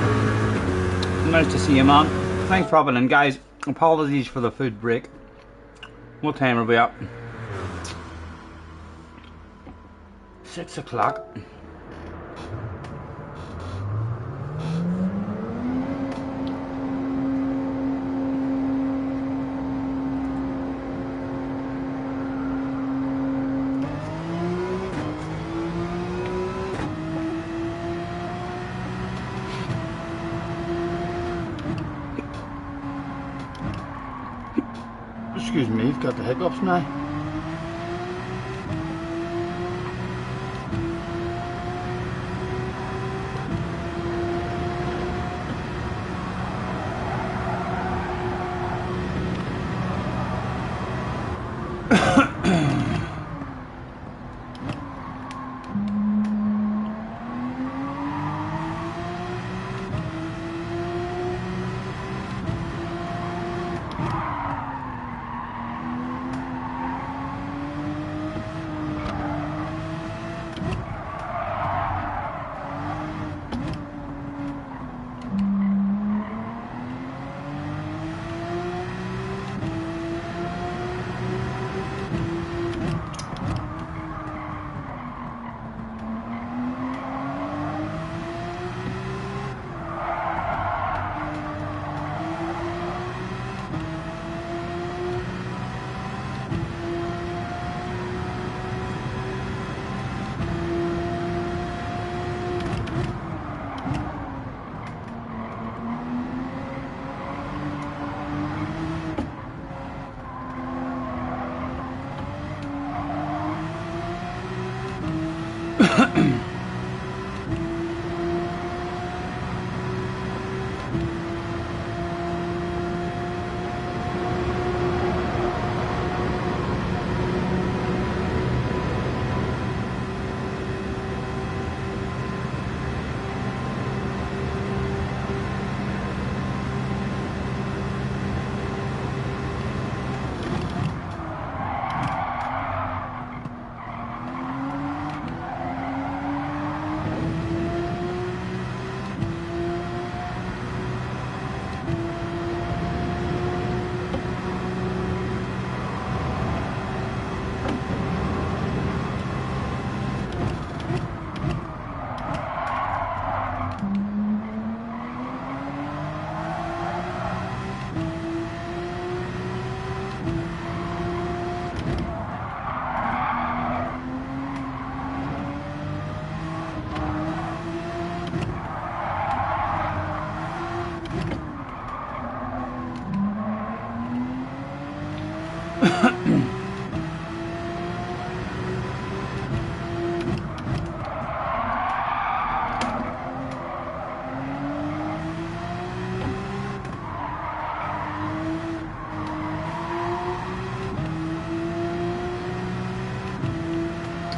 Nice to see you, man. Thanks for popping in, guys. Apologies for the food break. What time are we at? 6 o'clock. Excuse me, you've got the hiccups now.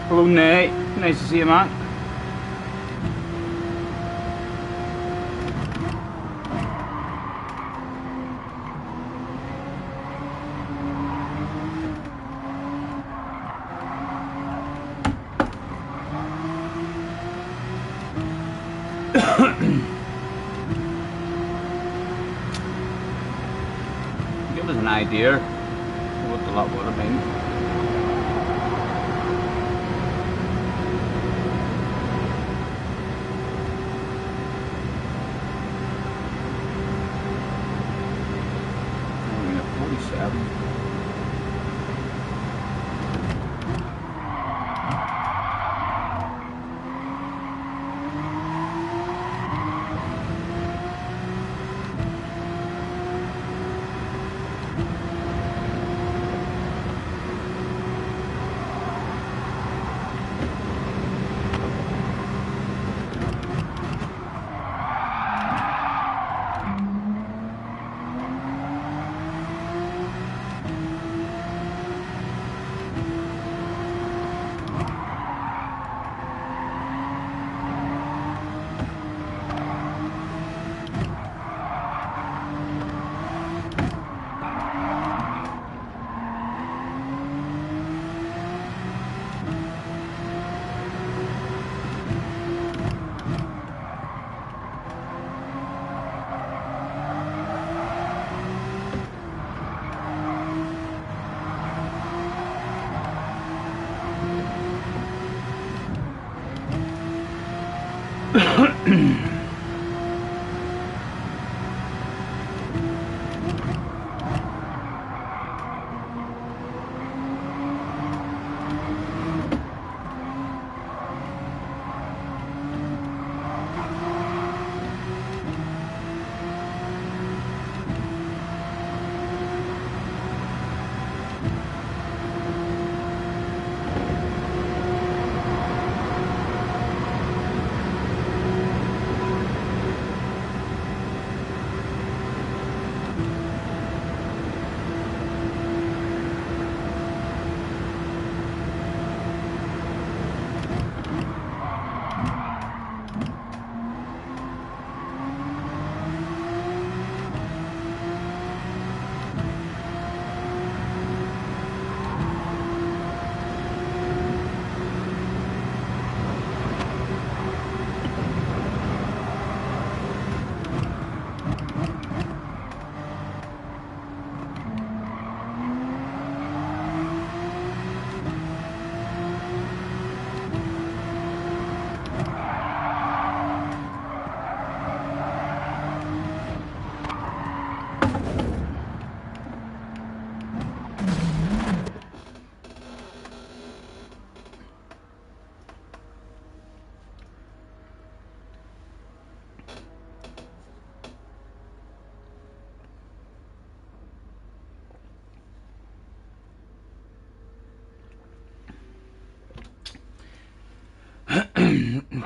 Hello, Nate. Nice to see you, man. us an idea of what the lot would have been. Only at 47.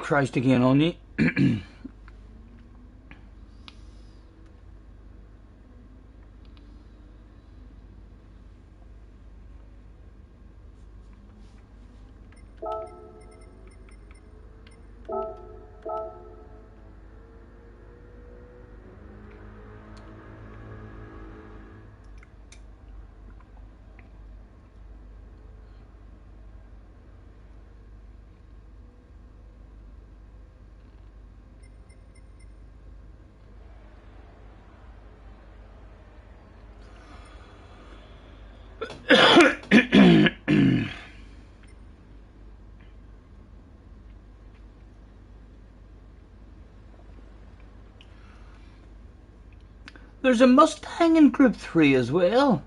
Christ again on you. There's a Mustang in Group 3 as well.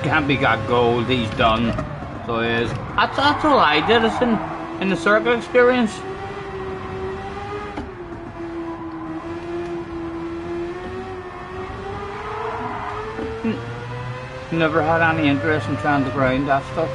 Scampi got gold, he's done. So he is. That's all I did, is in the circle experience. Never had any interest in trying to grind that stuff.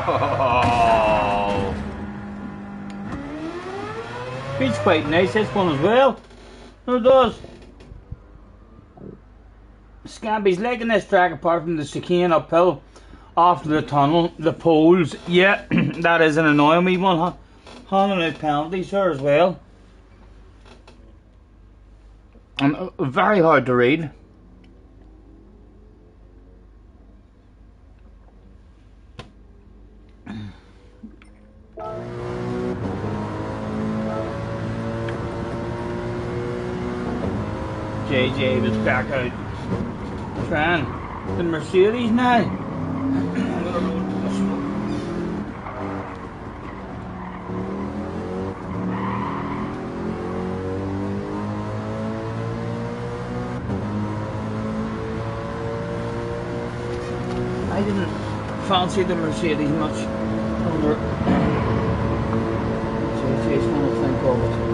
Oh, it's quite nice, this one as well. It does. Scampi's liking this track apart from the chicane uphill after the tunnel, the poles. Yeah, that is an annoying wee one. Handing out penalties there as well. And very hard to read. JJ was back out trying the Mercedes now. I didn't fancy the Mercedes much under JJ's going to think of it.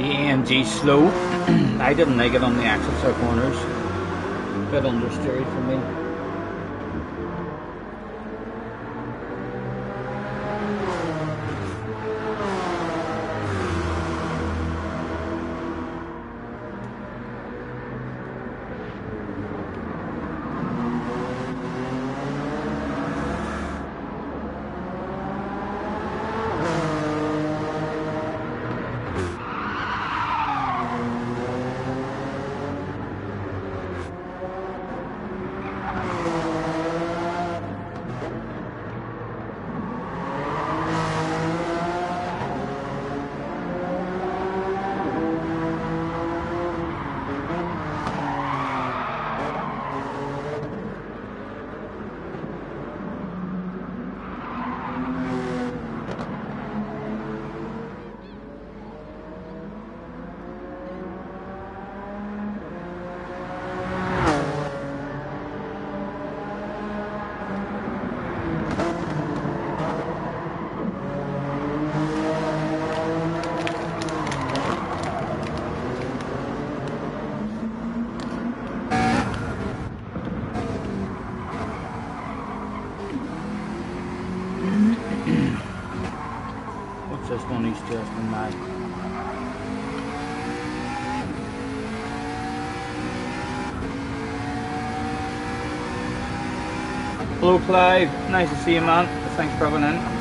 AMG's slow. I didn't like it on the exits or corners. Bit understeery for me. What's this one he's testing now? Hello Clive, nice to see you man, thanks for coming in.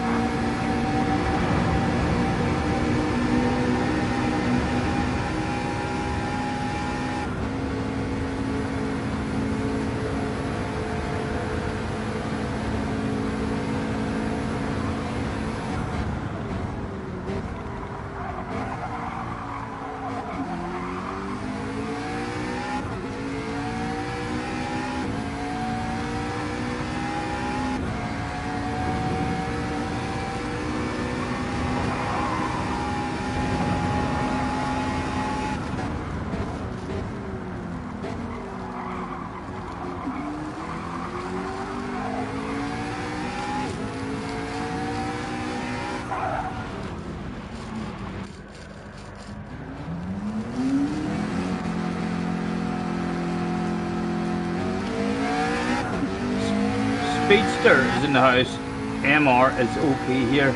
Speedster is in the house. MR is okay here.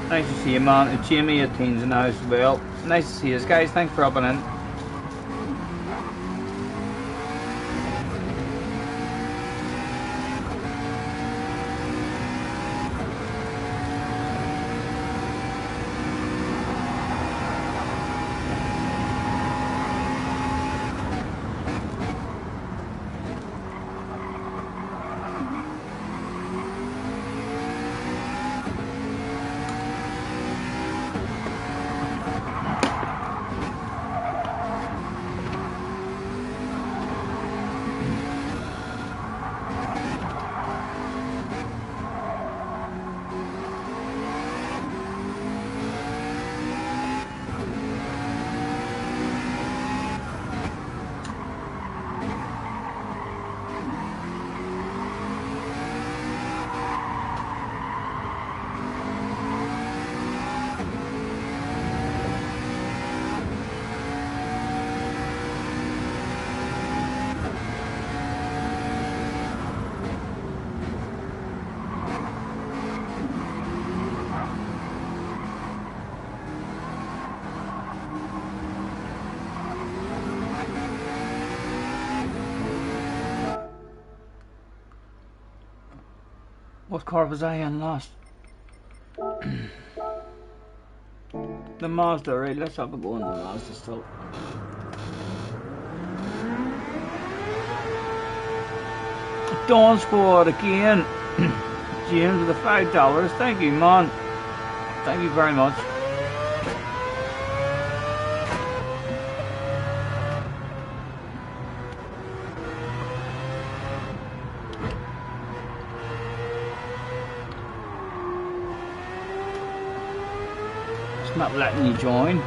Nice to see you man. And Jamie 18's in the house as well. Nice to see you guys. Thanks for hopping in. What car was I in last? The Mazda, right? Let's have a go on the Mazda still. Dawn Squad again. James with the $5. Thank you, man. Thank you very much. It's not letting you join.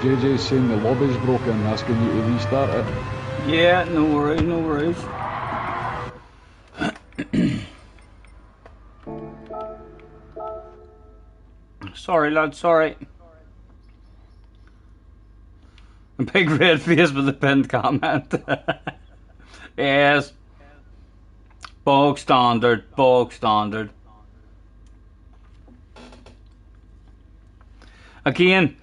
JJ's saying the lobby's broken, asking you to restart it. Yeah, no worries, no worries. Sorry, lad, sorry. A big red face with a pinned comment. Yes. Bog standard, bog standard. Again,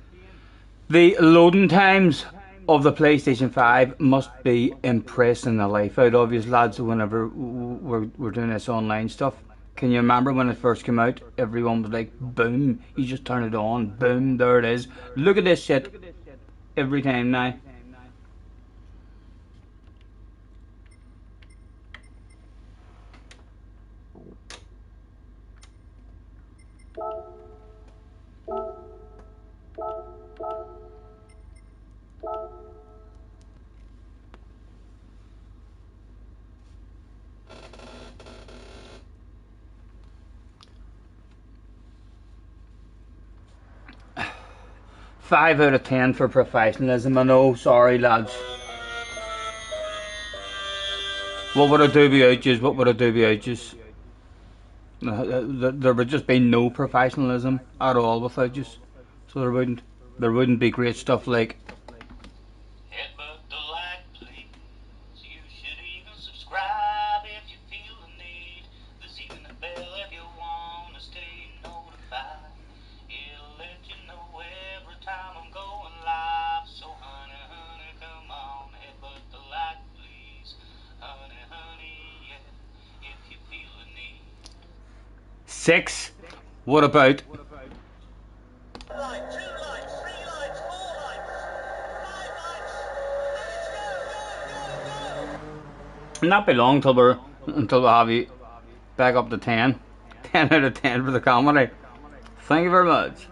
the loading times of the PlayStation 5 must be impressing the life out of you lads whenever we're doing this online stuff. Can you remember when it first came out? Everyone was like, boom, you just turn it on, boom, there it is. Look at this shit every time now. Five out of 10 for professionalism. I know, sorry lads. What would I do without yous? What would I do without yous? There would just be no professionalism at all without yous. So there wouldn't be great stuff like Headbutt the like, please. You should even subscribe if you feel the need. There's even a bell if you want to stay notified. It'll let you know every time I'm going live. So honey, honey, come on, headbutt the like, please. Honey, honey, yeah, if you feel the need. 6. What about Like 2 likes, 3 likes, 4 likes, 5 likes. Let's go. not be long until we have you back up to 10. 10 out of 10 for the comedy. Thank you very much.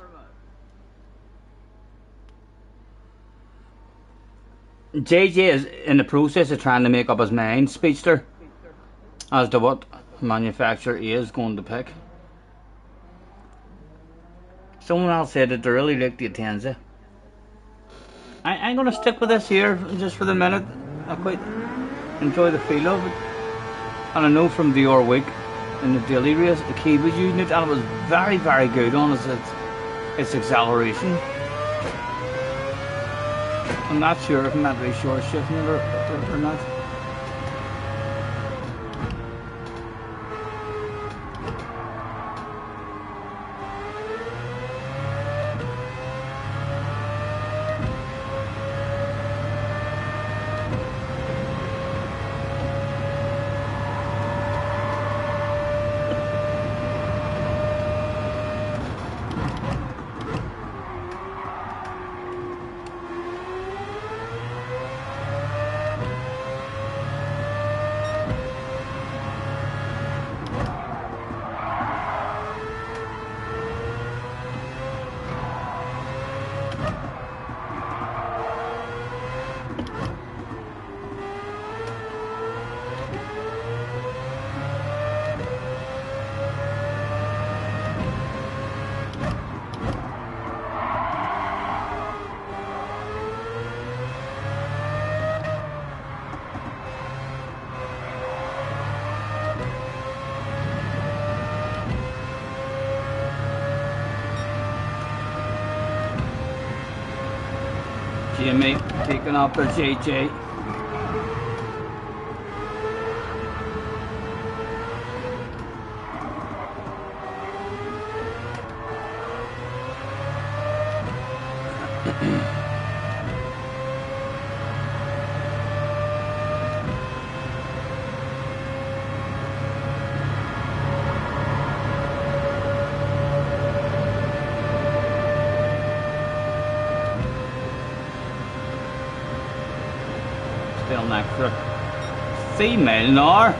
JJ is in the process of trying to make up his mind, Speedster, as to what manufacturer he is going to pick. Someone else said that they really liked the Atenza. I'm going to stick with this here just for the minute. I quite enjoy the feel of it. And I know from the other week in the daily race, the key was using it and it was very, very good on its acceleration. I'm not sure if I'm not really sure shifting it or not. Jimmy taking up the JJ. Still an extra female now.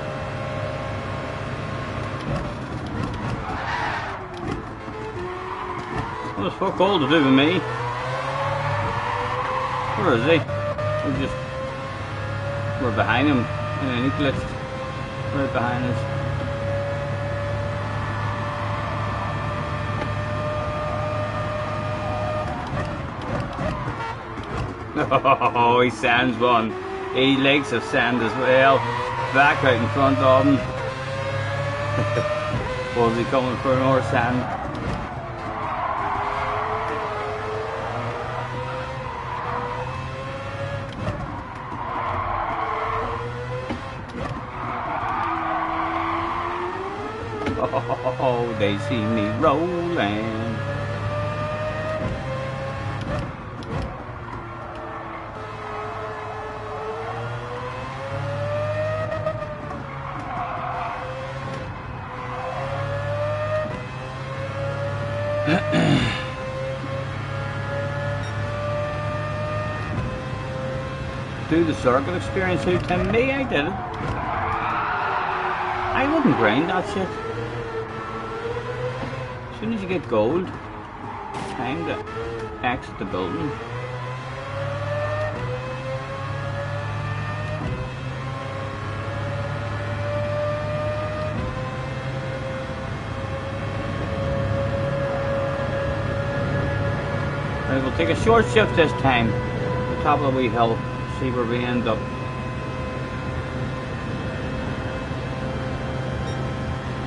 Well, it's fuck all to do with me. Where is he? We're behind him. And then he glitched right behind us. Oh, he sands one. He likes a sand as well. Back out in front of him. Was he coming for more sand? Oh, they see me rolling. Do the circle experience who Tim me? I did it. I wouldn't grind that shit. As soon as you get gold, time to exit the building. Right, we'll take a short shift this time. The top of the wee hill. See where we end up.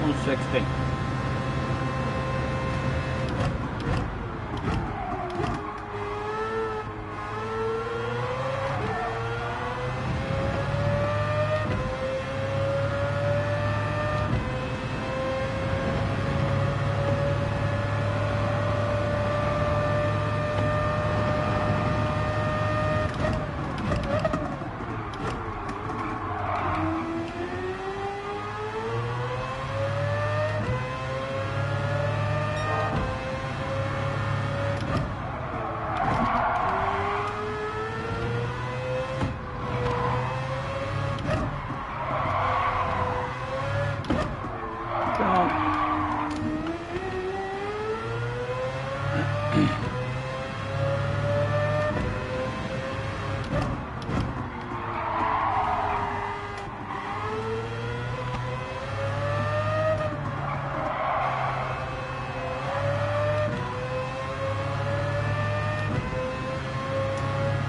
160.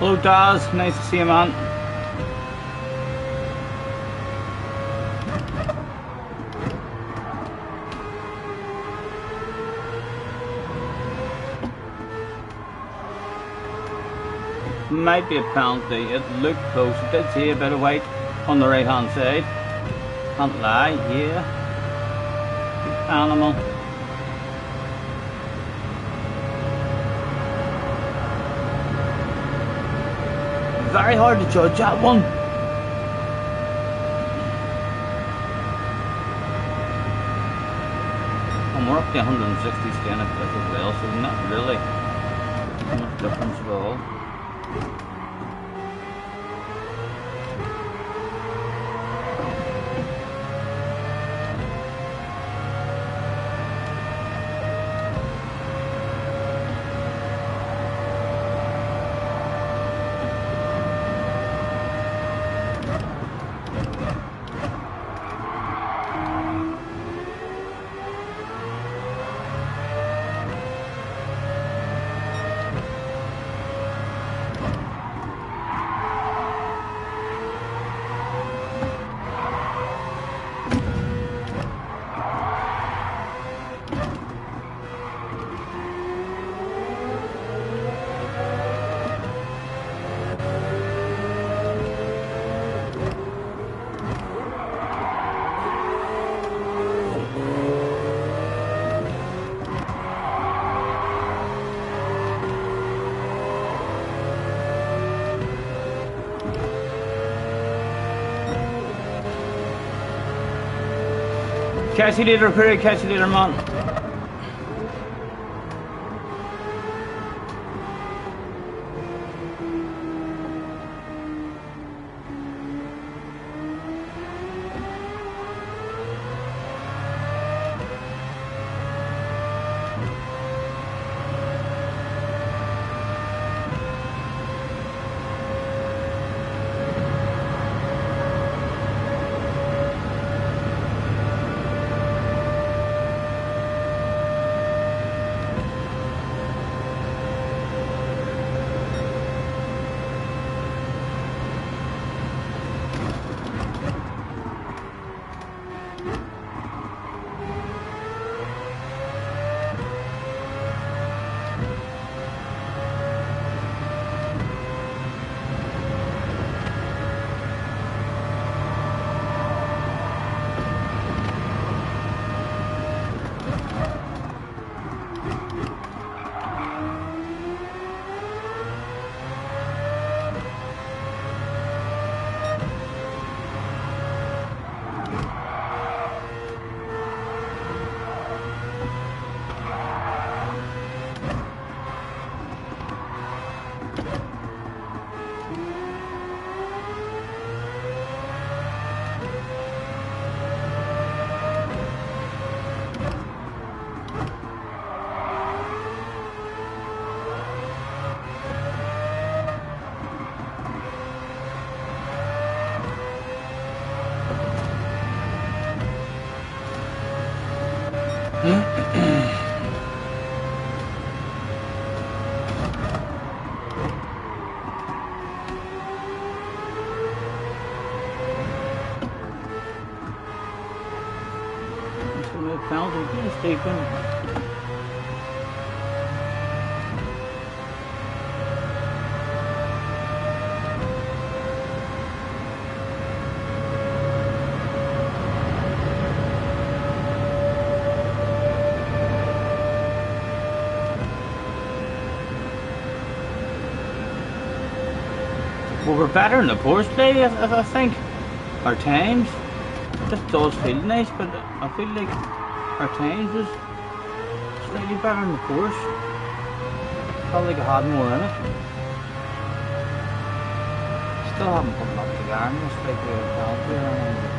Hello Daz, nice to see you, man. Might be a penalty. It looked close. It did see a bit of white on the right hand side. Can't lie, yeah. Big animal. Very hard to judge that one. And we're up to 160 skin as well, so not really much difference at all. Catch you later, Perry. Catch you later, man. Penalty, yes, taken. Well, we're better in the course play, I think. Our times just does feel nice, but I feel like our times was slightly better in the course. Felt like I had more in it. Still haven't put up the garners like we had here.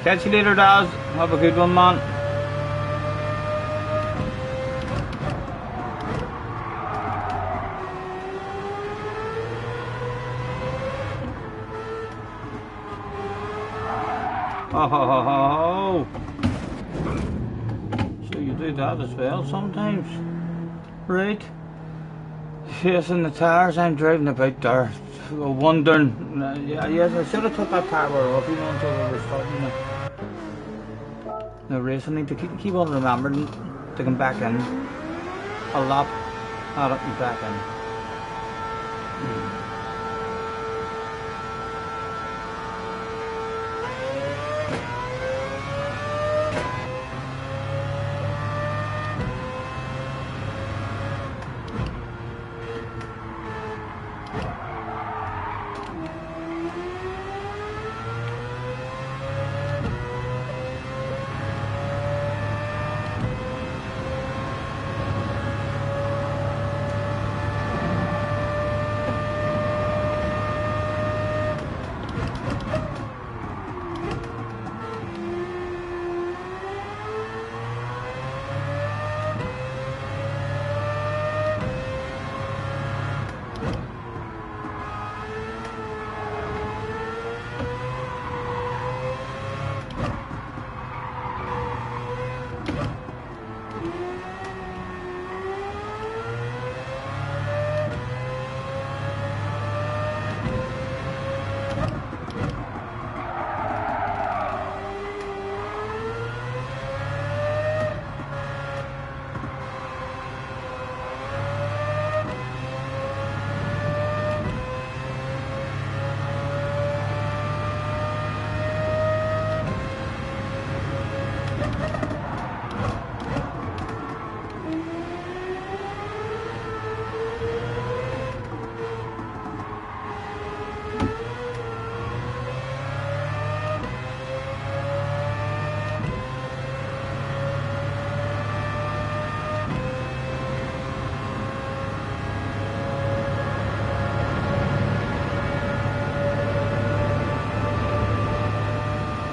Catch you later, Daz. Have a good one, man. Oh, ho, ho, ho, ho. So you do that as well sometimes, right? Yes, in the tires, I'm driving about there, wondering. Yes, I should have took that tire off, you know, until we were starting the race. I need to keep on remembering to come back in a lap, add up and back in.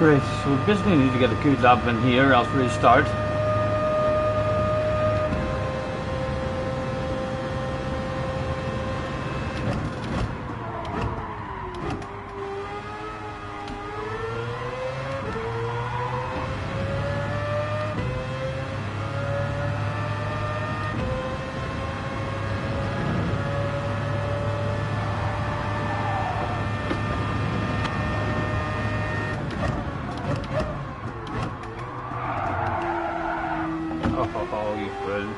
Right, so we basically need to get a good lap in here else we restart. Oh, you fool.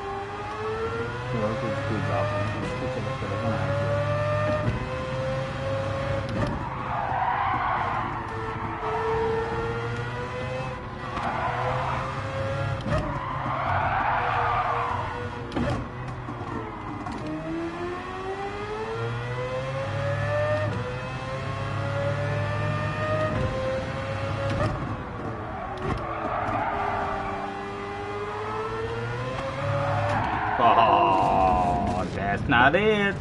Well, good job. Just stick it up to the one. Oh, that's not it.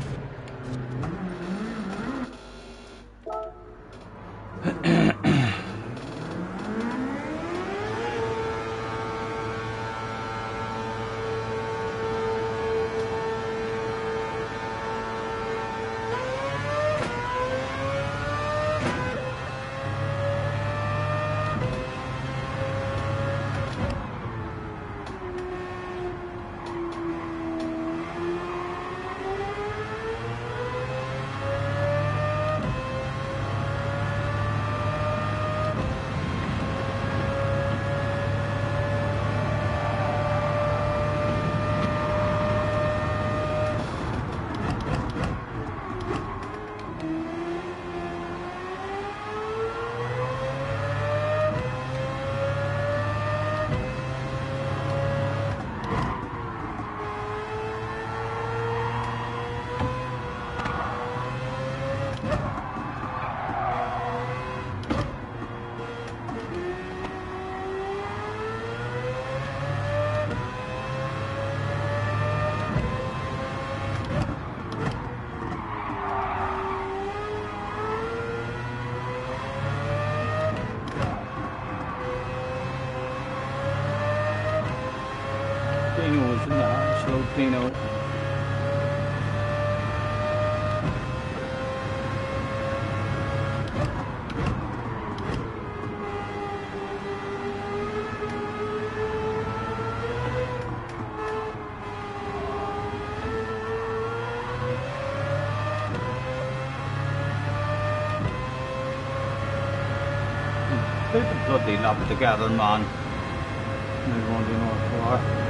Dino was in there, slow Dino. Put the bloody lap together, man. Maybe one Dino or four.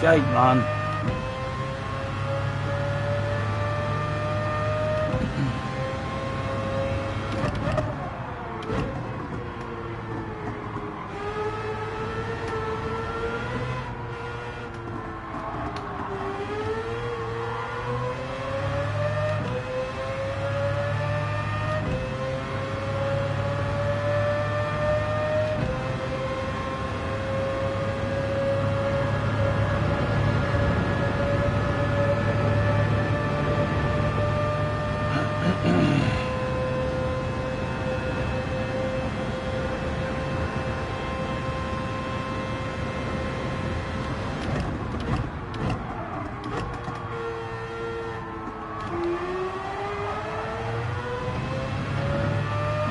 Shite, man.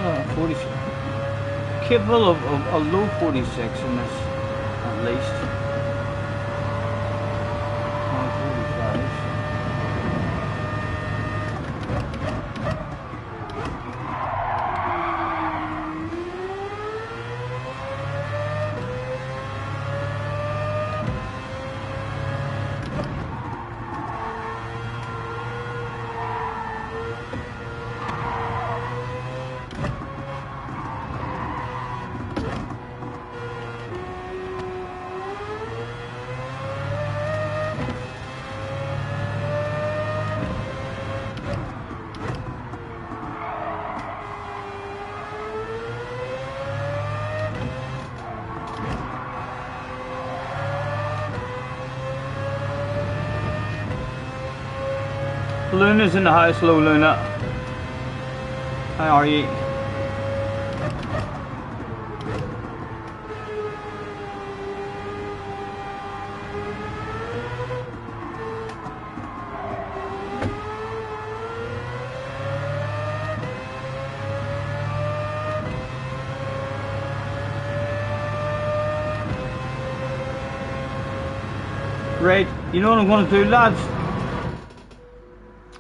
Oh, 46. Capable of a low 46 in this, at least. Oh, 45. Luna's in the house. Hello, Luna. How are you? Right, you know what I'm going to do, lads?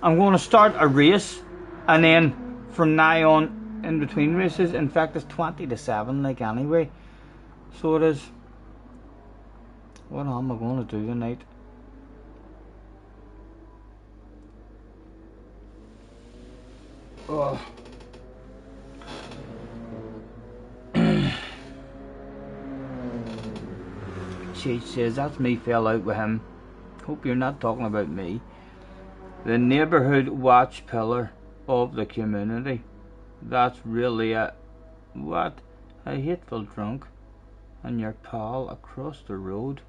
I'm going to start a race, and then from now on, in between races, in fact it's 20 to 7, like, anyway. So it is. What am I going to do tonight? Oh. Cheech says, that's me fell out with him. Hope you're not talking about me. The neighbourhood watch pillar of the community. That's really a... What? A hateful drunk. And your pal across the road.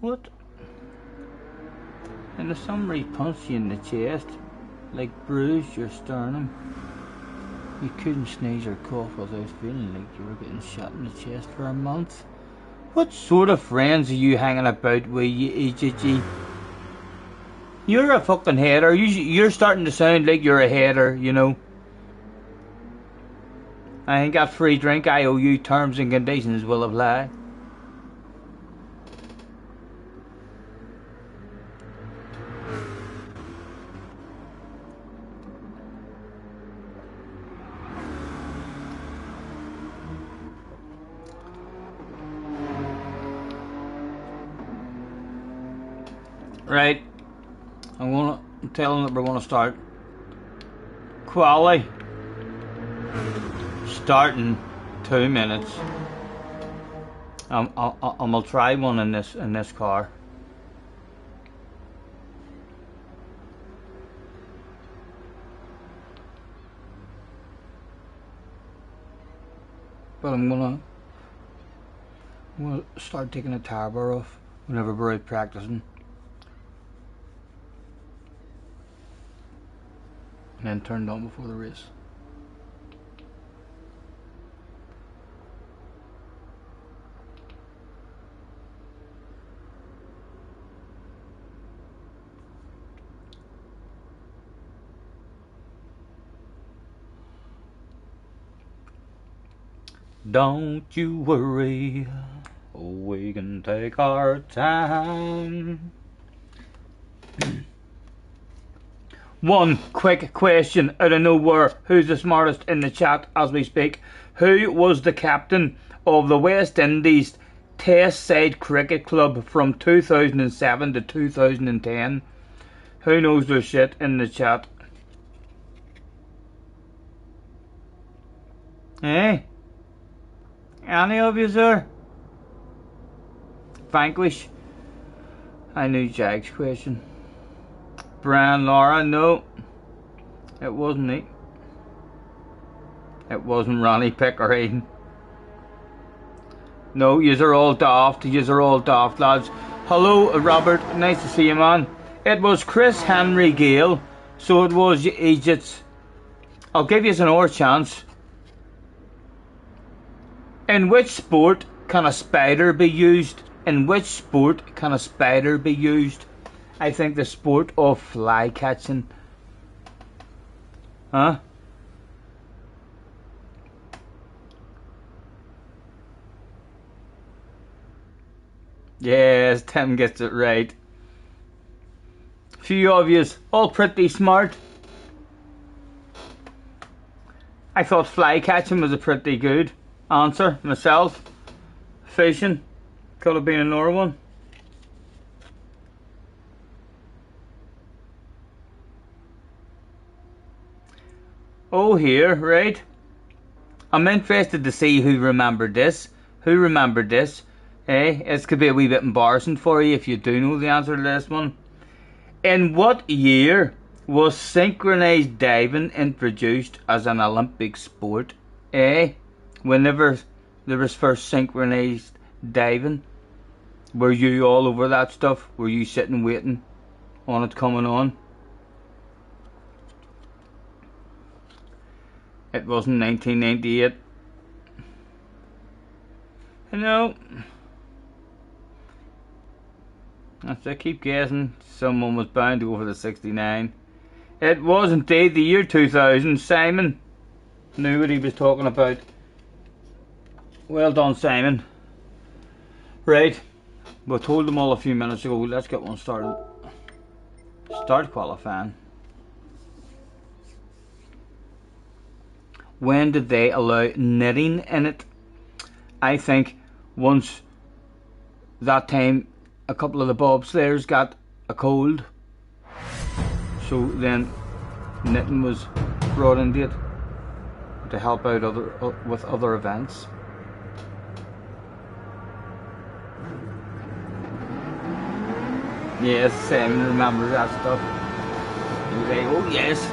What? And if somebody punched you in the chest, like bruised your sternum, you couldn't sneeze or cough without feeling like you were getting shot in the chest for a month. What sort of friends are you hanging about with, you EGG? You're a fucking hater. You're starting to sound like you're a hater, you know. I ain't got free drink. I owe you. Terms and conditions will apply. Right, I'm tell them that we're gonna start quali. Starting 2 minutes. I'll try one in this car. But I'm gonna start taking the tar bar off whenever we're out practicing. And then turned on before the race. Don't you worry, we can take our time. One quick question out of nowhere. Who's the smartest in the chat as we speak? Who was the captain of the West Indies Test Side Cricket Club from 2007 to 2010? Who knows their shit in the chat? Eh? Any of you, sir? Vanquish. I knew Jack's question. Brian Laura, no. It wasn't me. It wasn't Ronnie Pickering. No, yous are all daft. Yous are all daft, lads. Hello, Robert. Nice to see you, man. It was Chris Henry Gale. So it was Egypt. I'll give you an more chance. In which sport can a spider be used? In which sport can a spider be used? I think the sport of fly catching. Huh? Yes, Tim gets it right. Few of yous, all pretty smart. I thought fly catching was a pretty good answer myself. Fishing could have been another one. Oh, here, right? I'm interested to see who remembered this. Who remembered this? Eh? This could be a wee bit embarrassing for you if you do know the answer to this one. In what year was synchronized diving introduced as an Olympic sport? Eh? Whenever there was first synchronized diving, were you all over that stuff? Were you sitting waiting on it coming on? It wasn't 1998. You know, as I keep guessing, someone was bound to go for the 69. It was indeed the year 2000. Simon knew what he was talking about. Well done, Simon. Right, we told them all a few minutes ago, let's get one started. Start qualifying. When did they allow knitting in it? I think once that time a couple of the bobsleighers got a cold, so then knitting was brought into it to help out with other events. Yes, Simon remembers that stuff. He was like, oh yes.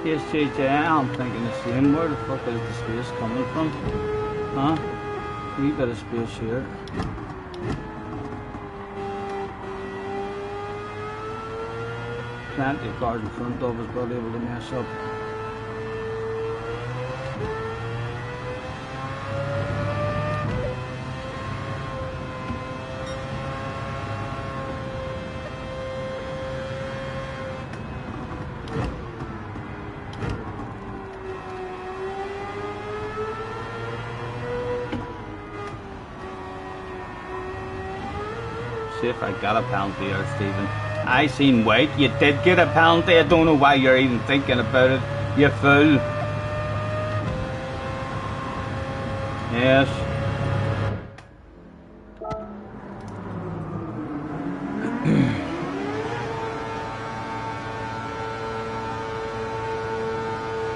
Yes, JJ, I'm thinking the same. Where the fuck is the space coming from? Huh? A wee bit of space here. Plenty of cars in front of us, but able to mess up. See if I got a penalty there, Stephen. I seen white. You did get a penalty. I don't know why you're even thinking about it. You fool. Yes.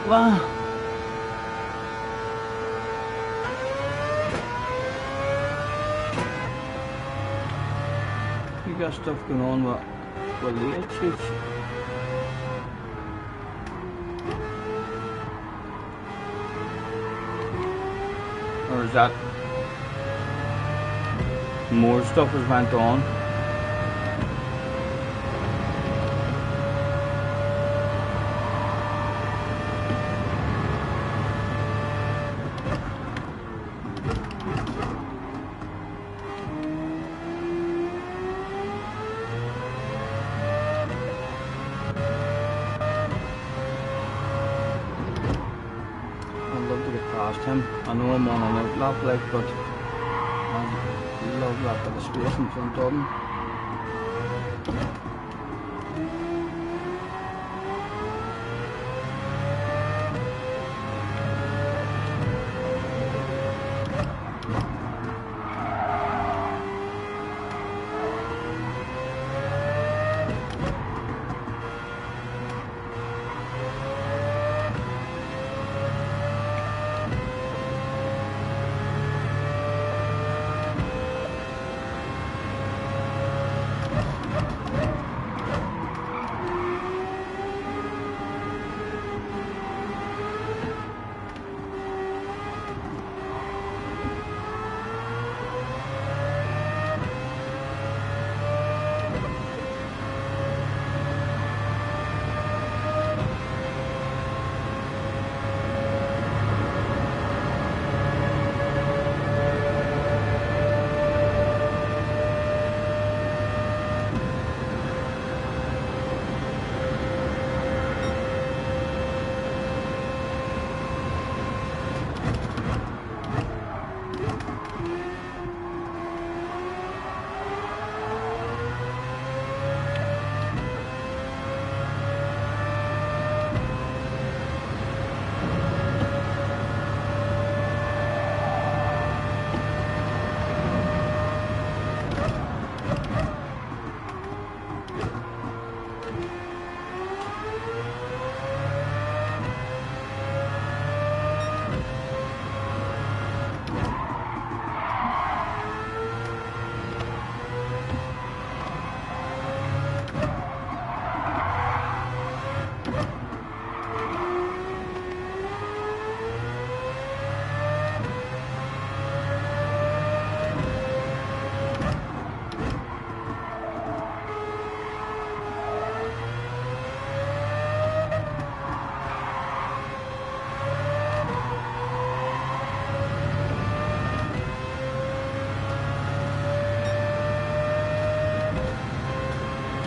Wow. You got stuff going on with the edges. Or is that more stuff has went on? I know I'm on an outlap like, but I love that bit of space in front of him.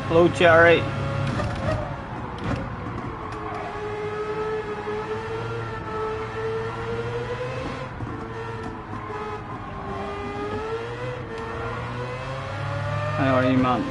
Hello, Jerry. How are you, man?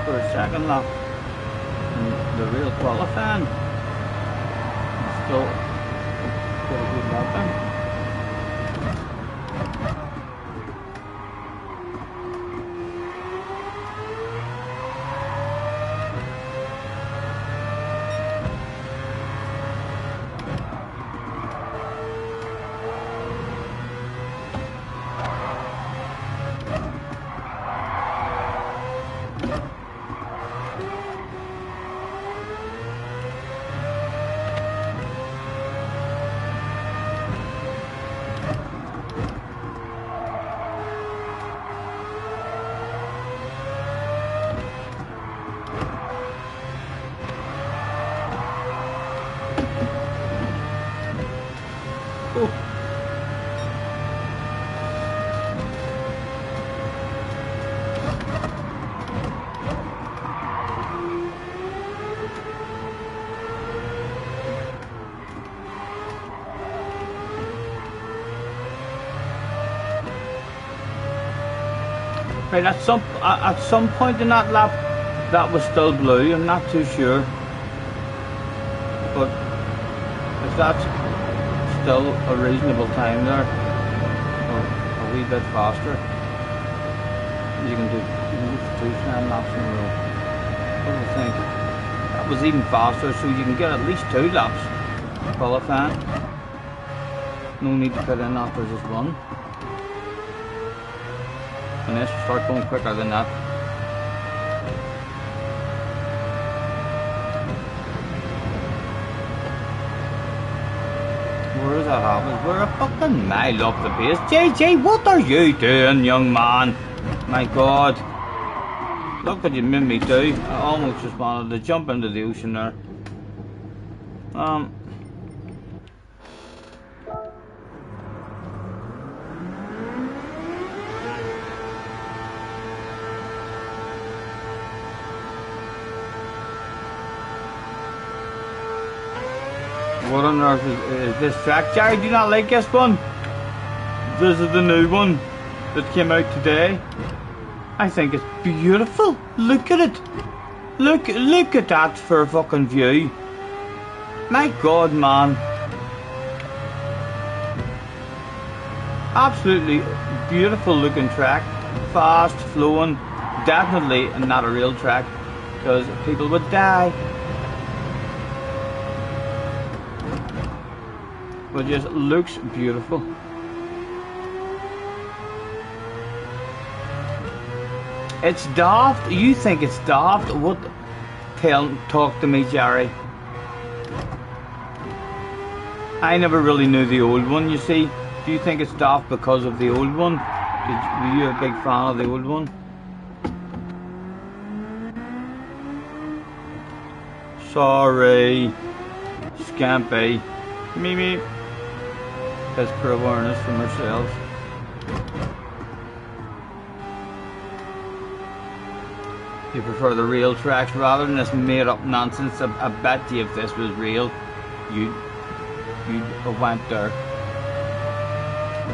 For a second lap in the real qualifying. Still quite a good lap time. Right, at some point in that lap, that was still blue. I'm not too sure, but if that's still a reasonable time there, or a wee bit faster, you can do 2 laps in a row. What do you think? That was even faster, so you can get at least 2 laps qualifying. No need to put in after just one. Unless you start going quicker than that. Where is that happening? We're a fucking mile up the pace. JJ, what are you doing, young man? My God. Look what you made me do. I almost just wanted to jump into the ocean there. What on earth is this track? Jerry, do you not like this one? This is the new one that came out today. I think it's beautiful. Look at it. Look at that for a fucking view. My God, man. Absolutely beautiful looking track. Fast, flowing. Definitely not a real track, because people would die. But just looks beautiful. It's daft. You think it's daft? What? Talk to me, Jerry. I never really knew the old one, you see. Do you think it's daft because of the old one? Were you a big fan of the old one? Sorry. Scampy. Me. Has poor awareness from ourselves. You prefer the real tracks rather than this made up nonsense. I bet you if this was real, you'd have went there.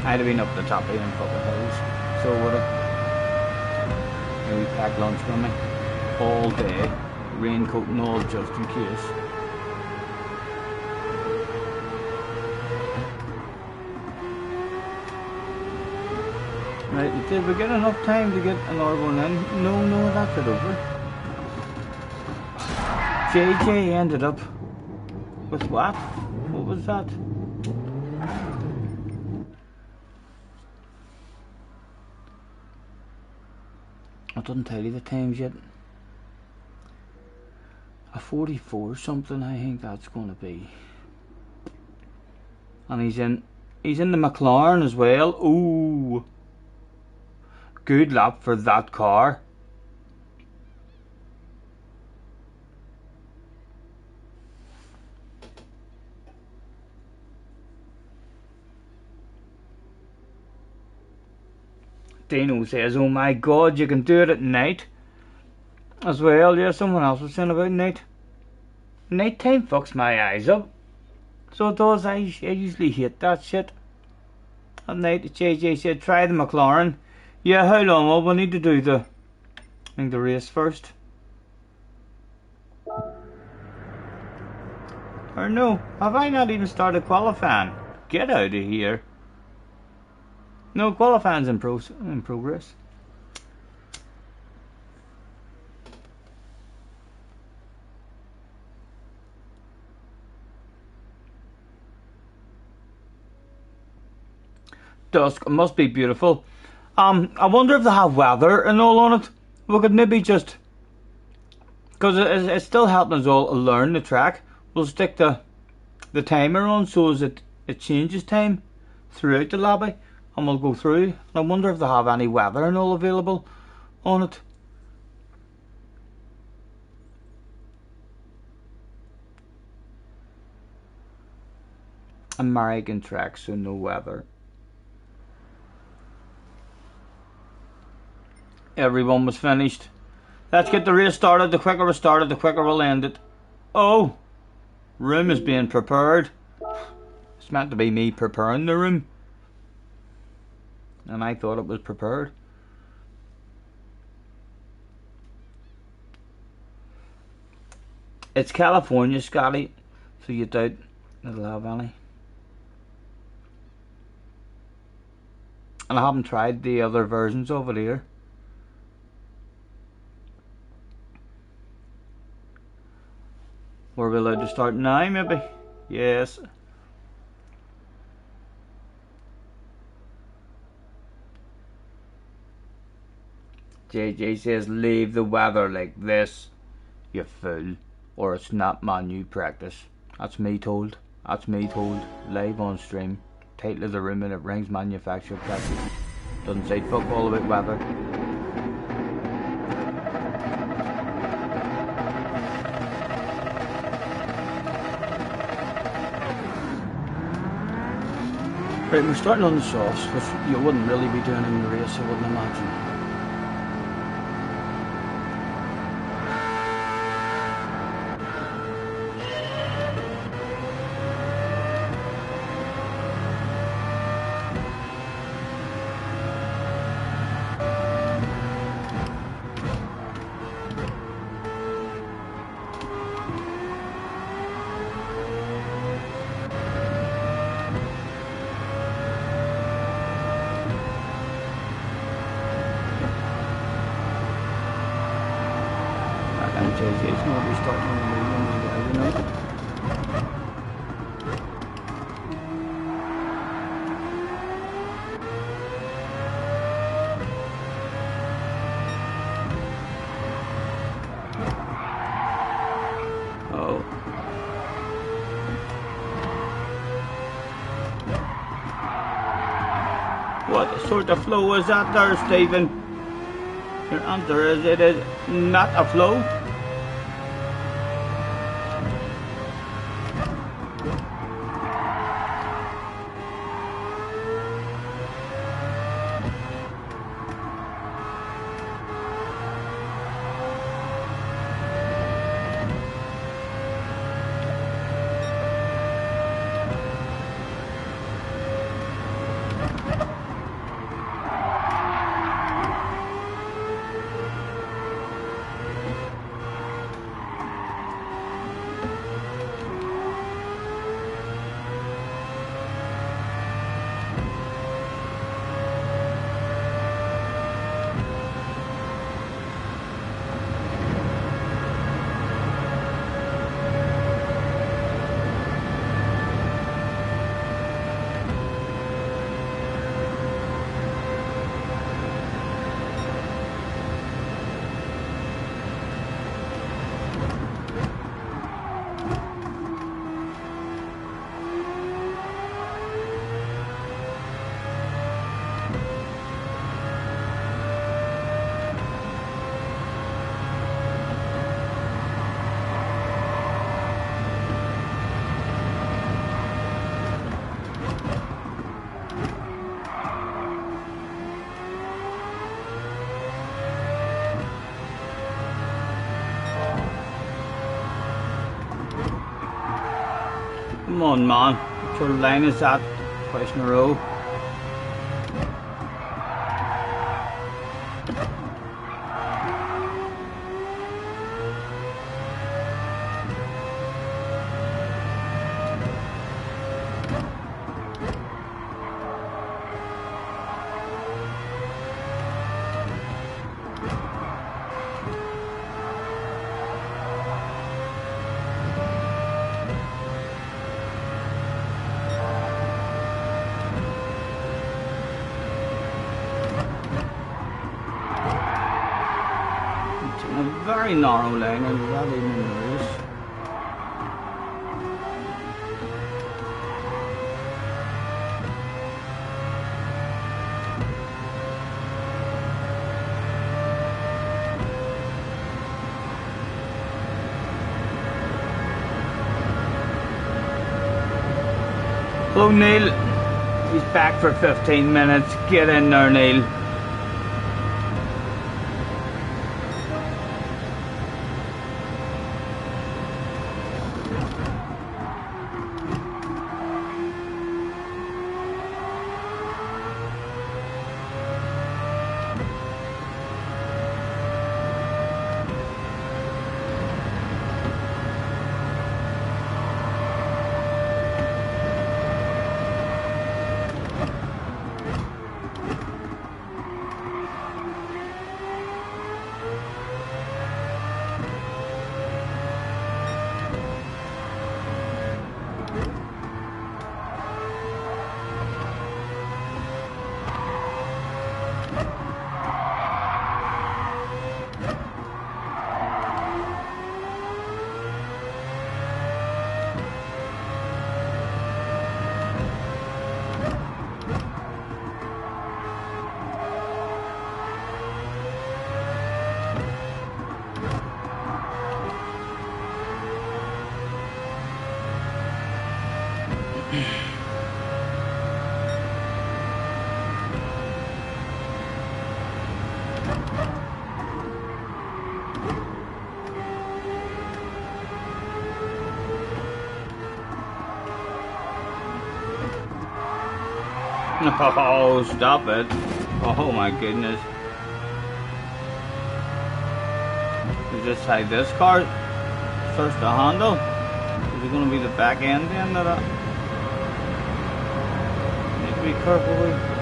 I'd have been up the top of them fucking hills. So would have. Maybe pack lunch for me. All day. Raincoat and all just in case. Right, did we get enough time to get another one in? No, that's it over. JJ ended up with what? What was that? didn't tell you the times yet. A 44 something, I think that's going to be. And he's in the McLaren as well. Ooh, good lap for that car. Dino says, oh my god, you can do it at night as well. Yeah, someone else was saying about night. Nighttime fucks my eyes up. So it does. I usually hate that shit. At night, JJ said, try the McLaren. Yeah, how long? Well, we need to do the race first. Or no, have I not even started qualifying? Get out of here. No, qualifying's in progress. Dusk, it must be beautiful. I wonder if they have weather and all on it. We could maybe just, because it's still helping us all learn the track, we'll stick the timer on so as it changes time throughout the lobby, and we'll go through. And I wonder if they have any weather and all available on it. American track, so no weather. Everyone was finished. Let's get the race started. The quicker we start it, the quicker we'll end it. Oh, room is being prepared. It's meant to be me preparing the room, and I thought it was prepared. It's California, Scotty, so you doubt it'll have any. And I haven't tried the other versions of it here. Were we allowed to start now, maybe? Yes. JJ says, leave the weather like this, you fool, or it's not my new practice. That's me told. That's me told. Live on stream. Title of the room and it rings manufacturer practice. Doesn't say fuck all about weather. Right, we're starting on the softs, which you wouldn't really be doing in the race, I wouldn't imagine. It's not restarting on the medium, you know. Oh. What sort of flow is that there, Stephen? Your answer is it is not a flow. Come on, man. What sort of line is that? Twice in a row. A very narrow lane, and that even in the race. Hello, Neil. He's back for 15 minutes. Get in there, Neil. Oh, stop it. Oh my goodness. Is this how this car starts to handle? Is it going to be the back end of that? Need to be careful with.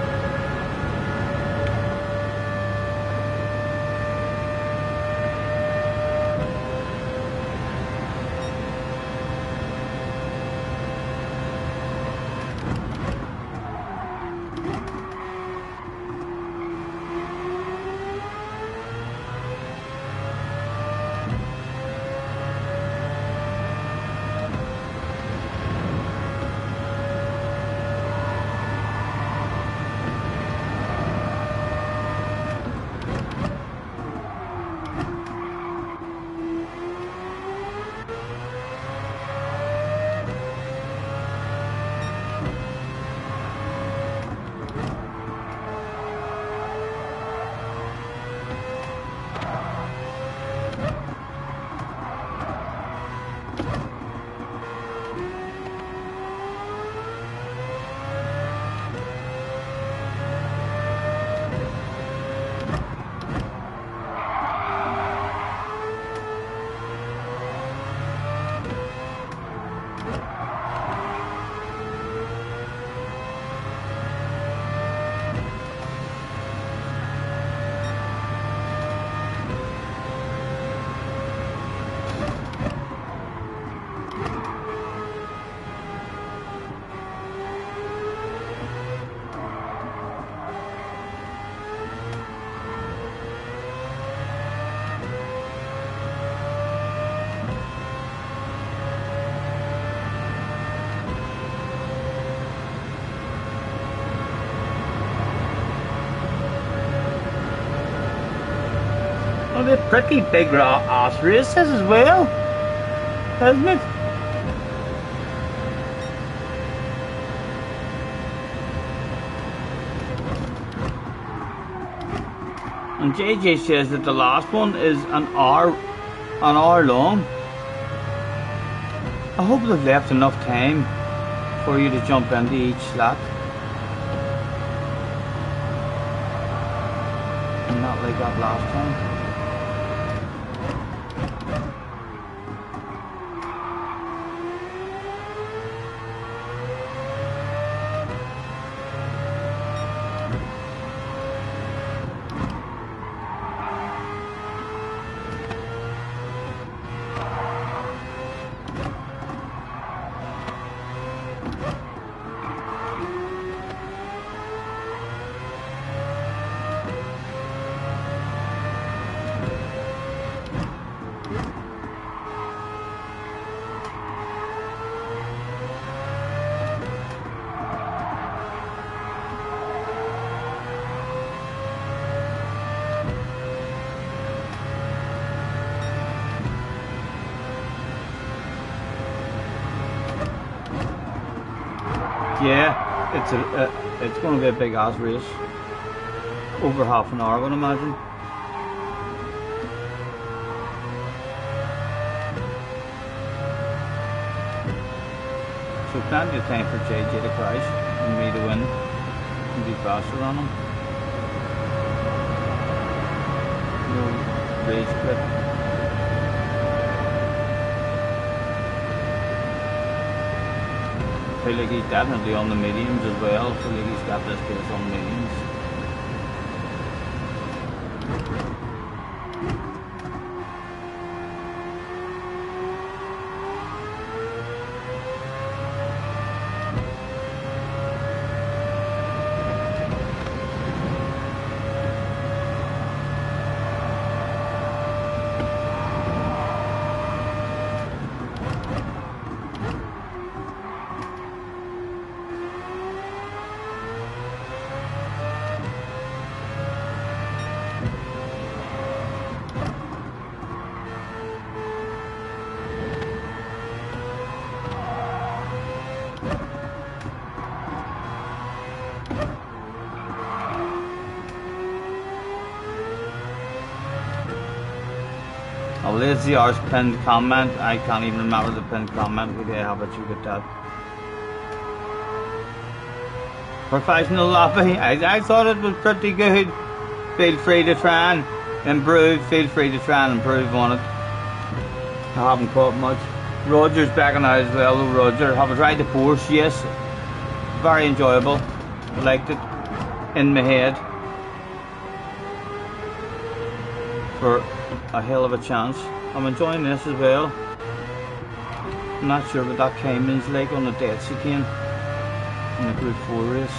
Well, they're pretty big ass races as well, isn't it? And JJ says that the last one is an hour long. I hope they've left enough time for you to jump into each slot. And not like that last time. Yeah, it's going to be a big ass race. Over half an hour, I would imagine. So plenty of time for JJ to crash and me to win and be faster on him. No rage quit. I feel like he's definitely on the mediums as well. I feel like he's got this place on mediums. Oh, there's the ours pinned comment. I can't even remember the pinned comment. We did have a you get that. Professional Lappy. I thought it was pretty good. Feel free to try and improve. Feel free to try and improve on it. I haven't caught much. Roger's back on out as well. Roger, have I tried the Porsche? Yes. Very enjoyable. I liked it. In my head. For a hell of a chance. I'm enjoying this as well. I'm not sure what that Cayman's like on the dead again in the Group 4 race.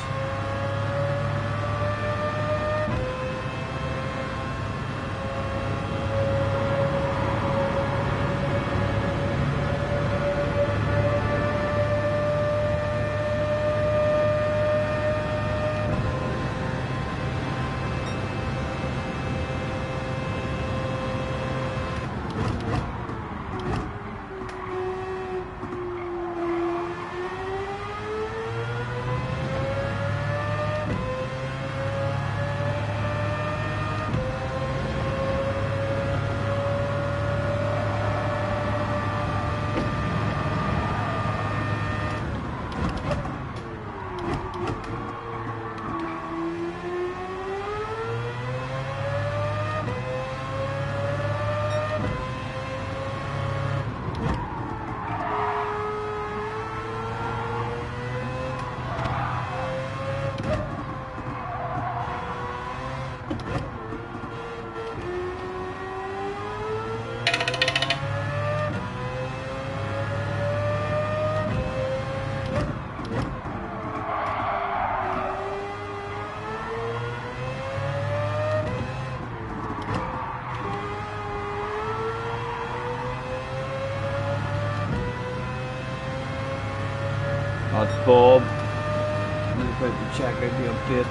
That's Bob. I'm going to check out the update.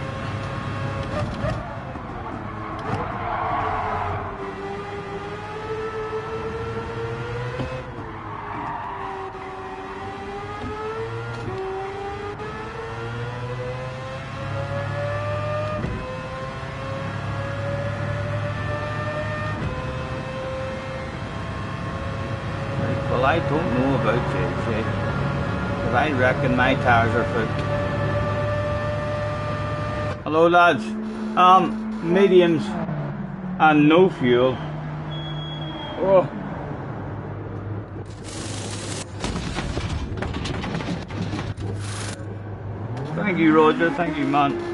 Well, I don't know about JJ. But I reckon my tires are full. Hello lads. Mediums and no fuel. Oh. Thank you, Roger. Thank you, man.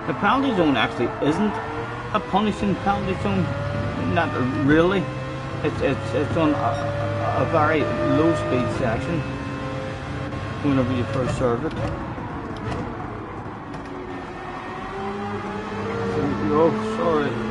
The penalty zone actually isn't a punishing penalty zone, not really. It's on a very low speed section whenever you first serve it. Oh, sorry.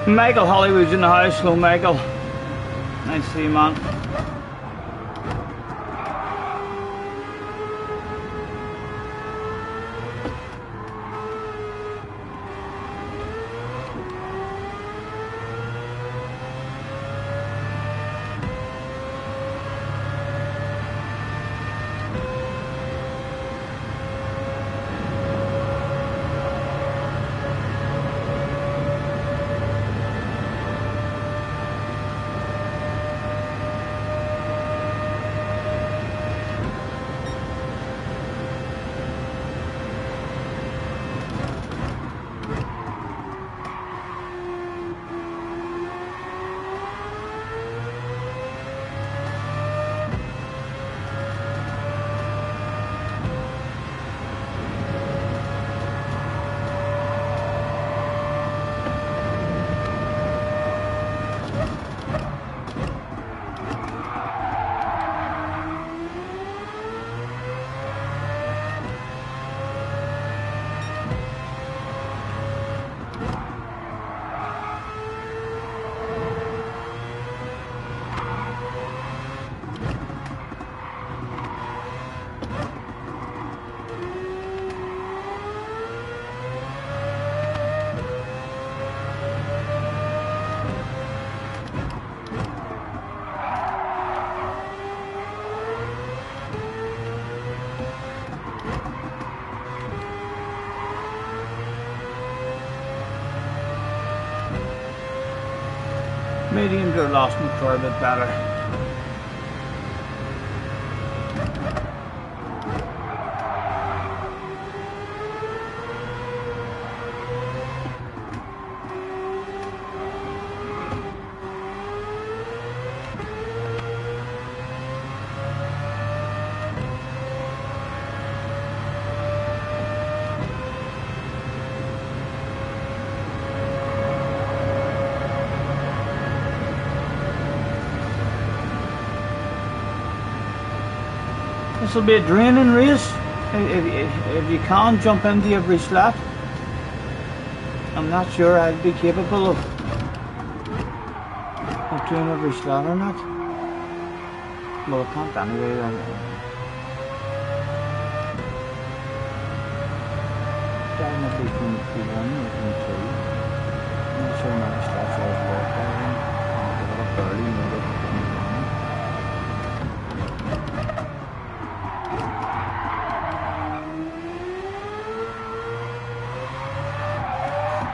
Michael Hollywood's in the house. Hello, Michael. Nice to see you, man. Mediums are lasting for a bit better. This will be a draining race. If you can't jump into every slot, I'm not sure I'd be capable of doing every slot or not. Well, I can't anyway. Definitely from P1 or from 2. I'm not sure how many slots I was bought by then. I'll give it up early and we'll look at them.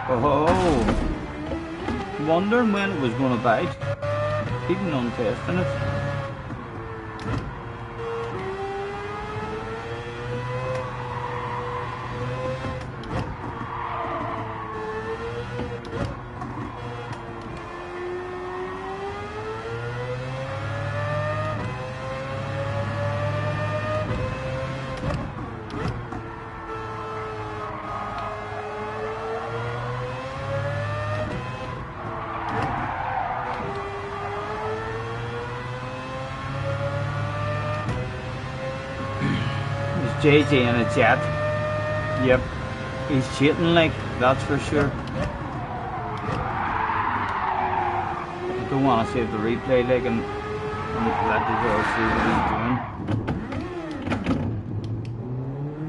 Oh, wondering when it was going to bite, even on testing it. JJ in a jet. Yep. He's cheating, like, that's for sure. I don't want to save the replay, like, and let you guys see what he's doing.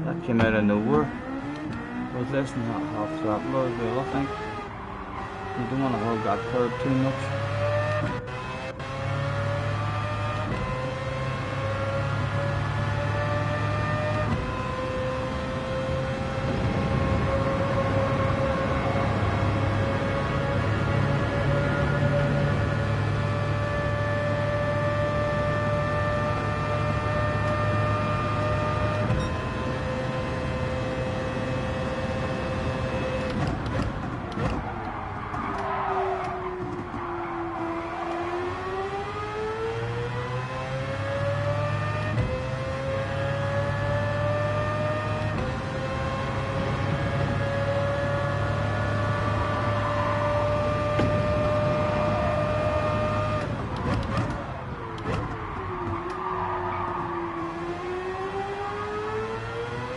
That came out of nowhere. I was listening to half throttle as well, I think. You don't want to hold that curve too much.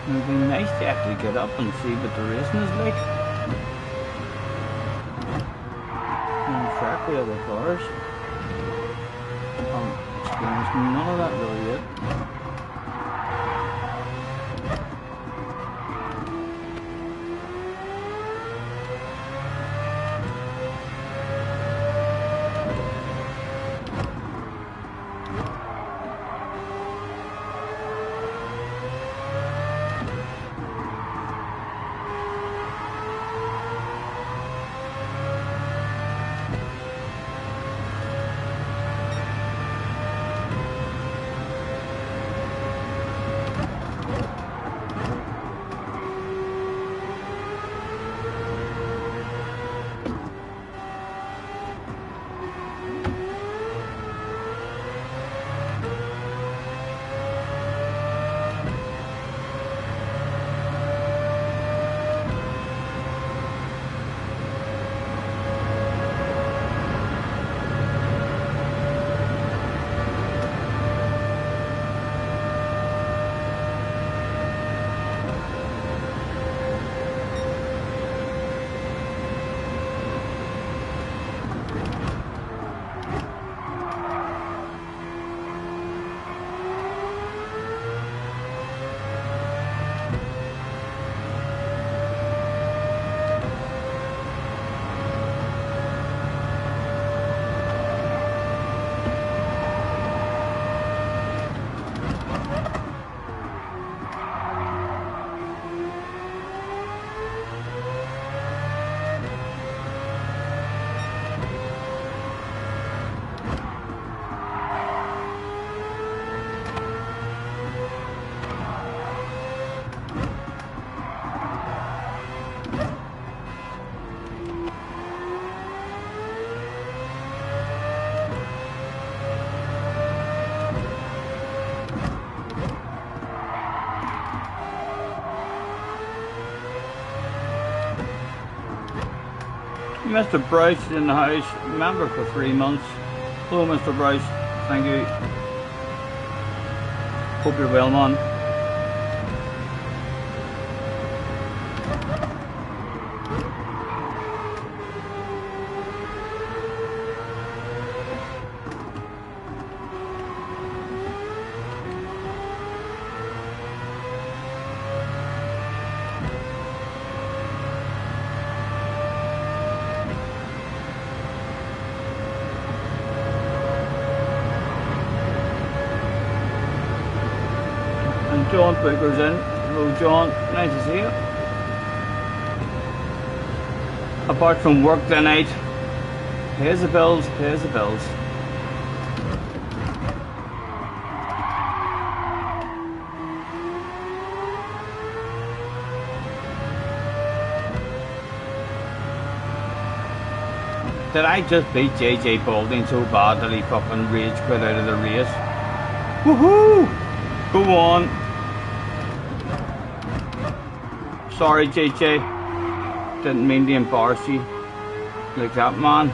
It would be nice to actually get up and see what the racing is like. And track the other cars. I'm experiencing none of that really yet. Mr. Bryce in the house, member for 3 months. Hello, Mr. Bryce. Thank you. Hope you're well, man. John Booker's in. Hello John, nice to see you. Apart from work tonight, pays the bills, pays the bills. Did I just beat JJ Balding so bad that he fucking rage quit out of the race? Woohoo! Go on. Sorry, JJ. Didn't mean to embarrass you like that, man.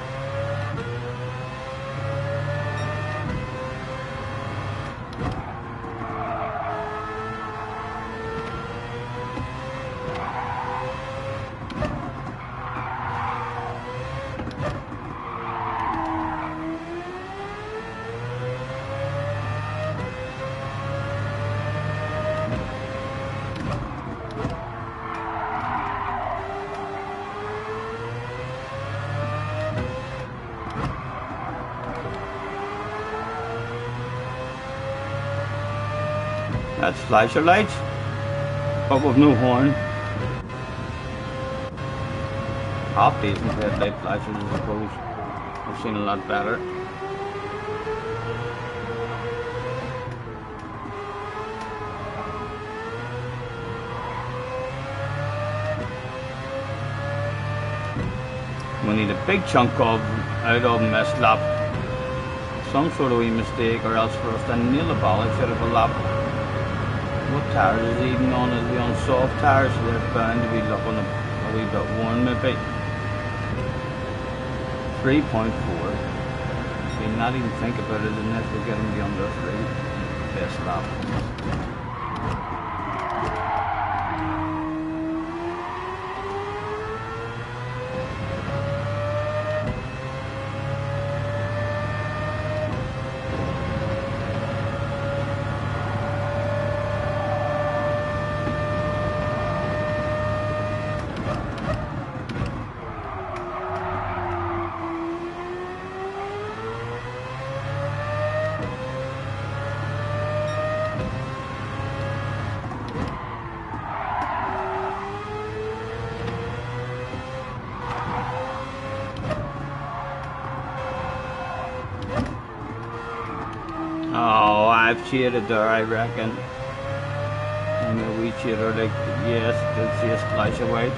That's flasher lights, but with no horn. Half decent headlight flashes, I suppose. I've seen a lot better. We need a big chunk of out of this lap. Some sort of wee mistake, or else for us to nail the ballast out of a lap. What tires is he even on? Is he on soft tires? So they're bound to be looking a wee bit worn maybe. 3.4. See, not even think about it unless we get him to under 3. Best lap. Oh, I've cheated there, I reckon. I'm a wee cheater, like, yes, did see a splash of white.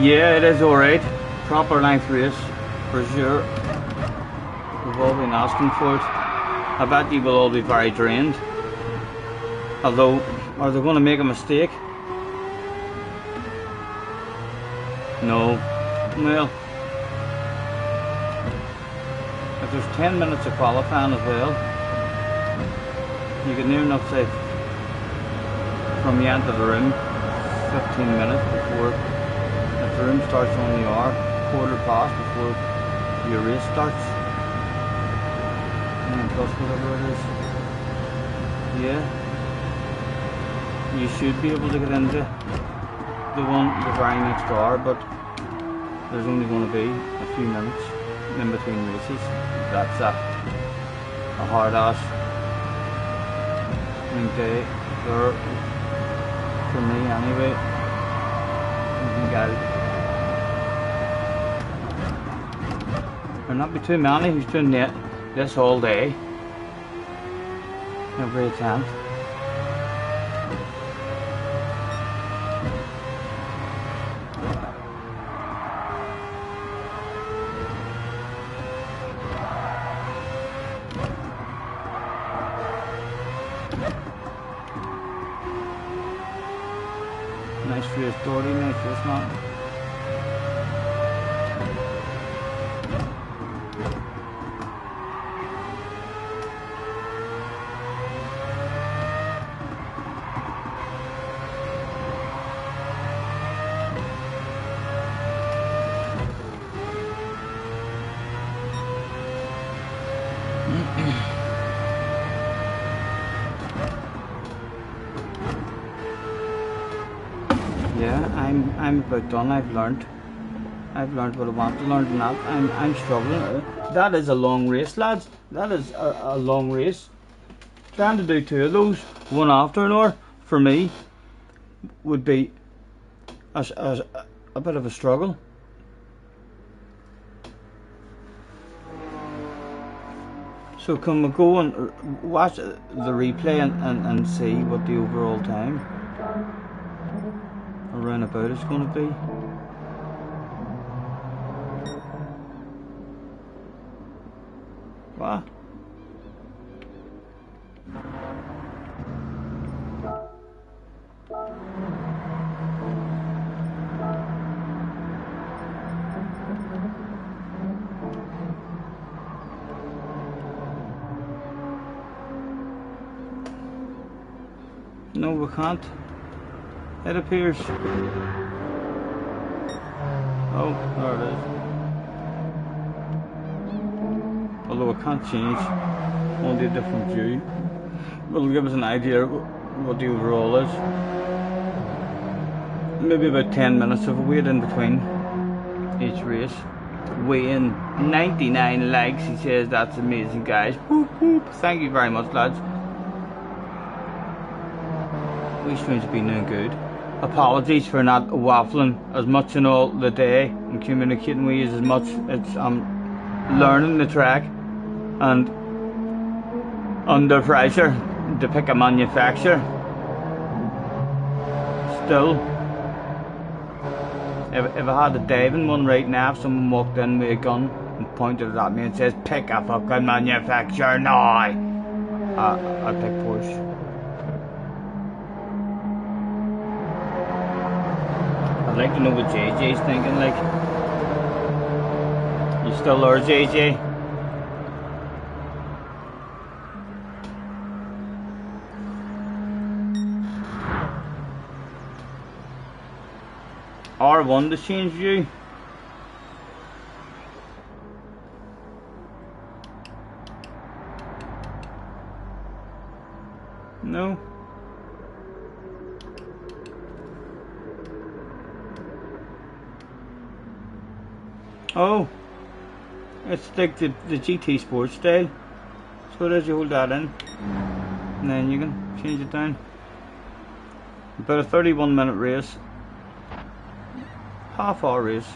Yeah, it is alright. Proper length race, for sure. We've all been asking for it. I bet you will all be very drained. Although, are they going to make a mistake? No. Well, if there's 10 minutes of qualifying as well, you can near enough say from the end of the room 15 minutes before, if the room starts on the hour, quarter past before your race starts. Plus whatever it is. Yeah. You should be able to get into the very next hour, but there's only going to be a few minutes in between races. That's a hard ass day for me anyway. You can get it. There'll not be too many who's doing this all day. Every attempt. nice race, Doherty, nice race, man. Yeah, I'm about done. I've learned what I want to learn, and that I'm struggling. That is a long race, lads. That is a long race. Trying to do two of those, one after another, for me, would be a bit of a struggle. So can we go and watch the replay and see what the overall time around about is going to be? What? No, we can't. It appears. Oh, there it is. Although I can't change, only a different view. It'll give us an idea of what the overall is. Maybe about 10 minutes of a wait in between each race. Weighing 99 likes, he says. That's amazing, guys. Whoop, whoop. Thank you very much, lads. We seem to be doing good. Apologies for not waffling as much in all the day and communicating with you as much. I'm learning the track and under pressure to pick a manufacturer. Still, if I had a diving one right now, if someone walked in with a gun and pointed it at me and says, pick a fucking manufacturer now, I'd pick Porsche. I'd like to know what JJ's thinking, like. You still there, JJ? R1 to change view. No. Oh, it's like the GT Sports style. So as you hold that in, and then you can change it down. About a 31-minute race, half-hour race,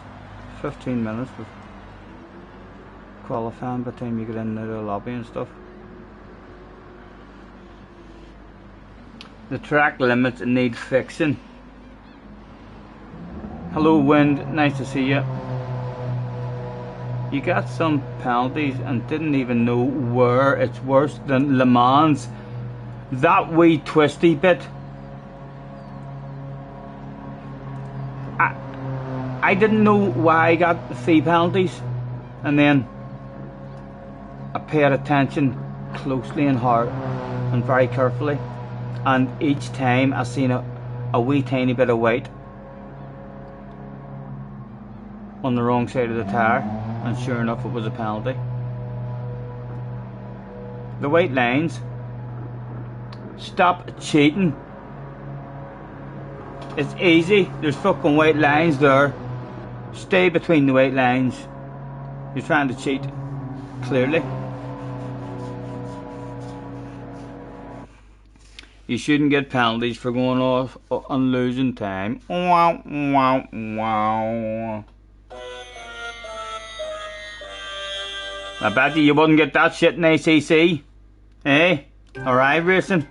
15 minutes with qualifying by the time you get into the lobby and stuff. The track limits need fixing. Hello, Wind, nice to see you. You got some penalties and didn't even know where. It's worse than Le Mans. That wee twisty bit. I didn't know why I got 3 penalties, and then I paid attention closely and hard and very carefully, and each time I seen a wee tiny bit of white on the wrong side of the tyre, and sure enough it was a penalty. The white lines, stop cheating. It's easy, there's fucking white lines there. Stay between the white lines. You're trying to cheat, clearly. You shouldn't get penalties for going off and losing time. Wow, wow, wow. I bet you wouldn't get that shit in ACC. Eh? Alright, racing.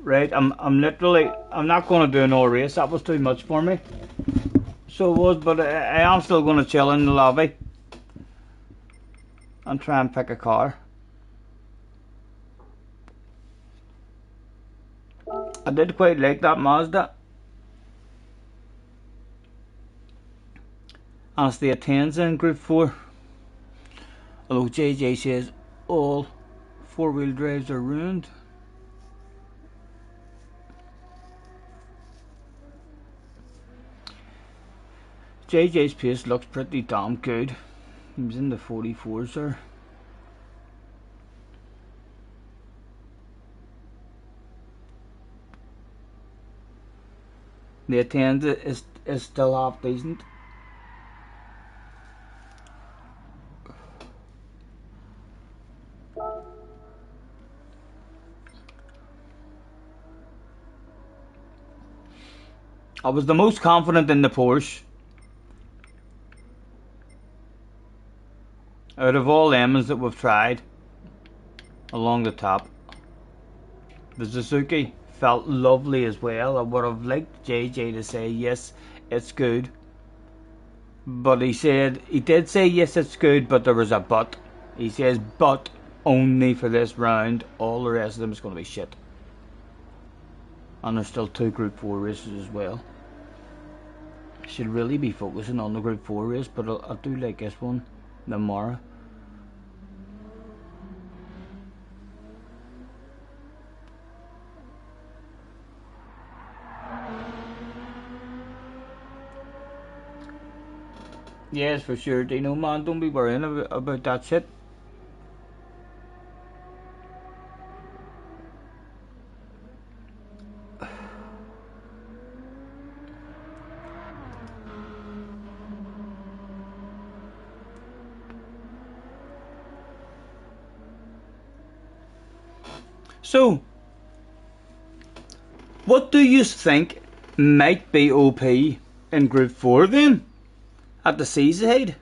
Right, I'm not going to do another race. That was too much for me. So it was, but I am still going to chill in the lobby and try and pick a car. I did quite like that Mazda. As the Atenza in Group 4. Although JJ says all four-wheel drives are ruined. JJ's pace looks pretty damn good. He was in the 44s there. The Atenza is still half decent. I was the most confident in the Porsche out of all lemons that we've tried along the top. The Suzuki felt lovely as well. I would have liked JJ to say yes, it's good, but he did say yes, it's good, but there was a but. He says but only for this round. All the rest of them is going to be shit. And there's still 2 Group 4 races as well. Should really be focusing on the Group 4 race, but I do like this one, the Mara. Yes, for sure, Dino man, don't be worrying about that shit. So, what do you think might be OP in Group 4 then? At the seaside?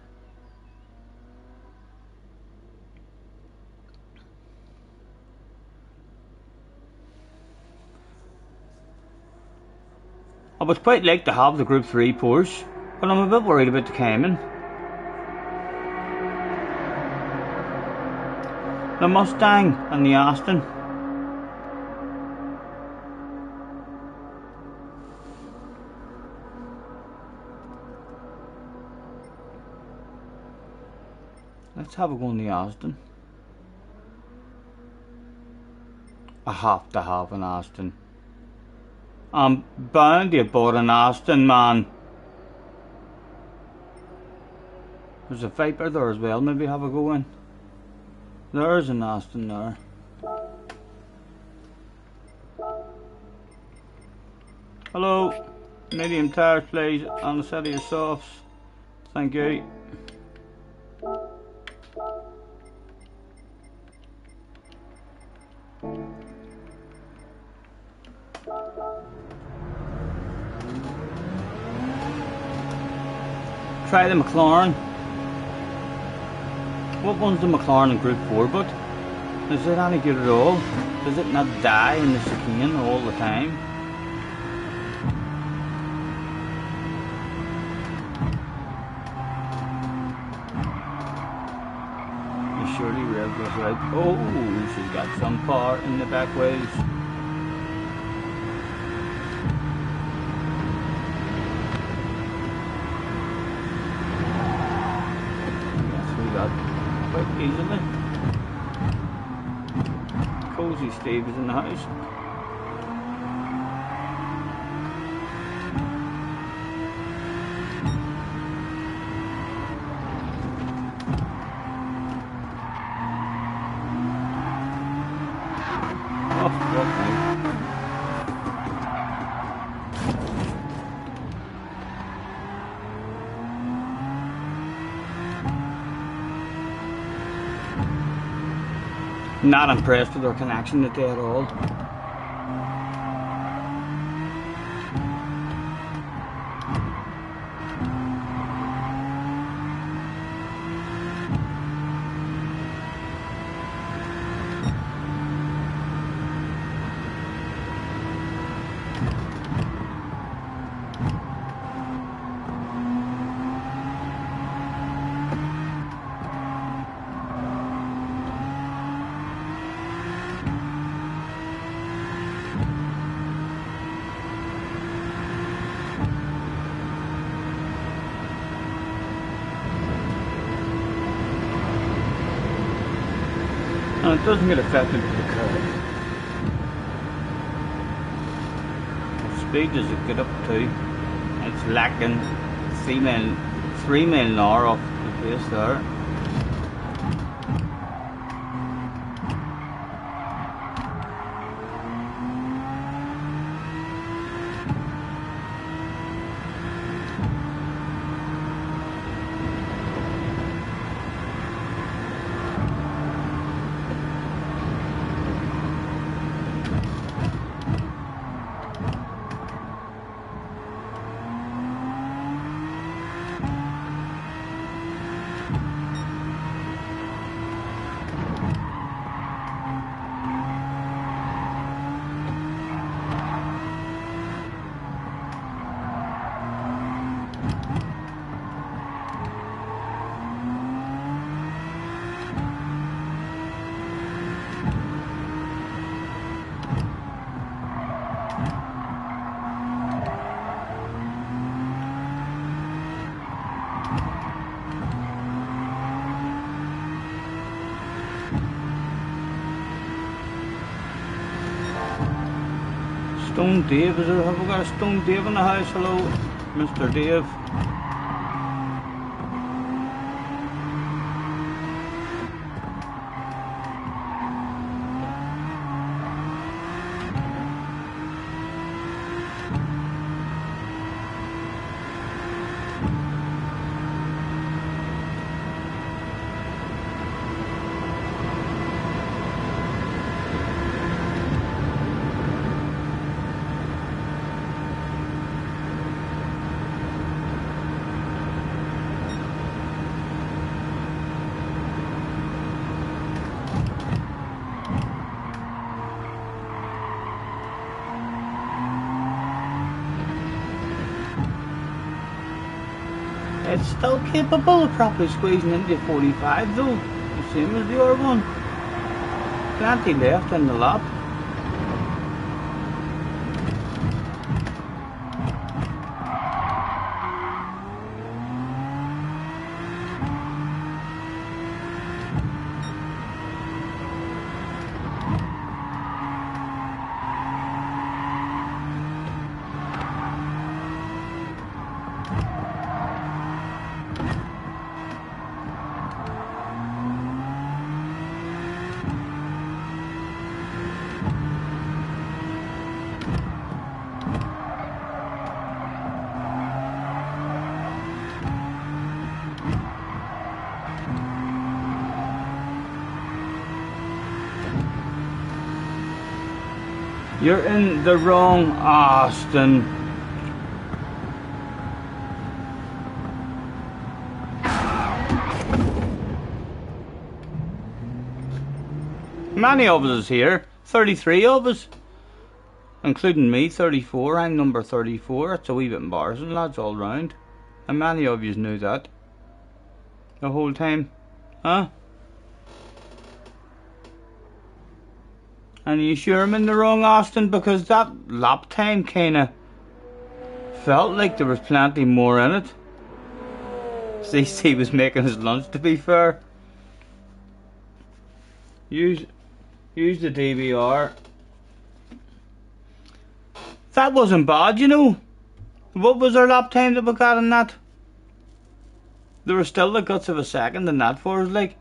I would quite like to have the Group 3 Porsche, but I'm a bit worried about the Cayman. The Mustang and the Aston. Let's have a go on the Aston. I have to have an Aston. I'm bound to have bought an Aston, man. There's a Viper there as well, maybe have a go in. There's an Aston there. Hello, medium tires please, and a set of your softs. Thank you. Try the McLaren. What one's the McLaren in Group 4, but is it any good at all? Does it not die in the chicane all the time? You surely rev goes right. Oh, she's got some power in the back wheels. Quite easily. Cozy Steve is in the house. Oh, fuck me. Not impressed with our connection today at all. And it doesn't get affected with the curve. What speed does it get up to? It's lacking 3 mile an hour off the pace there. Stone Dave, have we got a Stone Dave in the house? Hello, Mr. Dave. It's still capable of properly squeezing into 45 though, the same as the other one. Plenty left in the lap. You're in the wrong Austin. Many of us is here. 33 of us. Including me, 34. I'm number 34. It's a wee bit embarrassing, lads, all round. And many of you knew that. The whole time. Huh? And you sure I'm in the wrong, Austin? Because that lap time kinda felt like there was plenty more in it. CC was making his lunch, to be fair. Use the DVR. That wasn't bad, you know. What was our lap time that we got in that? There was still the guts of a second in that for us, like.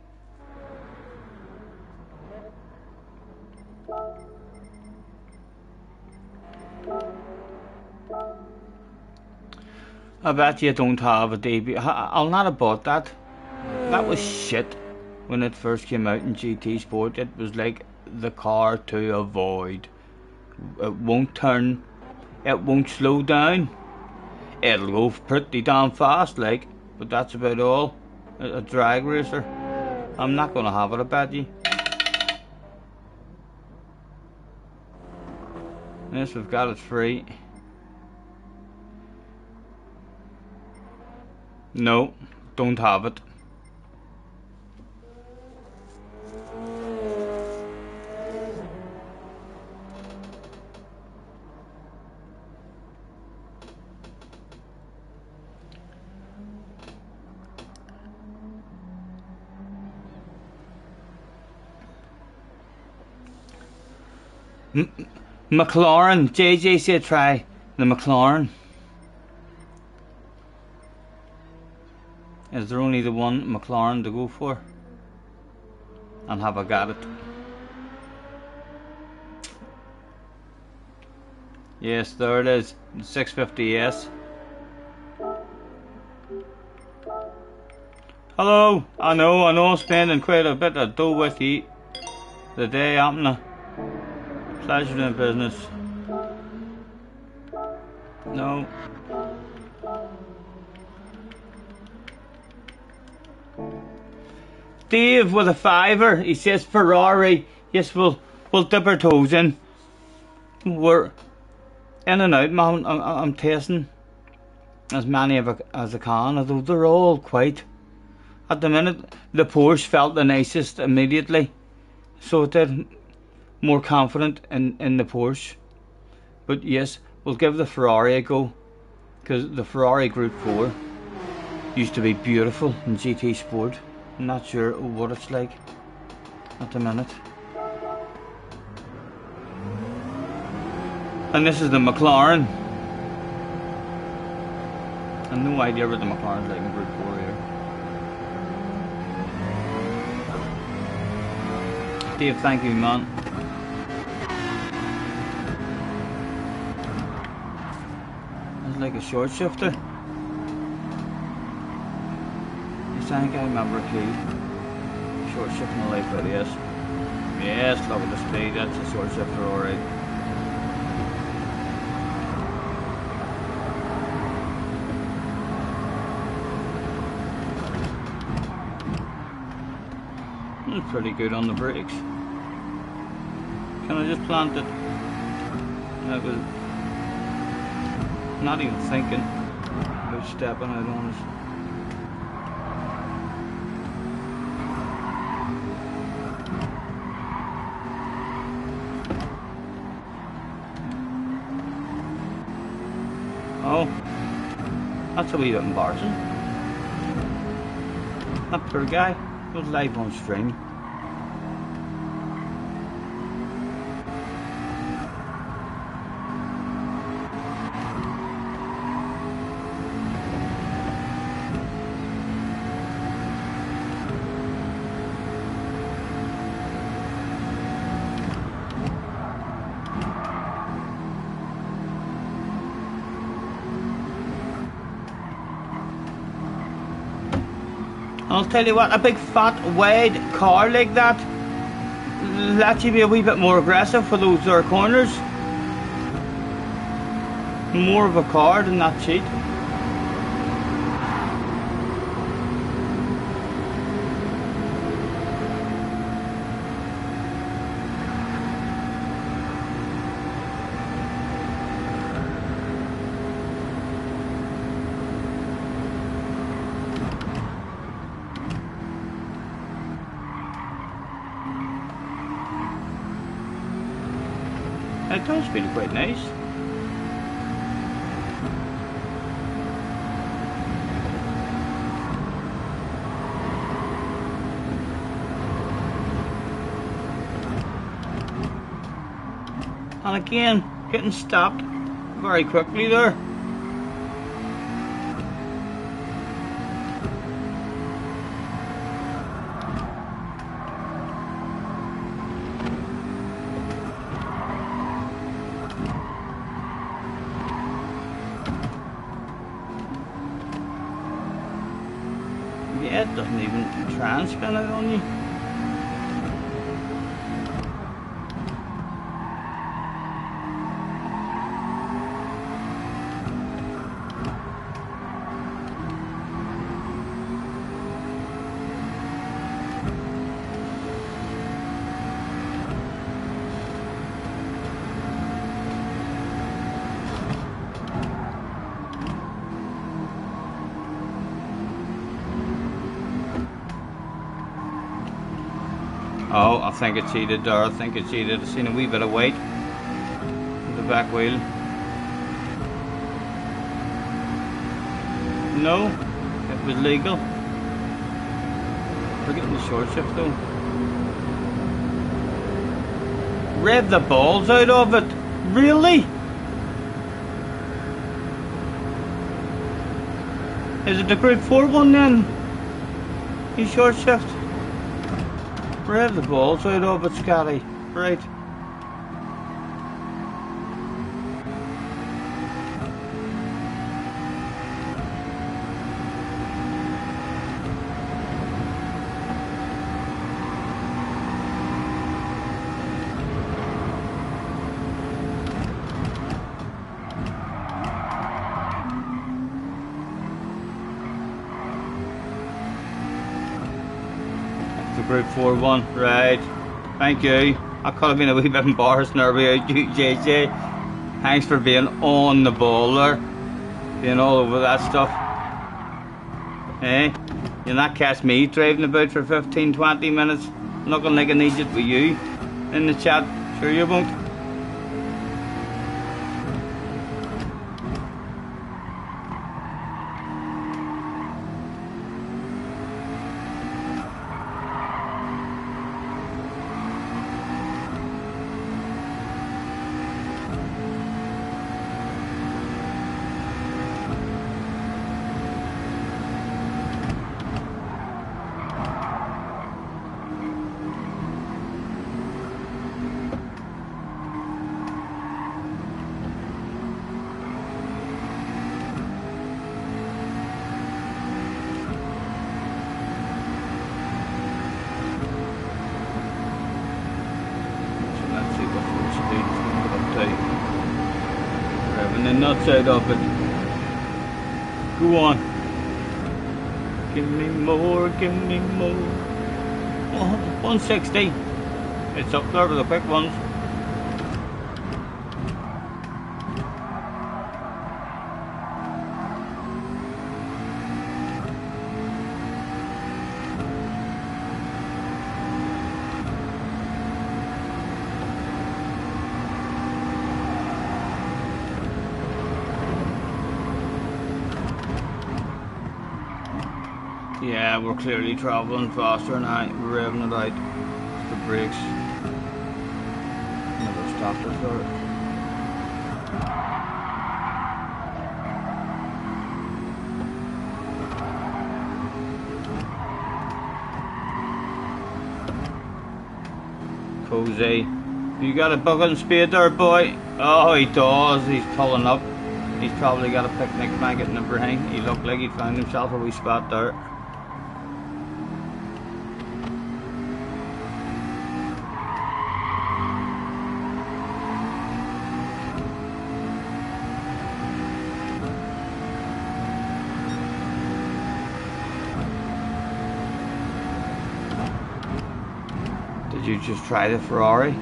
I bet you don't have a DB. I'll not have bought that. That was shit when it first came out in GT Sport. It was like the car to avoid. It won't turn. It won't slow down. It'll go pretty damn fast, like, but that's about all. A drag racer. I'm not gonna have it, I bet you. Yes, we've got it free. No, don't have it. McLaren. JJ said try the McLaren. Is there only the one McLaren to go for? And have I got it? Yes, there it is. The 650S. Hello. I know I'm spending quite a bit of dough with you the day, happening. Pleasure doing business. No. Dave with a fiver. He says Ferrari. Yes, we'll dip our toes in. We're in and out, man. I'm tasting as many as I can, although they're all quite. At the minute, the Porsche felt the nicest immediately, so it did. More confident in the Porsche, but yes, we'll give the Ferrari a go, because the Ferrari Group 4 used to be beautiful in GT Sport. I'm not sure what it's like at the minute. And this is the McLaren. I've no idea what the McLaren's like in Group 4 here. Dave, thank you, man. It's like a short shifter. I think I remember a key. Short shifting the light videos. Yes, look at the speed, that's a short shifter, alright. It's pretty good on the brakes. Can I just plant it? I was not even thinking about stepping out on it. Oh, that's a wee bit embarrassing. That poor guy was live on stream. I'll tell you what, a big fat wide car like that lets you be a wee bit more aggressive for those there corners. More of a car than that cheat. It does feel quite nice. And again, getting stopped very quickly there. Yeah, it doesn't even try and spin out on you. Oh, I think it cheated there. I think it cheated. I've seen a wee bit of weight in the back wheel. No, it was legal. We're getting the short shift though. rev the balls out of it. Really? Is it the Group 4 one then? You short shift? Rev the balls out of it, Scotty. Right. Group 4 one, right. Thank you. I could have been a wee bit embarrassed there about you, JJ. Thanks for being on the ball there. Being all over that stuff. Eh? You'll not catch me driving about for 15-20 minutes. Looking like an idiot with you in the chat. Sure you won't. The nuts out of it. Go on. Give me more, give me more. Oh, 160. It's up there with the quick ones. Yeah, we're clearly travelling faster now. We're revving it out. The brakes never stopped us there. Cozy. You got a bucket and spade there, boy? Oh, he does. He's pulling up. He's probably got a picnic blanket and everything. He looked like he'd found himself a wee spot there. Did you just try the Ferrari?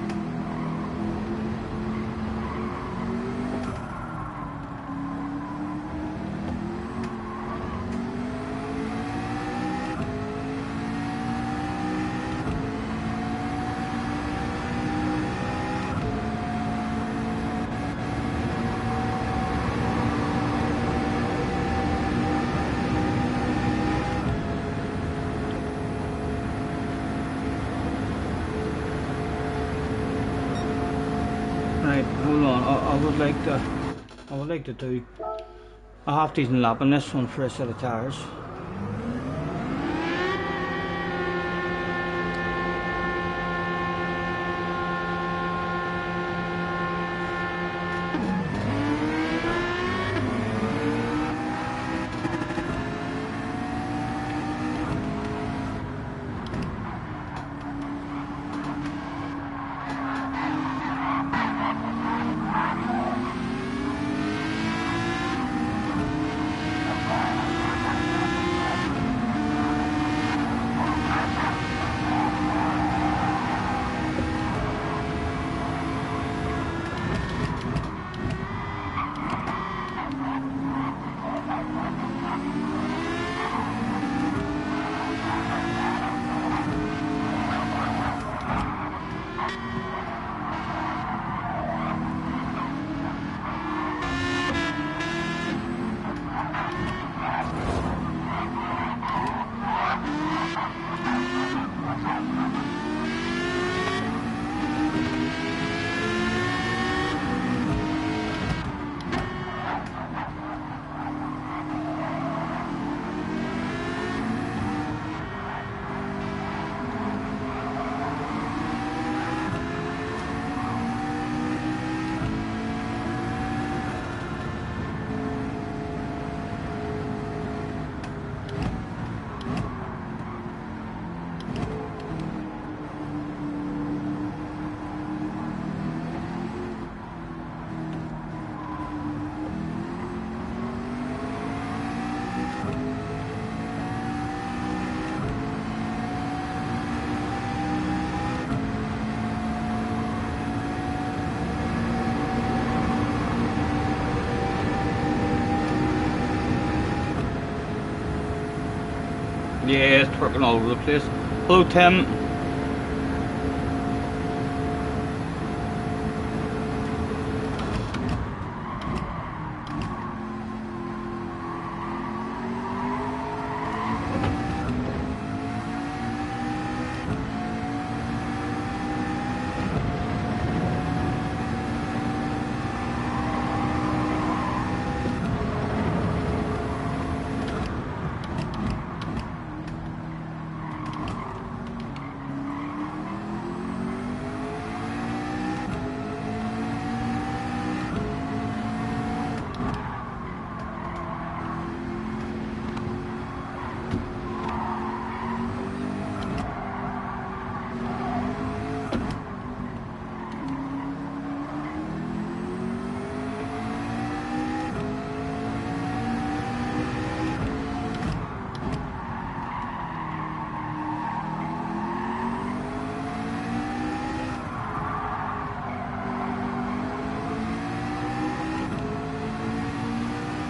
Right, hold on. I would like to do a half decent lap on this one for a set of tires. Yeah, it's twerking all over the place. Hello, Tim.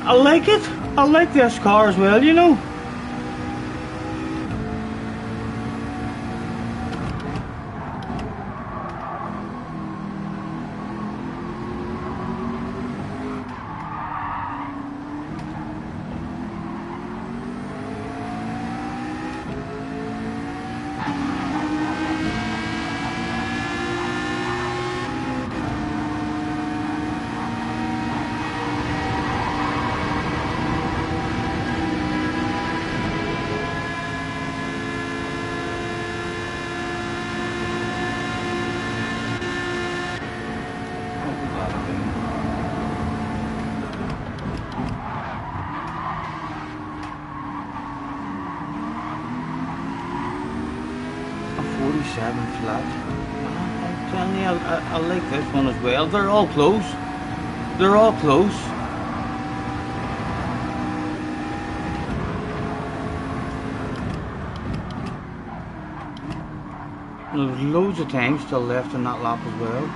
I like it. I like this car as well, you know. Flat. I'm telling you, I like this one as well. They're all close. They're all close. There's loads of time still left in that lap as well.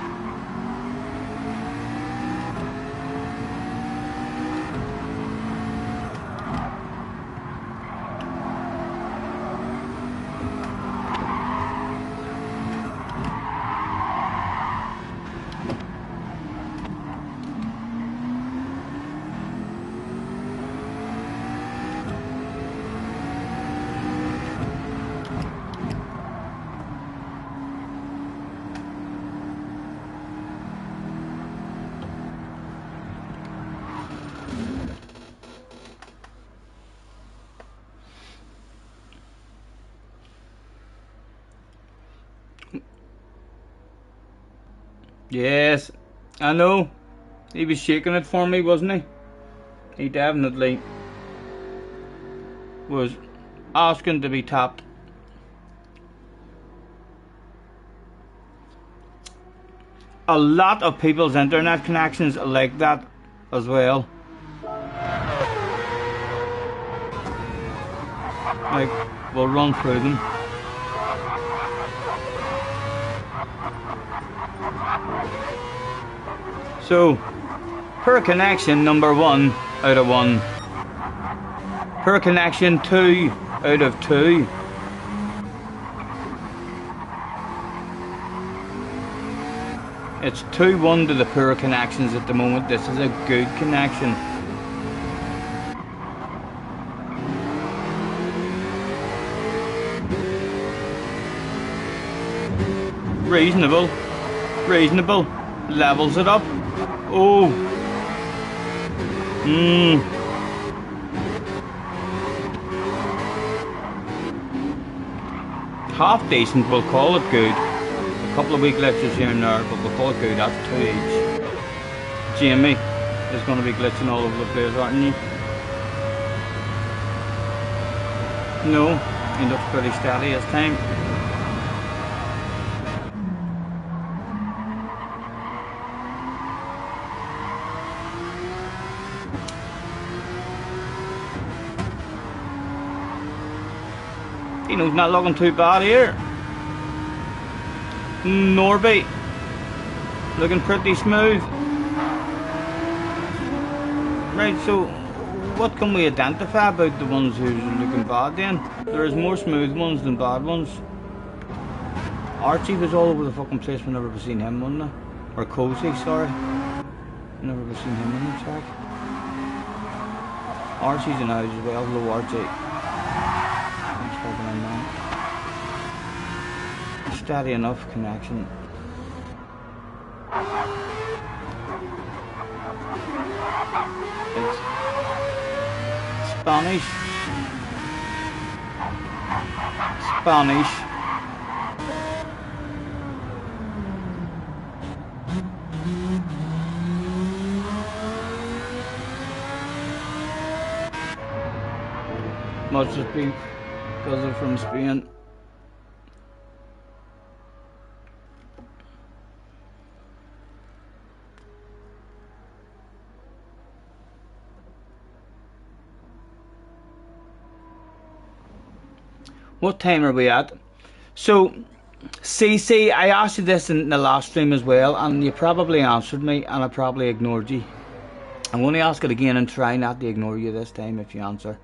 Yes, I know. He was shaking it for me, wasn't he? He definitely was asking to be tapped. A lot of people's internet connections are like that as well. Like, we'll run through them. So, per connection, number 1 out of 1. Per connection, 2 out of 2. It's 2-1 to the poor connections at the moment. This is a good connection. Reasonable. Reasonable. Levels it up. Oh. Half decent, we'll call it good. A couple of weak glitches here and there, but we'll call it good. That's 2 each. Jamie is going to be glitching all over the place, aren't you? No, he looks pretty steady this time. Dino's not looking too bad here. Norby looking pretty smooth. Right, so what can we identify about the ones who are looking bad then? There's more smooth ones than bad ones. Archie was all over the fucking place whenever we've seen him, wasn't it? Or Cozy, sorry. Whenever we've seen him in the track. Archie's in the house as well, hello Archie. Thanks for coming in, man. Steady enough connection. It's Spanish. Spanish. Must just be because they're from Spain. What time are we at? So, CC, I asked you this in the last stream as well, and you probably answered me, and I probably ignored you. I'm going to ask it again and try not to ignore you this time if you answer.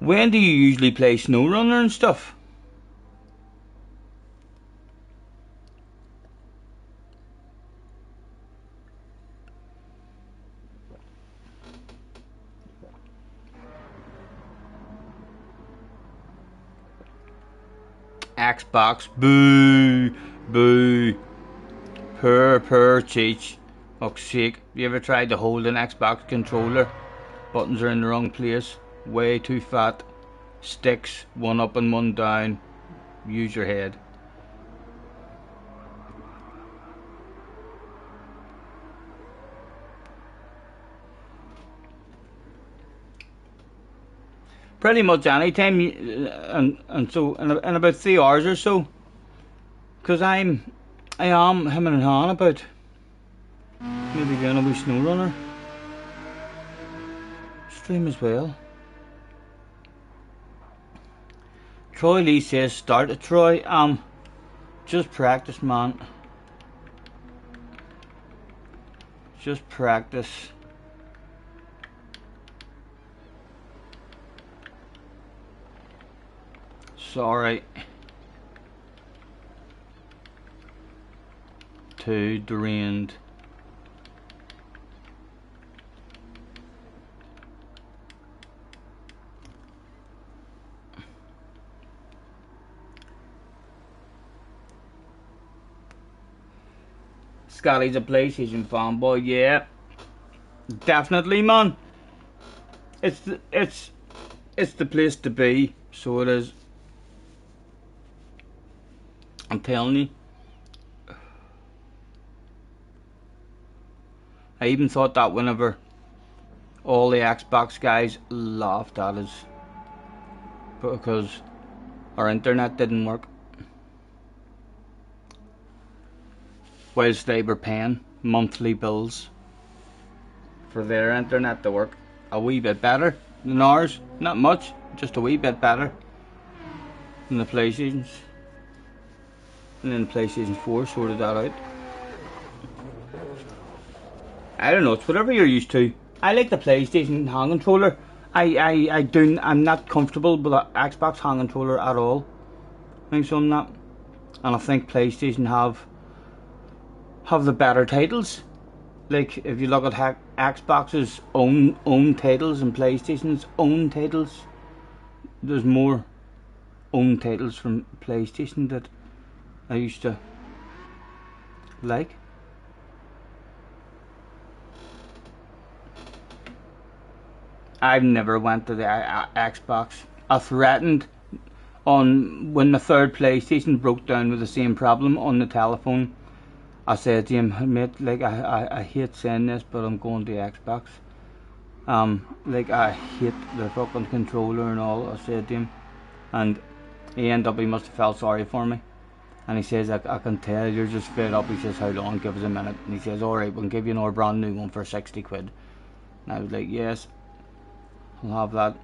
When do you usually play SnowRunner and stuff? Xbox, boo, boo, purr, cheech. Fuck's sake, you ever tried to hold an Xbox controller? Buttons are in the wrong place, way too fat, sticks, one up and one down, use your head. Pretty much any time, and so in about 3 hours or so, because I am him and Han about maybe doing a wee SnowRunner stream as well. Troy Lee says start it, Troy. Just practice, man. Just practice. Sorry. Too drained. Scotty's a PlayStation fanboy, yeah. Definitely, man. It's the place to be, so it is. I'm telling you. I even thought that whenever all the Xbox guys laughed at us because our internet didn't work, whilst they were paying monthly bills for their internet to work a wee bit better than ours. Not much, just a wee bit better than the PlayStations. And then PlayStation 4 sorted that out. I don't know, it's whatever you're used to. I like the PlayStation hand controller. I'm not comfortable with the Xbox hand controller at all. I think so, I'm not. And I think PlayStation have the better titles. Like if you look at Xbox's own titles and PlayStation's own titles, there's more own titles from PlayStation that I used to like. I've never went to the Xbox. I threatened on when the third PlayStation broke down with the same problem on the telephone. I said to him, mate, like I hate saying this, but I'm going to the Xbox. Like I hate the fucking controller and all. I said to him, and he must have felt sorry for me. And he says, I can tell you're just fed up. He says, how long? Give us a minute. And he says, alright, we'll give you another brand new one for 60 quid. And I was like, yes, I'll have that.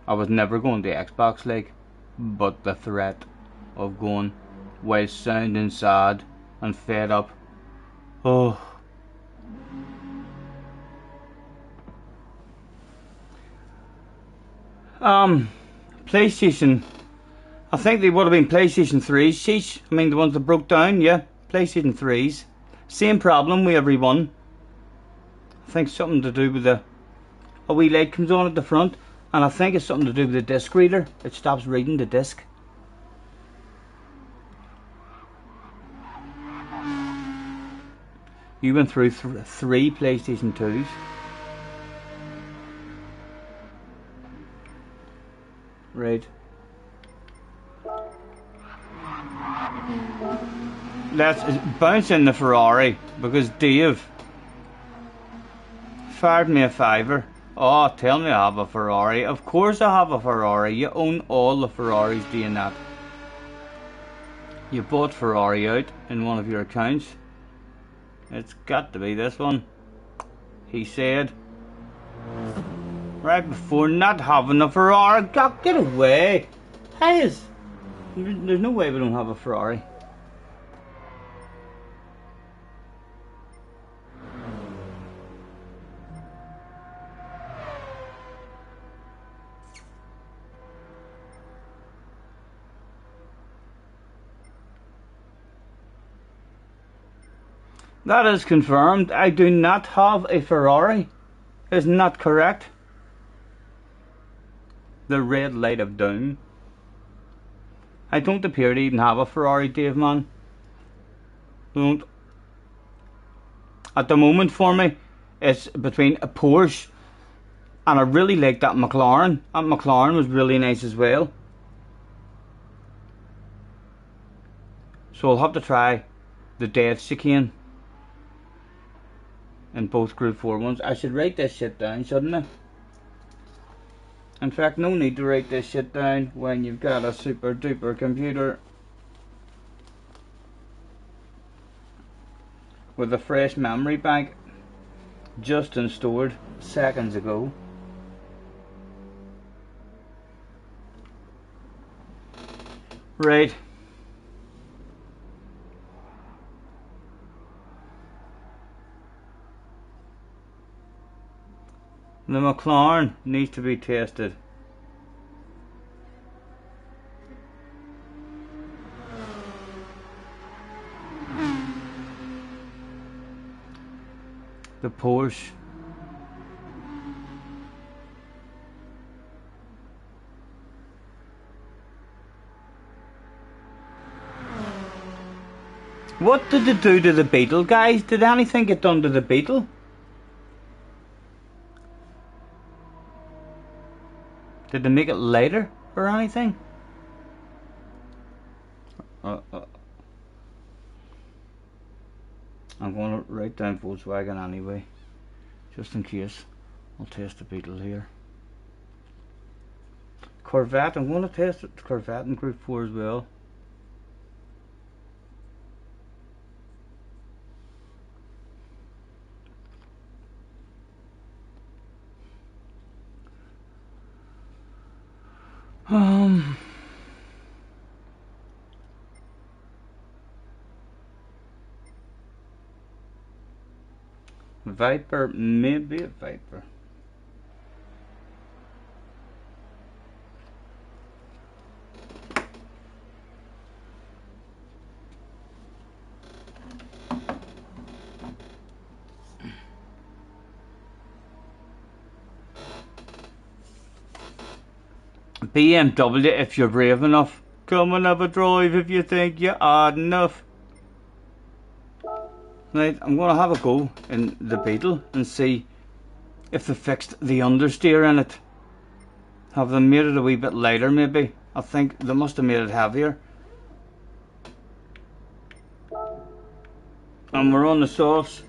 I was never going to Xbox, like, but the threat of going while sounding sad and fed up. Oh. PlayStation. I think they would have been PlayStation 3s, sheesh. I mean, the ones that broke down, yeah. PlayStation 3s. Same problem with every one. I think something to do with a wee light comes on at the front. And I think it's something to do with the disc reader. It stops reading the disc. You went through 3 PlayStation 2s. Right. Let's bounce in the Ferrari because Dave fired me a fiver. Oh, tell me I have a Ferrari. Of course I have a Ferrari. You own all the Ferraris, do you not? You bought Ferrari out in one of your accounts. It's got to be this one. He said. Right before not having a Ferrari. God, get away. There's no way we don't have a Ferrari. That is confirmed. I do not have a Ferrari. Isn't that correct? The red light of doom. I don't appear to even have a Ferrari, Dave, man. Don't. At the moment for me, it's between a Porsche and I really like that McLaren. That McLaren was really nice as well. So I'll have to try the Death Chicane. In both Group 4 ones. I should write this shit down, shouldn't I? In fact, no need to write this shit down when you've got a super duper computer with a fresh memory bank just installed seconds ago. Right. The McLaren needs to be tested. The Porsche. What did it do to the Beetle, guys? Did anything get done to the Beetle? Did they make it lighter or anything? I'm going to write down Volkswagen anyway, just in case. I'll test the Beetle here. Corvette, I'm going to test the Corvette in Group 4 as well. Viper, maybe a Viper. BMW, if you're brave enough. Come and have a drive if you think you're odd enough. Right, I'm going to have a go in the Beetle and see if they fixed the understeer in it. Have they made it a wee bit lighter maybe? I think they must have made it heavier. And we're on the softs.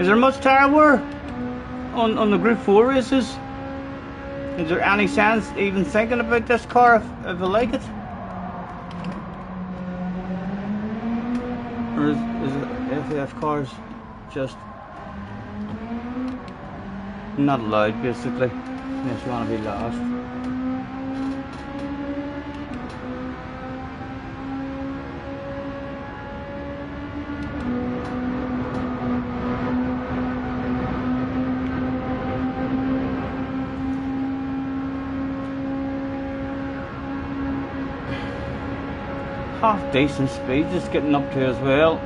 Is there much tire wear on the Group 4 races? Is there any sense even thinking about this car if I like it? Or is it FF cars just not allowed basically, unless you want to be last? Half decent speed just getting up to as well.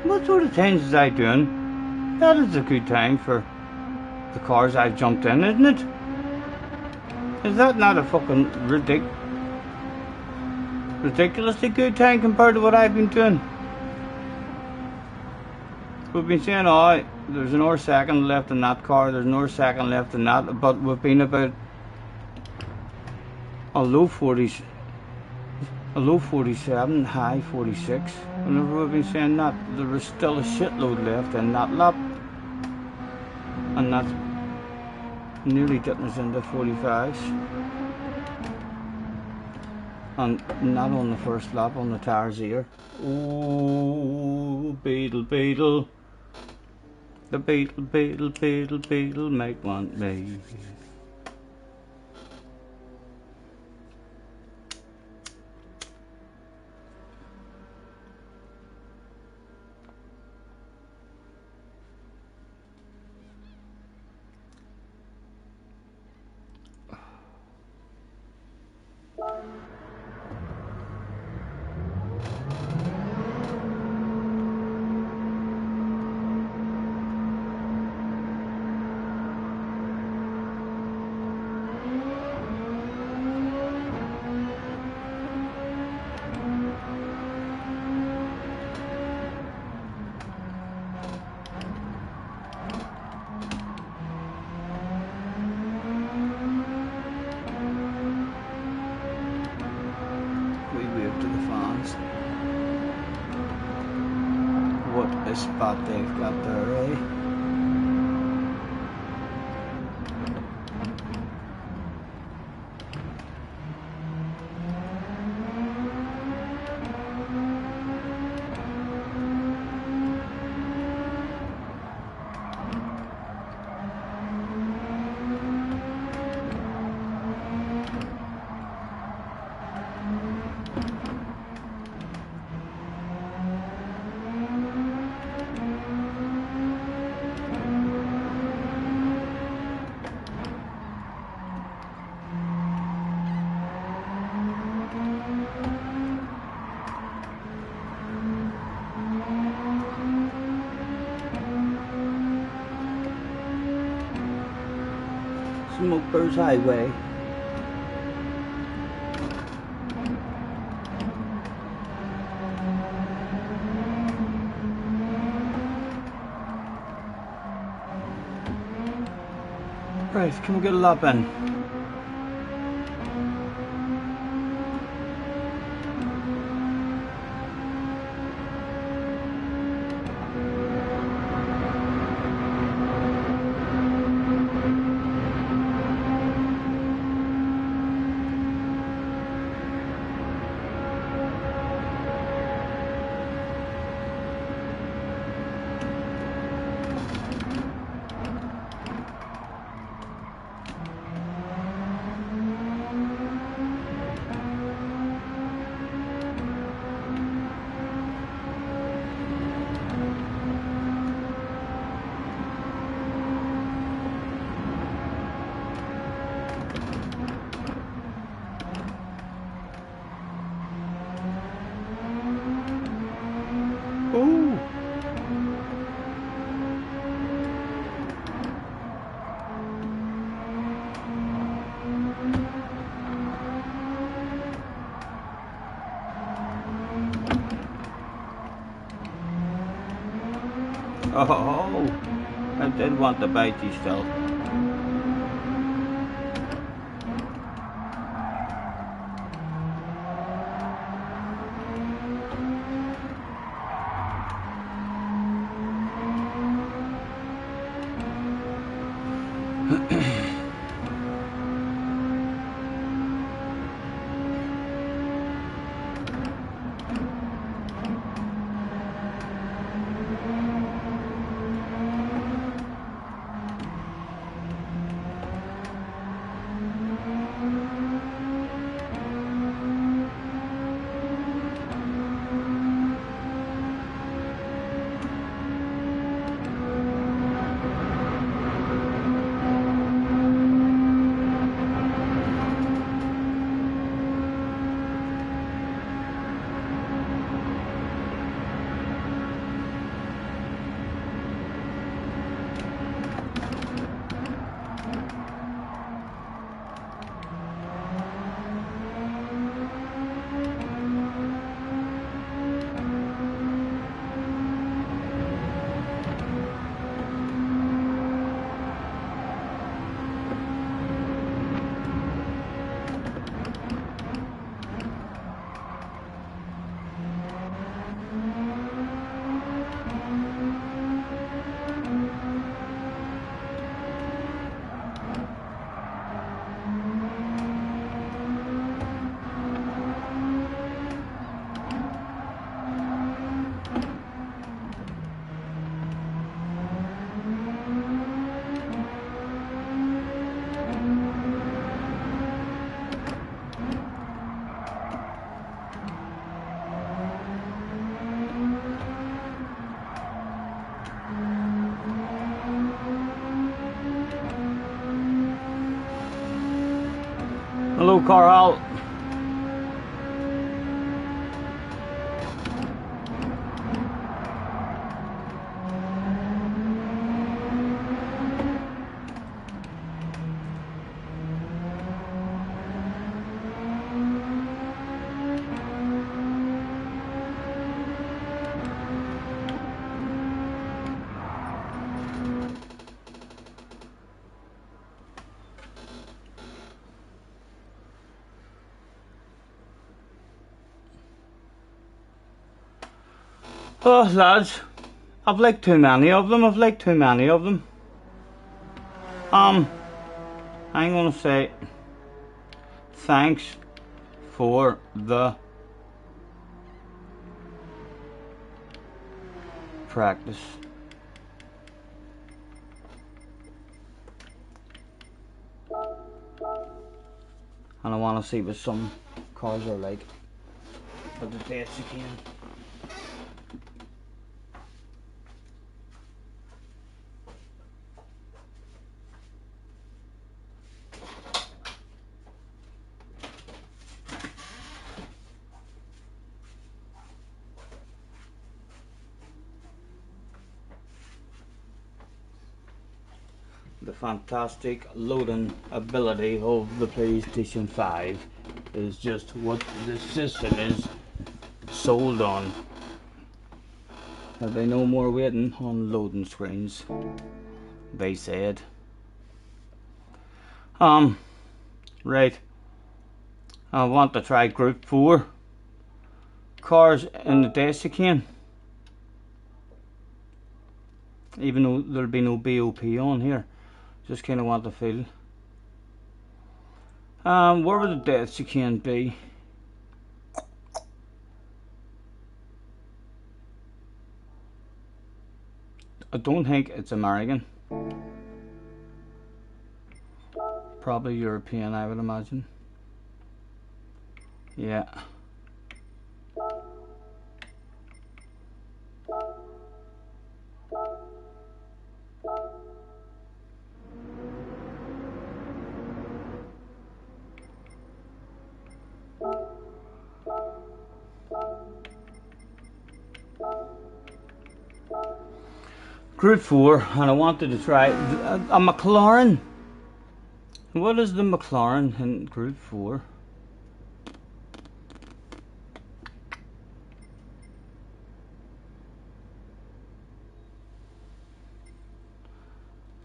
What sort of things is I doing? That is a good time for the cars I've jumped in, isn't it? Is that not a fucking ridiculously good time compared to what I've been doing? We've been saying, oh, there's an hour second left in that car, there's an hour second left in that, but we've been about a low 40s, a low 47, high 46. Whenever we've been saying that, there was still a shitload left in that lap. And that's Nearly getting us into 45s. And not on the first lap, on the tyres here. Ooh, Beetle, Beetle. The Beetle, Beetle, Beetle, Beetle might want me. We wave to the fans. What a spot they've got there, eh? Smokers Highway. Right, can we get a lap in? Ooh. Oh, I did want the bitey still. Hello, Carl. Oh, lads, I've liked too many of them. I'm gonna say thanks for the practice. And I want to see what some cars are like at the best you can. The fantastic loading ability of the PlayStation 5 is just what the system is sold on. There'll be no more waiting on loading screens, they said. Right. I want to try Group 4 cars in the Desican. Even though there'll be no BOP on here. Just kind of want to feel. Where would the Desican be? I don't think it's American. Probably European, I would imagine. Yeah. Group 4, and I wanted to try a McLaren. What is the McLaren in Group 4?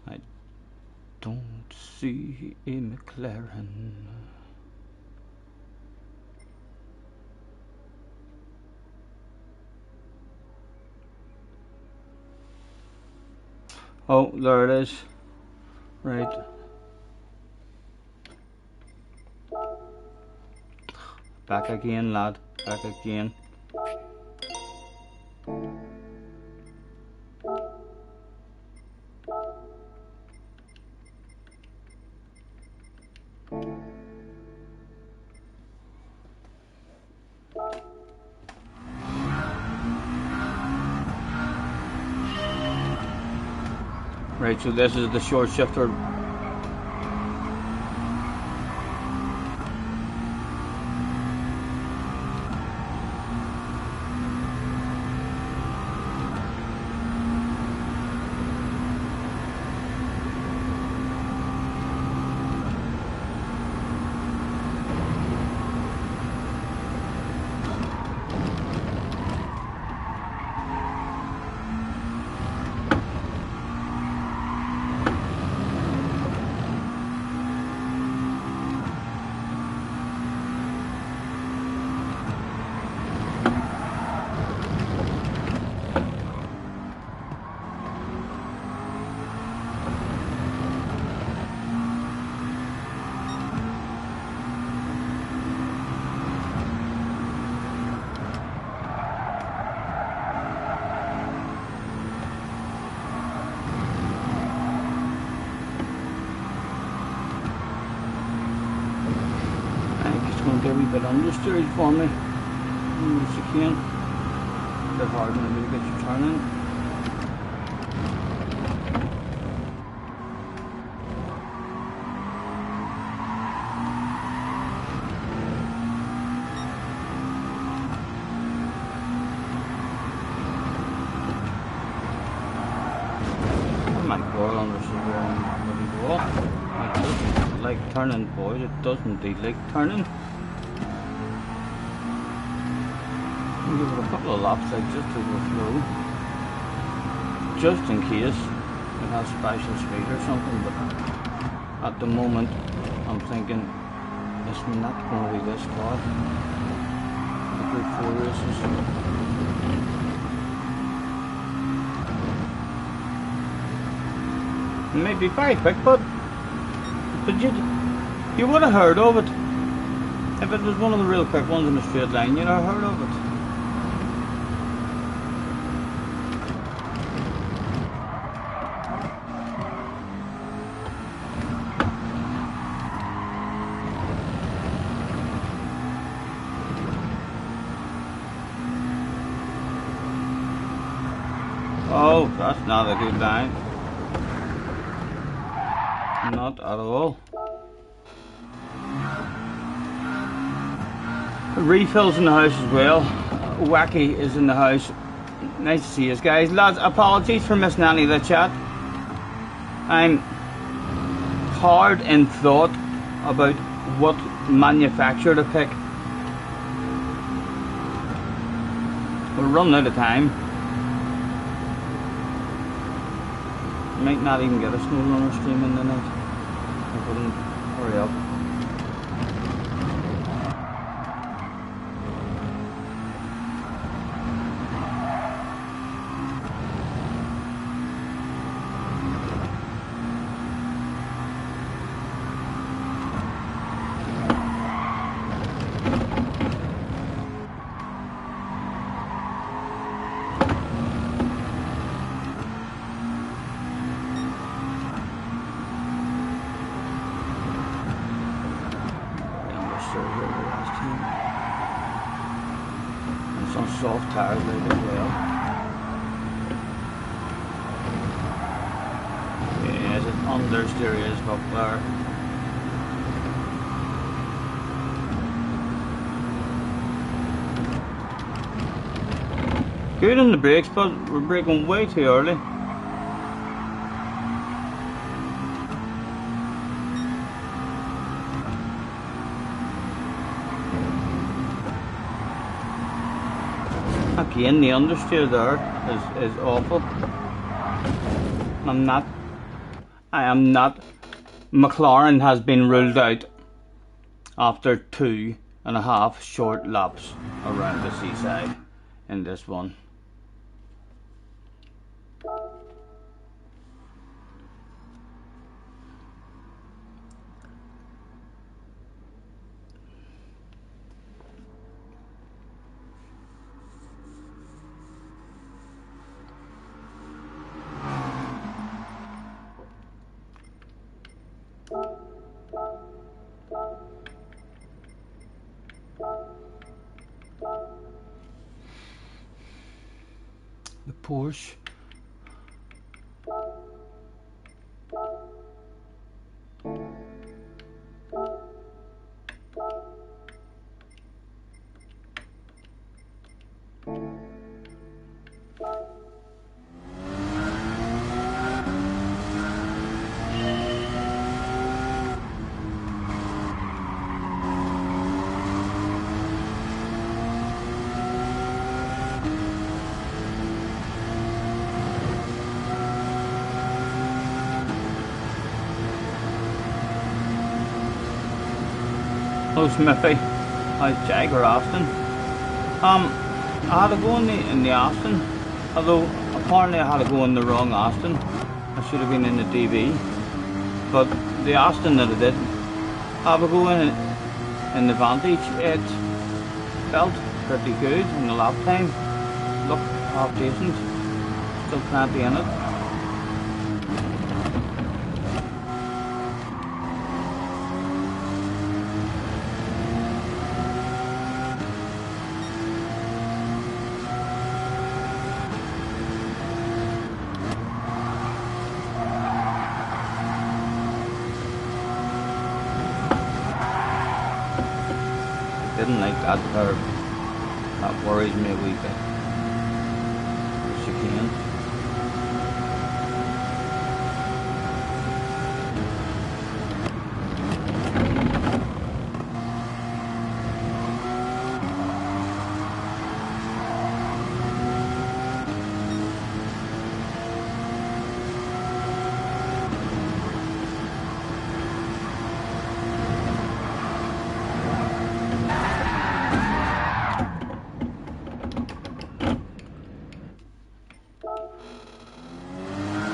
I don't see a McLaren. Oh, there it is. Right. Back again, lad. Back again. Right, so this is the short shifter. A wee bit understeered for me. As you can. A bit hard maybe to get you turning. my God, under severe and bloody wall. It doesn't like turning, boys. It does indeed like turning. I'll give it a couple of laps, like just to go through, just in case it has special speed or something. But at the moment, I'm thinking it's not going to be this car. A good 4 races. It may be very quick, but you would have heard of it. If it was one of the real quick ones in a straight line, you'd have heard of it. Oh, that's not a good line. Not at all. Refills in the house as well. Wacky is in the house. Nice to see us, guys. Lads, apologies for missing any of the chat. I'm hard in thought about what manufacturer to pick. We're running out of time. Might not even get a snow runner stream in the night. I wouldn't hurry up. Soft tires laid as well. Yes, it's understeer is up there. Good on the brakes, but we're braking way too early. Again, the understeer there is awful. I am not. McLaren has been ruled out after 2.5 short laps around the seaside in this one. The Porsche. Hello Smithy, how's Jag or Austin? I had to go in the Austin, although apparently I had to go in the wrong Austin. I should have been in the DB, but the Austin that I did have to go in the Vantage, it felt pretty good in the lap time. Looked half decent, still plenty in it. Didn't like that curve. That worries me a wee bit. The chicane.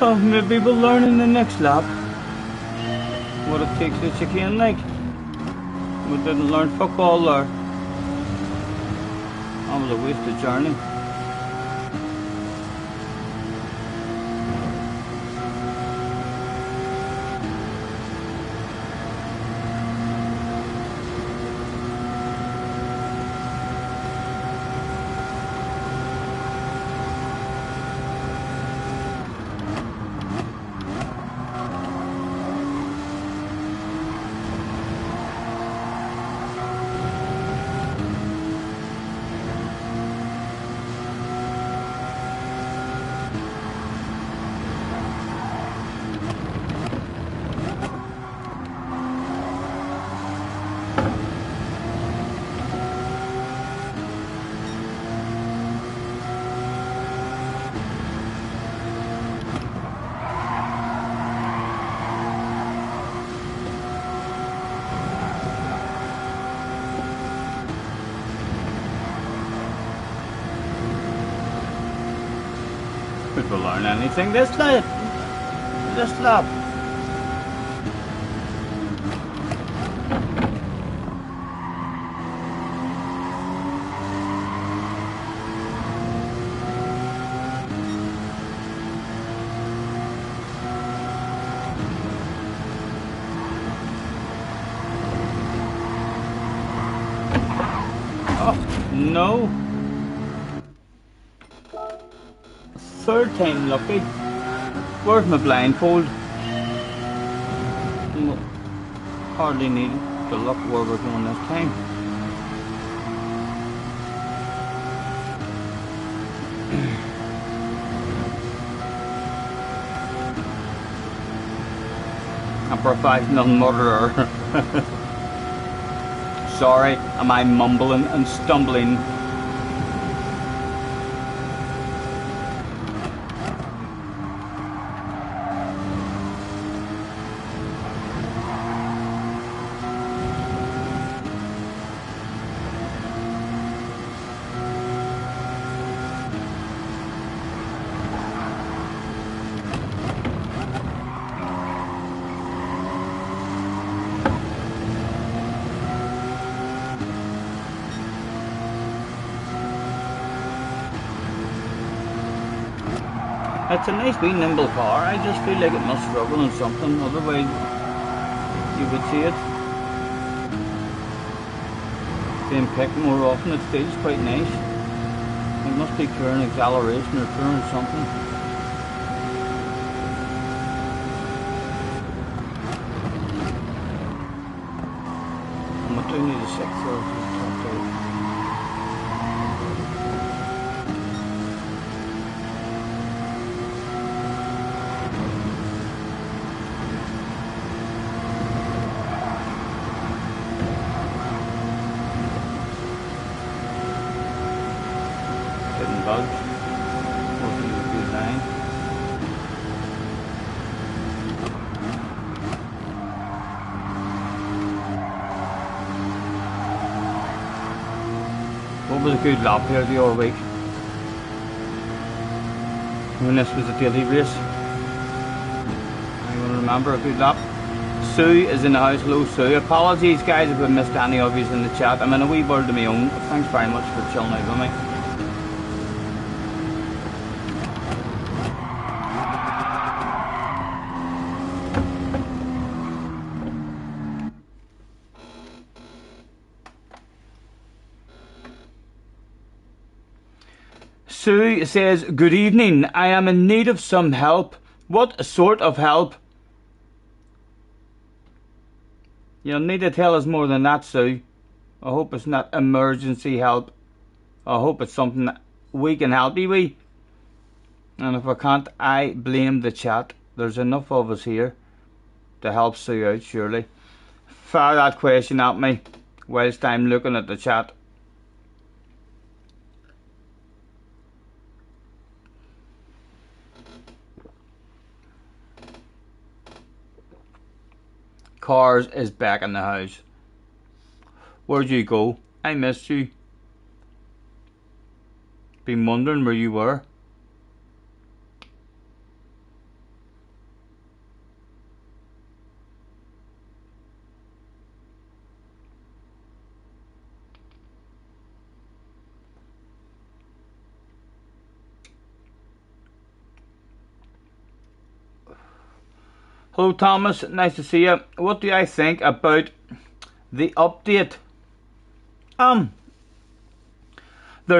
Oh, maybe we'll learn in the next lap what it takes to chicane like. We didn't learn fuck all there. That was a wasted journey. If we learn anything this lap. Oh, no. Third time lucky. Where's my blindfold? Hardly need to look where we're going this time. A professional murderer. Sorry, am I mumbling and stumbling? It's a nice wee nimble car. I just feel like it must struggle on something, otherwise you would see it being picked more often. It feels quite nice. It must be current acceleration or current something. And we do need a 6 bugs. Wasn't a good line. What was a good lap here the other week? When this was a daily race. Anyone remember a good lap? Sue is in the house. Hello Sue. Apologies guys if I missed any of you in the chat. I'm in a wee world of my own. Thanks very much for chilling out with me. Sue says, good evening, I am in need of some help. What sort of help? You'll need to tell us more than that, Sue. I hope it's not emergency help. I hope it's something that we can help you with. And if I can't, I blame the chat. There's enough of us here to help Sue out, surely. Fire that question at me whilst I'm looking at the chat. Cars is back in the house. Where'd you go? I missed you. Been wondering where you were. Hello Thomas, nice to see you. What do I think about the update? Their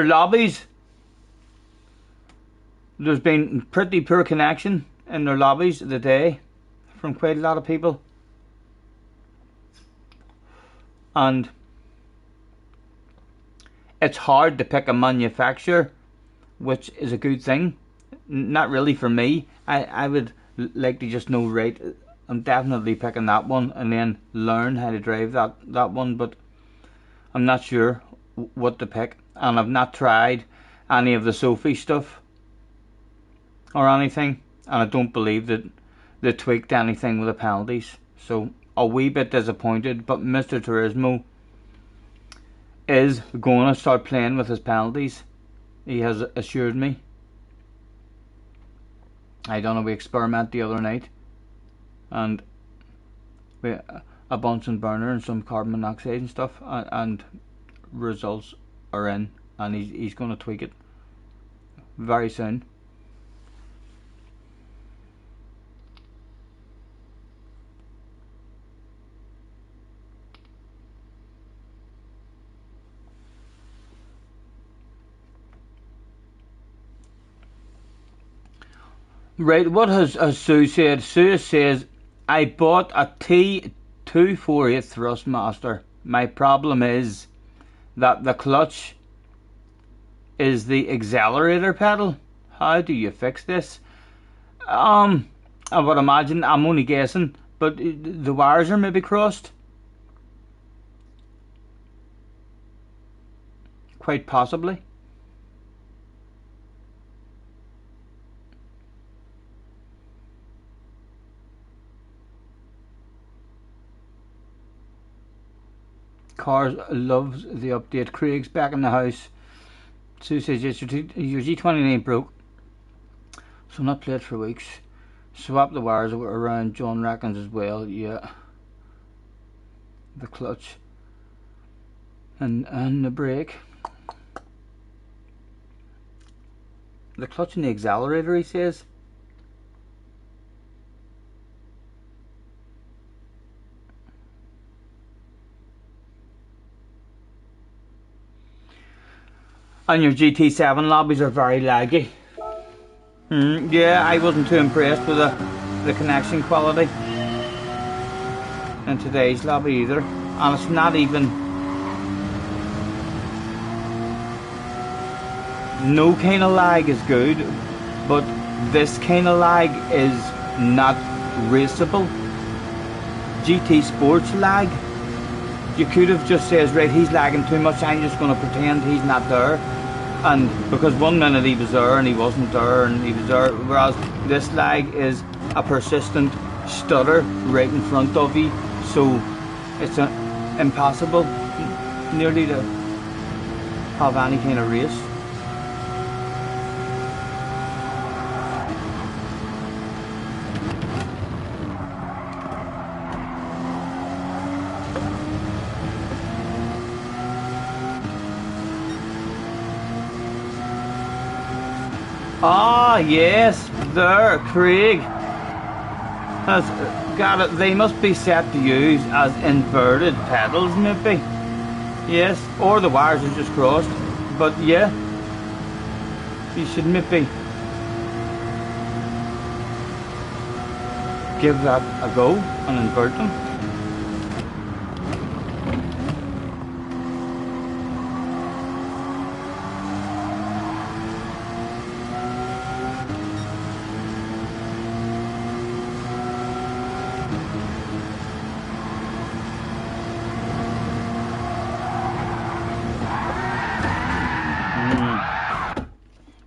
lobbies. There's been pretty poor connection in their lobbies today from quite a lot of people. And it's hard to pick a manufacturer, which is a good thing. Not really for me. I would like to just know, right, I'm definitely picking that one and then learn how to drive that one, but I'm not sure what to pick, and I've not tried any of the Sophie stuff or anything, and I don't believe that they tweaked anything with the penalties, so a wee bit disappointed. But Mr. Turismo is going to start playing with his penalties, he has assured me. I done a wee experiment the other night, and we a Bunsen burner and some carbon monoxide and stuff, and results are in, and he's going to tweak it very soon. Right, what has Sue said? Sue says, I bought a T248 Thrustmaster. My problem is that the clutch is the accelerator pedal. How do you fix this? I would imagine, I'm only guessing, but the wires are maybe crossed. Quite possibly. Cars loves the update. Craig's back in the house. Sue says, yes, your G29 broke, so not played for weeks. Swap the wires around, John reckons as well. Yeah, the clutch and the brake, the clutch and the accelerator, he says. And your GT7 lobbies are very laggy. Yeah, I wasn't too impressed with the connection quality in today's lobby either. And it's not even... No kind of lag is good, but this kind of lag is not raceable. GT Sports lag, you could have just says, right, he's lagging too much, I'm just going to pretend he's not there. And because 1 minute he was there and he wasn't there and he was there, whereas this lag is a persistent stutter right in front of you, so it's impossible nearly to have any kind of race. Ah, yes, there, Craig has got it. They must be set to use as inverted pedals, maybe. Yes, or the wires are just crossed. But yeah, you should maybe give that a go and invert them.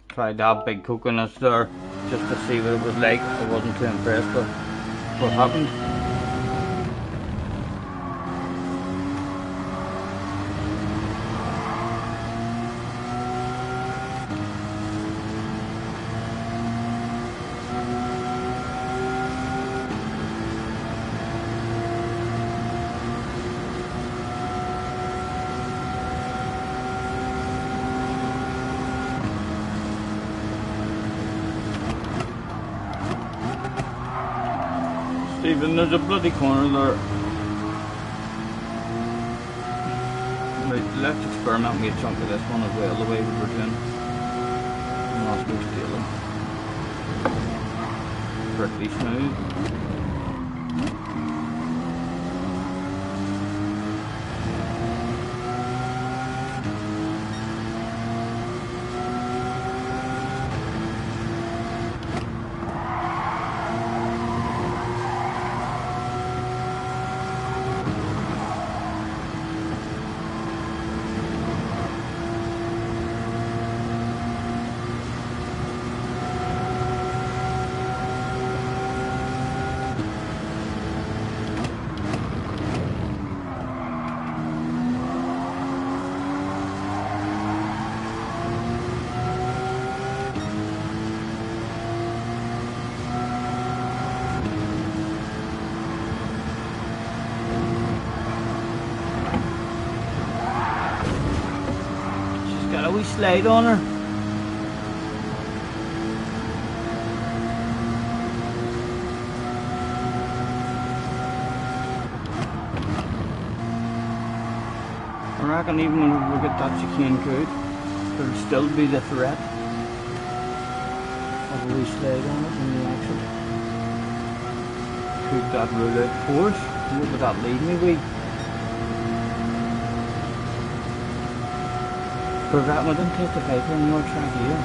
Tried that big coconuts there just to see what it was like. I wasn't too impressed with what happened. Stephen, there's a bloody corner there. Right, let's experiment with a chunk of this one as well, the way we were doing. Last week's dealing. Pretty smooth. We slide on her. I reckon even when we get that chicane good, there'll still be the threat of a wee slide on it in the exit. Could that rule out force? Where would that lead me with? Forgot we didn't take the paper in your track here.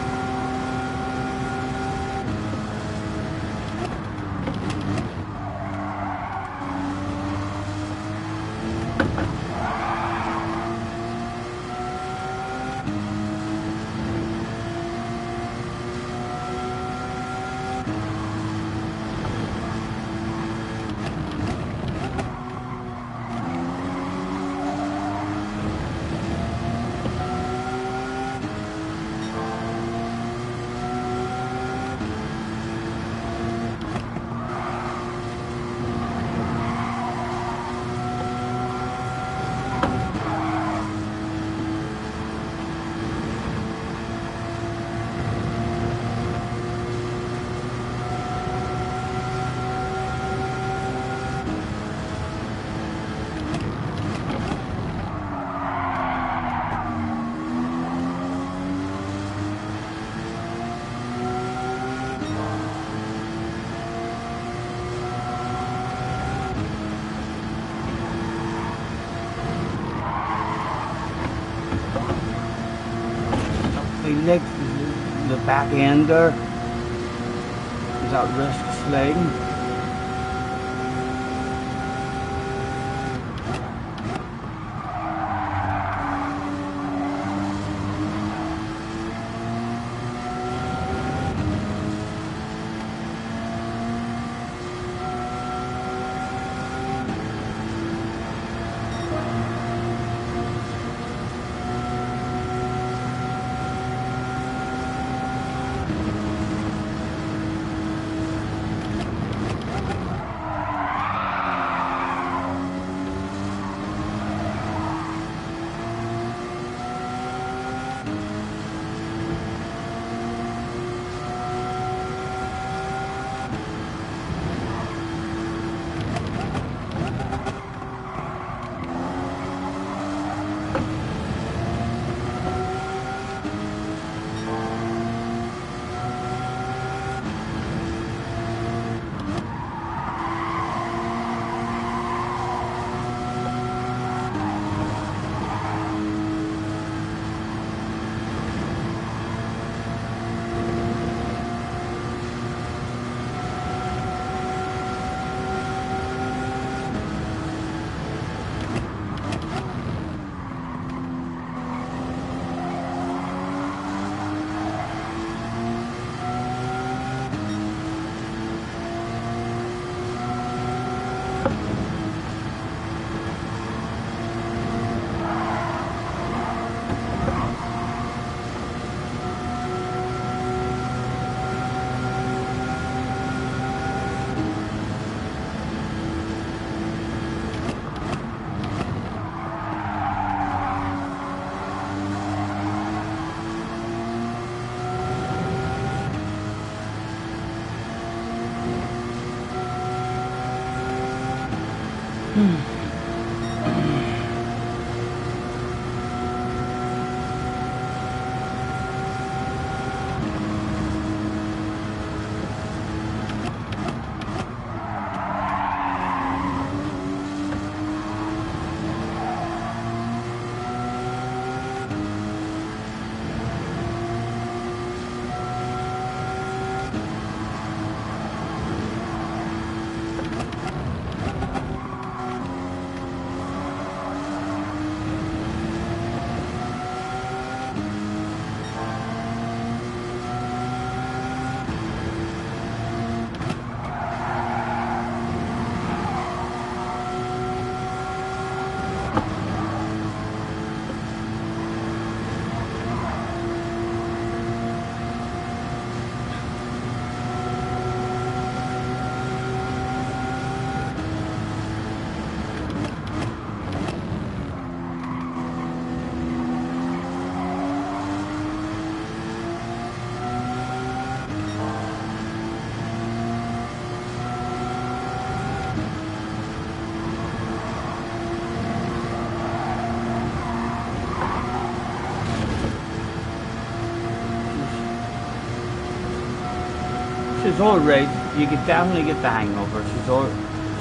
Like the back end there is at risk of sliding. She's alright. You could definitely get the hang of her.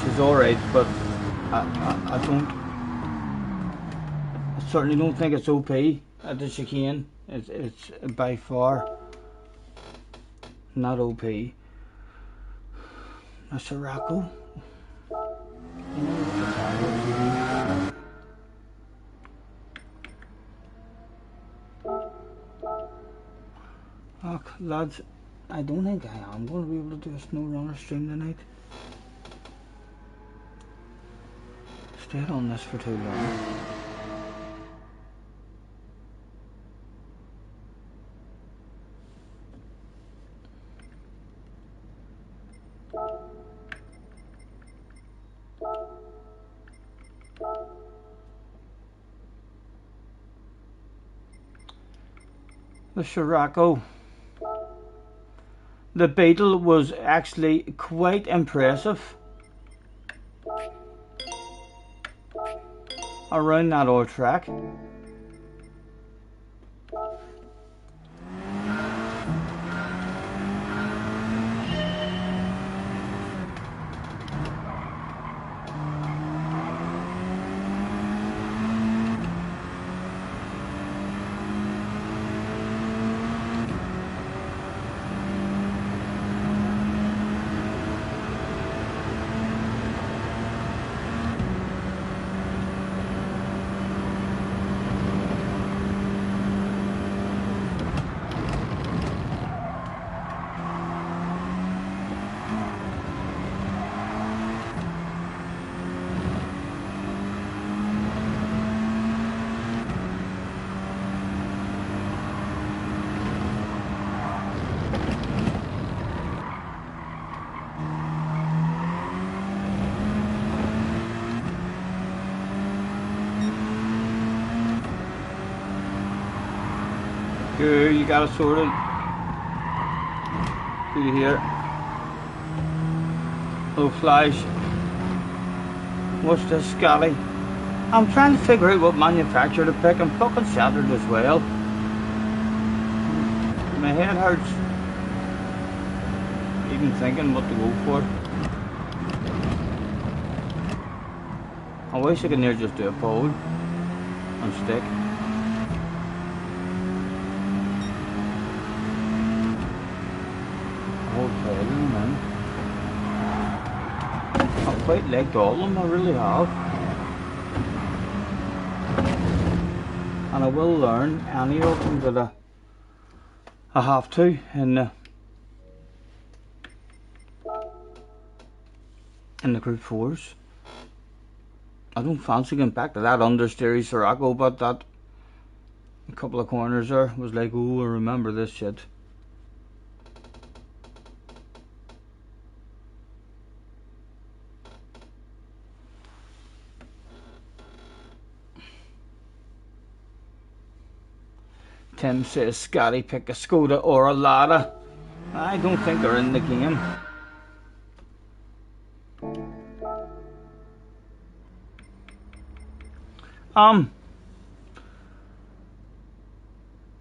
She's alright, but I certainly don't think it's OP at the chicane. It's by far not OP. A Sirocco. You know what the tire is. Oh, lads, I don't think I am going to be able to do a snow runner stream tonight. Stayed on this for too long. The Sirocco. The Beetle was actually quite impressive around that old track. Good, you got it sorted. Do you hear? Oh, flash. What's this, Scotty? I'm trying to figure out what manufacturer to pick. I'm fucking shattered as well. My head hurts. Even thinking what to go for. I wish I could near just do a pole and stick. I've quite liked all of them, I really have. And I will learn any of them that I have to in the Group 4s. I don't fancy going back to that understeery Sirocco, but that a couple of corners there was like, oh, I remember this shit. Tim says, Scotty, pick a Skoda or a Lada. I don't think they're in the game. I'm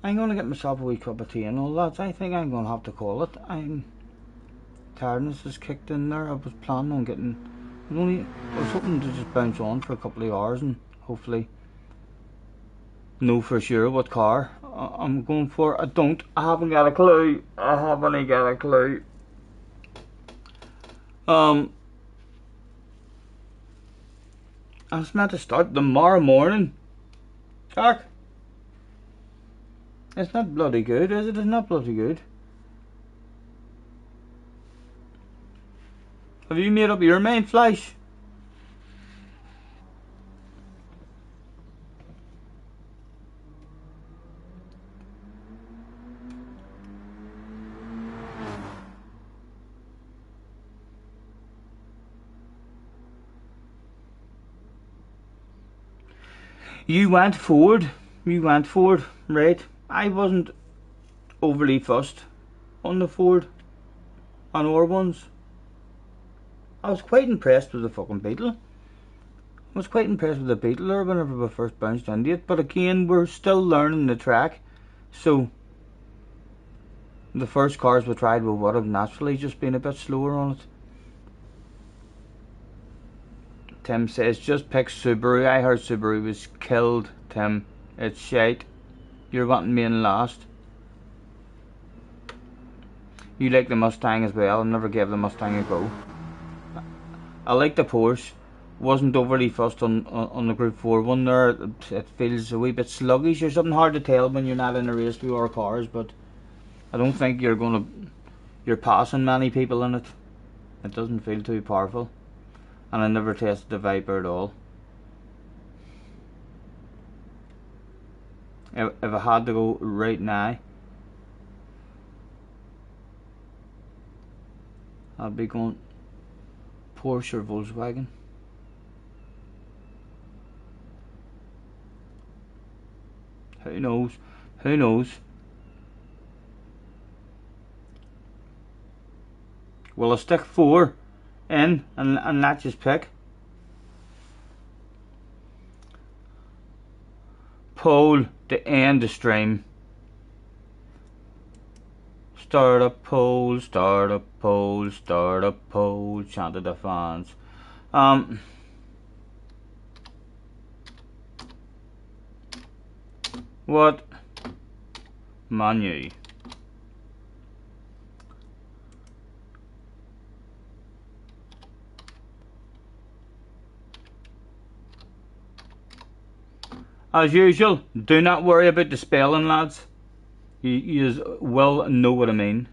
gonna get myself a wee cup of tea and all that. I think I'm gonna have to call it. Tiredness has kicked in there. I was planning on getting. I was hoping to just bounce on for a couple of hours and hopefully know for sure what car I'm going for. I haven't got a clue. I haven't got a clue. I was meant to start tomorrow morning. Jack, it's not bloody good, is it? It's not bloody good. Have you made up your mind, Flash? You went forward, right? I wasn't overly fussed on the Ford and our ones. I was quite impressed with the fucking Beetle. I was quite impressed with the Beetle there whenever we first bounced into it, but again, we're still learning the track, so the first cars we tried would have naturally just been a bit slower on it. Tim says, just pick Subaru. I heard Subaru was killed, Tim. It's shite. You're wanting me in last. You like the Mustang as well. I never gave the Mustang a go. I like the Porsche. Wasn't overly fussed on the Group 4 one there. It feels a wee bit sluggish or something. Hard to tell when you're not in a race with our cars, but I don't think you're passing many people in it. It doesn't feel too powerful. And I never tested the Viper at all. If I had to go right now, I'd be going Porsche or Volkswagen. Who knows? Who knows? Will I stick 4 in and not just pick? Pole to end the stream. Start up pole, start up pole, start up pole, chanted the fans. What? Manu. As usual, do not worry about the spelling, lads. You will know what I mean.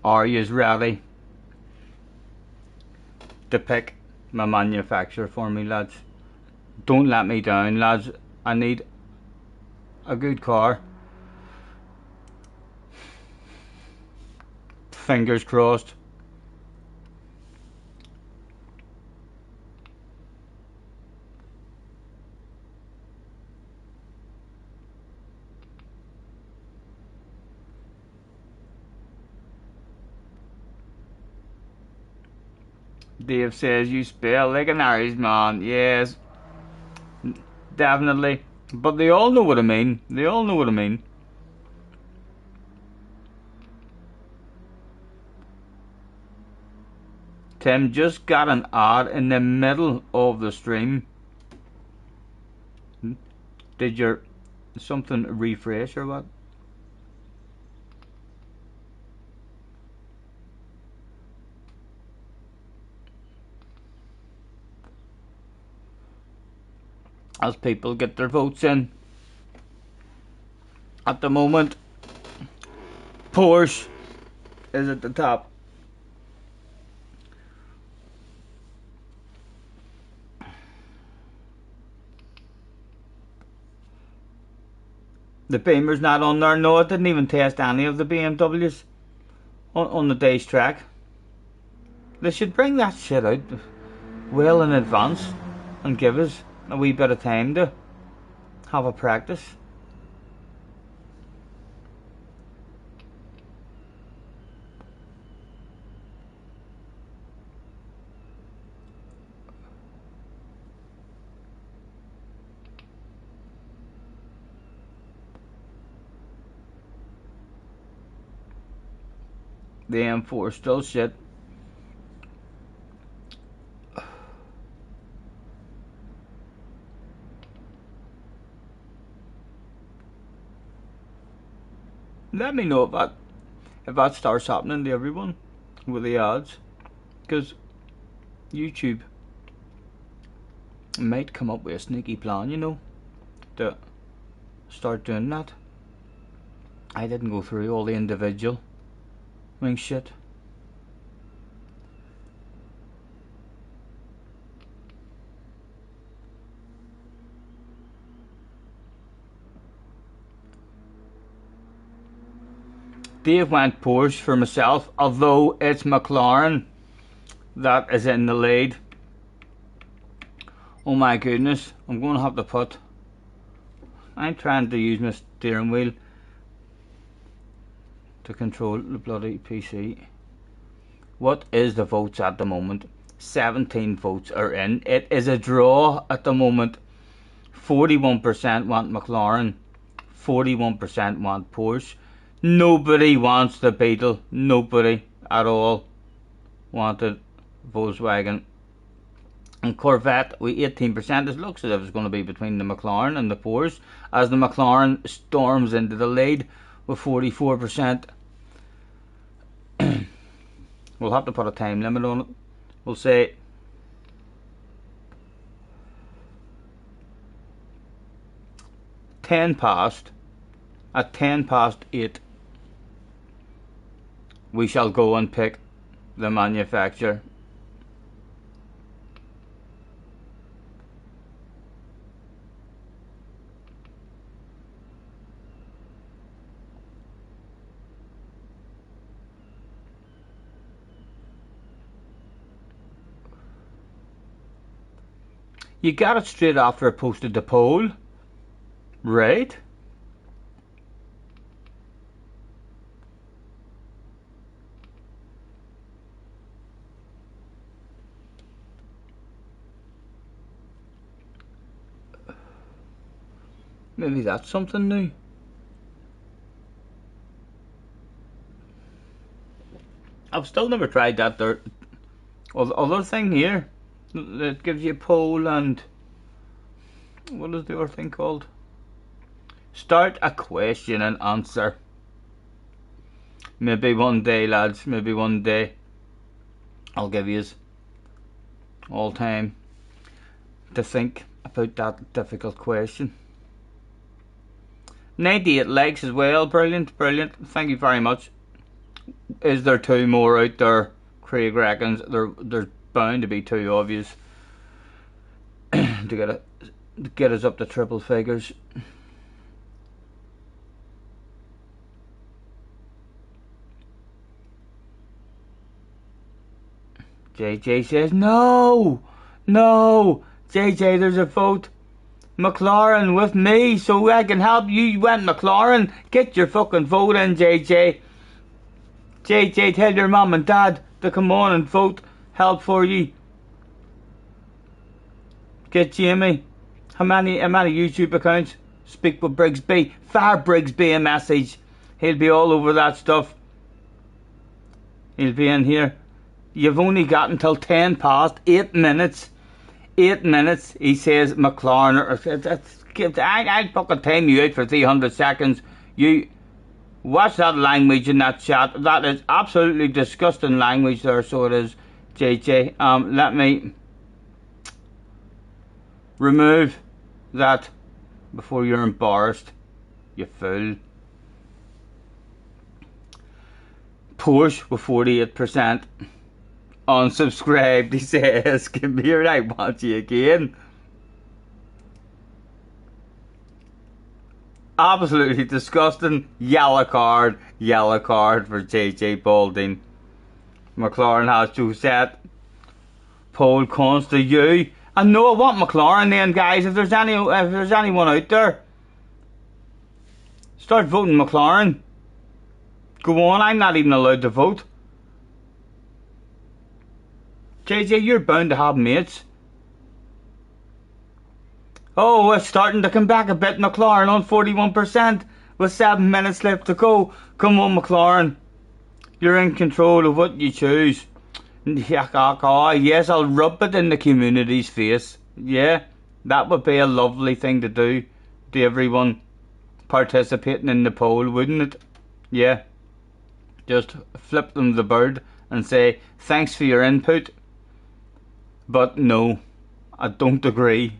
Are you ready to pick my manufacturer for me, lads? Don't let me down, lads. I need a good car. Fingers crossed. Dave says you spell like an Irishman. Yes, definitely. But they all know what I mean. They all know what I mean. Tim just got an ad in the middle of the stream. Did your something refresh or what? As people get their votes in. At the moment, Porsche is at the top. The Beamer's not on there. No, it didn't even test any of the BMWs on the day's track. They should bring that shit out well in advance and give us a wee bit of time to have a practice. The M4 is still shit. Let me know if that starts happening to everyone with the ads, because YouTube might come up with a sneaky plan, you know, to start doing that. I didn't go through all the individual wing shit. Dave went Porsche for myself, although it's McLaren that is in the lead. Oh my goodness, I'm going to have to put... I'm trying to use my steering wheel to control the bloody PC. What is the votes at the moment? 17 votes are in. It is a draw at the moment. 41% want McLaren, 41% want Porsche. Nobody wants the Beetle. Nobody at all wanted Volkswagen. And Corvette with 18%. It looks as if it's going to be between the McLaren and the Porsche, as the McLaren storms into the lead with 44%. We'll have to put a time limit on it. We'll say at 8 we shall go and pick the manufacturer. You got it straight after I posted the poll, right? Maybe that's something new. I've still never tried that other thing here that gives you a poll and what is the other thing called? Start a question and answer. Maybe one day, lads, maybe one day I'll give you all time to think about that difficult question. 98 likes as well. Brilliant, brilliant. Thank you very much. Is there two more out there? Craig reckons there's bound to be two obvious to get us up to triple figures. JJ says no. JJ, there's a vote. McLaren with me, so I can help you. You went McLaren. Get your fucking vote in, JJ. JJ, tell your mum and dad to come on and vote. Help for you. Get Jamie. How many YouTube accounts? Speak with Brigsby. Fire Brigsby a message. He'll be all over that stuff. He'll be in here. You've only got until 10 past 8 minutes. 8 minutes, he says McLaren. I'll fucking time you out for 300 seconds. You watch that language in that chat. That is absolutely disgusting language there, so it is, JJ. Let me remove that before you're embarrassed, you fool. Porsche with 48%. Unsubscribed, he says. Come here, I want you again. Absolutely disgusting. Yellow card for JJ Balding. McLaren has to set pole cons to you. And no, I want McLaren then, guys. If there's anyone out there, start voting McLaren. Go on, I'm not even allowed to vote. JJ, you're bound to have mates. Oh, it's starting to come back a bit. McLaren on 41% with 7 minutes left to go. Come on, McLaren. You're in control of what you choose. Yes, I'll rub it in the community's face. Yeah, that would be a lovely thing to do to everyone participating in the poll, wouldn't it? Yeah. Just flip them the bird and say, thanks for your input. But no, I don't agree.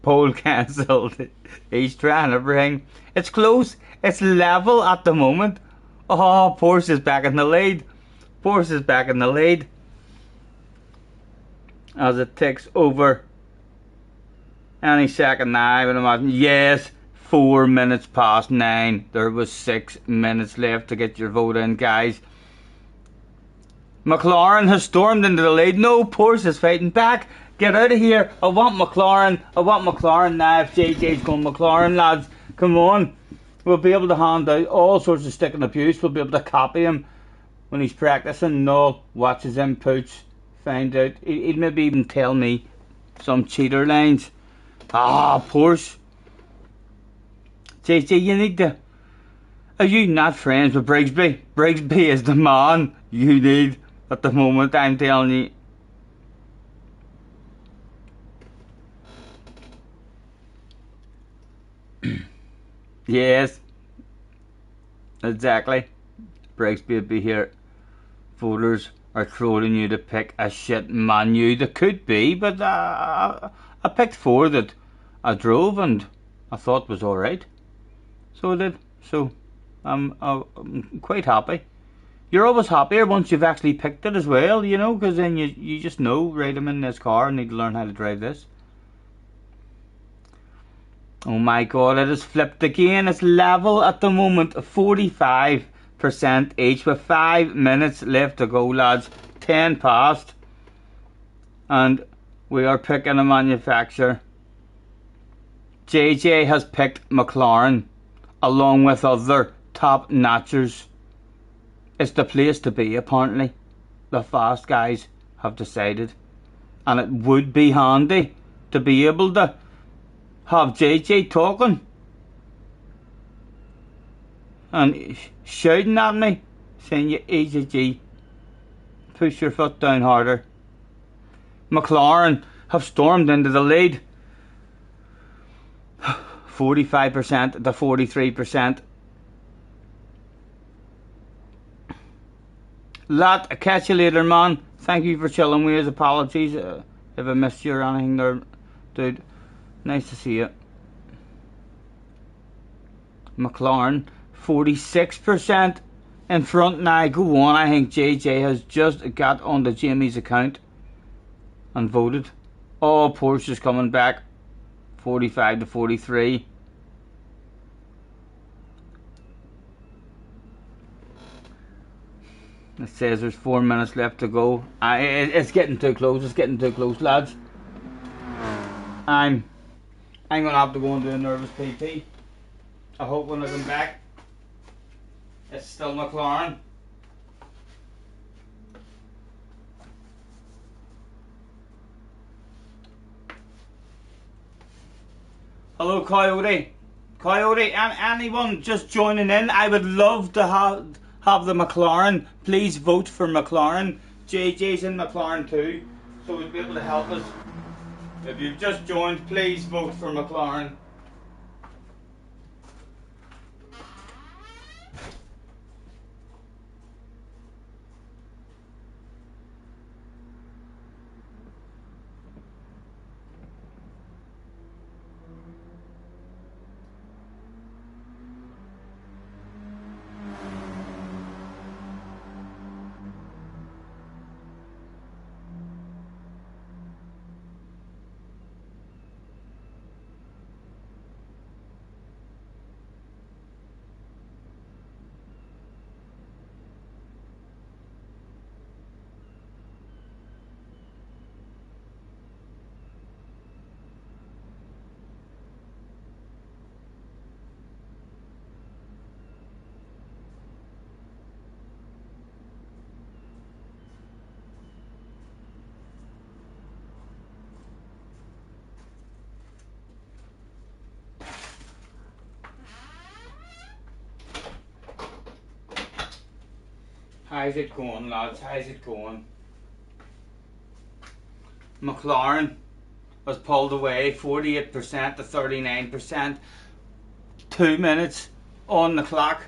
Poll cancelled. He's trying everything. It's close. It's level at the moment. Oh, Porsche is back in the lead. Porsche is back in the lead. As it ticks over any second now, I would imagine. Yes, 4 minutes past 9. There was 6 minutes left to get your vote in, guys. McLaren has stormed into the lead. No, Porsche is fighting back. Get out of here. I want McLaren. I want McLaren now. If JJ's going McLaren, lads, come on. We'll be able to hand out all sorts of stick and abuse. We'll be able to copy him when he's practicing. No, watch his inputs. Find out. He'd maybe even tell me some cheater lines. Ah, Porsche. JJ, you need to... Are you not friends with Brigsby? Brigsby is the man you need at the moment, I'm telling you. Yes, exactly. Brigsby would be here. Voters are trolling you to pick a shit menu. There could be, but I picked 4 that I drove and I thought was alright. So I did. So I'm quite happy. You're always happier once you've actually picked it as well, you know, because then you just know, right, I'm in this car, I need to learn how to drive this. Oh my god, it has flipped again. It's level at the moment, 45% each with 5 minutes left to go, lads. 10 past. And we are picking a manufacturer. JJ has picked McLaren along with other top notchers. It's the place to be, apparently. The fast guys have decided. And it would be handy to be able to have JJ talking and shouting at me, saying, you EJG, push your foot down harder. McLaren have stormed into the lead. 45% to 43%. Lad, I catch you later, man. Thank you for chilling with us. Apologies if I missed you or anything there, dude. Nice to see you. McLaren, 46% in front now. Go on, I think JJ has just got onto Jamie's account and voted. Oh, Porsche is coming back. 45 to 43. It says there's 4 minutes left to go. It's getting too close. It's getting too close, lads. I'm gonna have to go and do a nervous PT. I hope when I come back, it's still McLaren. Hello, Coyote. Coyote, and anyone just joining in, I would love to have the McLaren. Please vote for McLaren. JJ's in McLaren too, so he'll be able to help us. If you've just joined, please vote for McLaren. How's it going, lads? How's it going? McLaren has pulled away 48% to 39%. 2 minutes on the clock.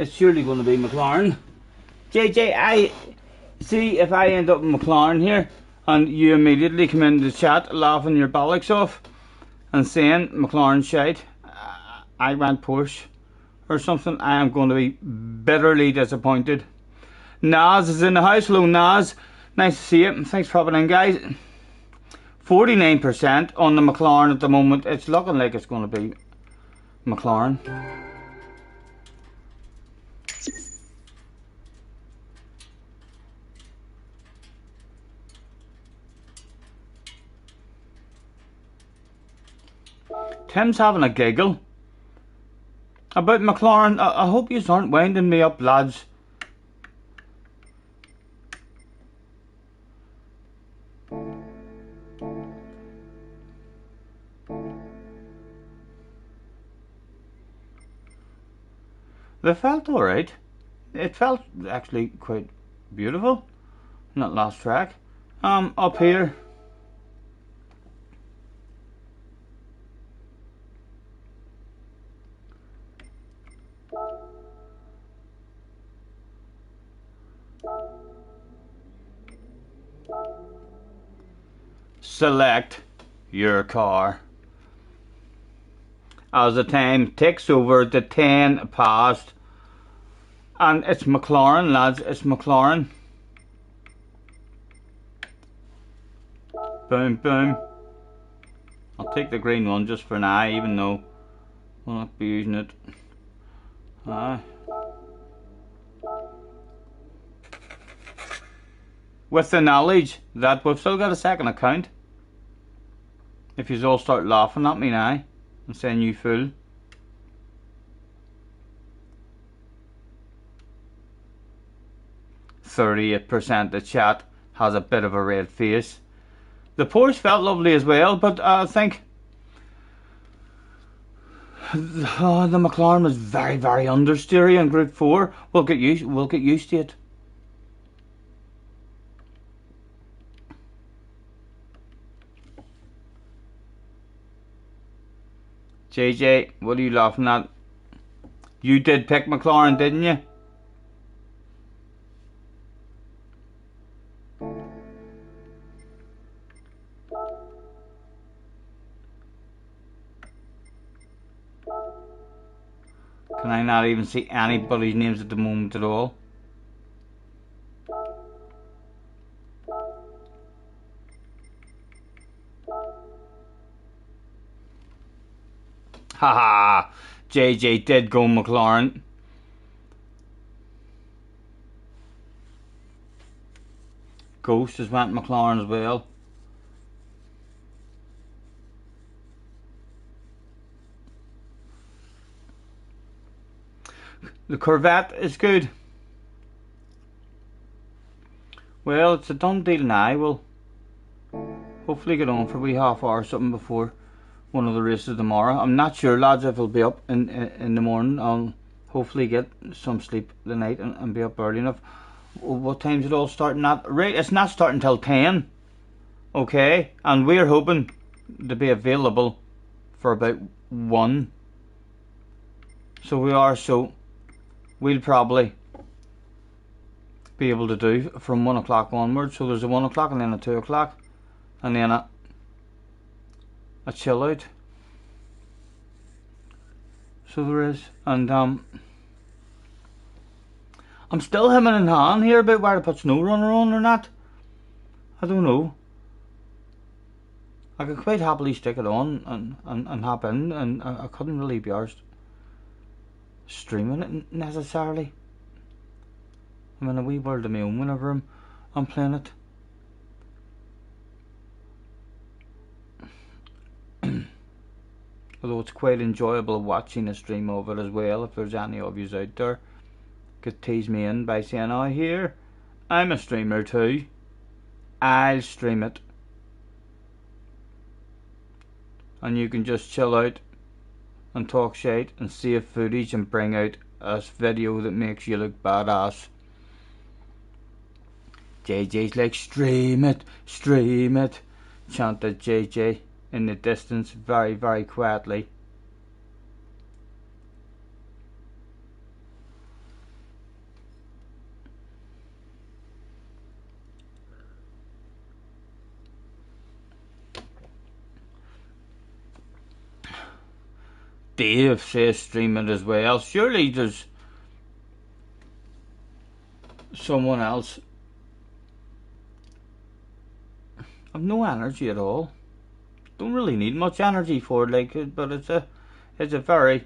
It's surely going to be McLaren. JJ, I see if I end up in McLaren here and you immediately come into the chat laughing your bollocks off and saying McLaren shite, I went Porsche or something, I am going to be bitterly disappointed. Naz is in the house. Hello Naz, nice to see you. Thanks for popping in, guys. 49% on the McLaren at the moment. It's looking like it's going to be McLaren. Tim's having a giggle about McLaren. I hope you aren't winding me up, lads. They felt alright. It felt actually quite beautiful in that last track. Up here. Select your car. As the time ticks over to 10 past. And it's McLaren, lads. It's McLaren. Boom, boom. I'll take the green one just for now, even though we'll not be using it. With the knowledge that we've still got a second account. If you all start laughing at me now and saying you fool. %38% the chat has a bit of a red face. The Porsche felt lovely as well, but I think the McLaren was very, very understeery in Group 4. We'll get used to it. JJ, what are you laughing at? You did pick McLaren, didn't you? Can I not even see anybody's names at the moment at all? Haha, JJ did go McLaren. Ghost has went McLaren as well. The Corvette is good. Well, it's a done deal now. We'll hopefully get on for a wee half hour or something before one of the races tomorrow. I'm not sure, lads, if it'll be up in the morning. I'll hopefully get some sleep tonight and be up early enough. What time's it all starting at? Right, it's not starting till 10. Okay, and we're hoping to be available for about 1. So we are, so we'll probably be able to do from 1 o'clock onwards. So there's a 1 o'clock and then a 2 o'clock and then a chill out. So there is, and I'm still hemming and hawing here about whether to put Snow Runner on or not. I don't know. I could quite happily stick it on and hop in, and I couldn't really be arsed streaming it necessarily. I'm in a wee world of my own whenever I'm playing it. Although it's quite enjoyable watching a stream of it as well. If there's any of you out there, could tease me in by saying, "Oh, here, I'm a streamer too. I'll stream it." and you can just chill out and talk shit and save footage and bring out a video that makes you look badass. JJ's like, stream it, chanted JJ in the distance very, very quietly. Dave says stream it as well. Surely there's someone else. I've no energy at all. Don't really need much energy for it, like, but it's a very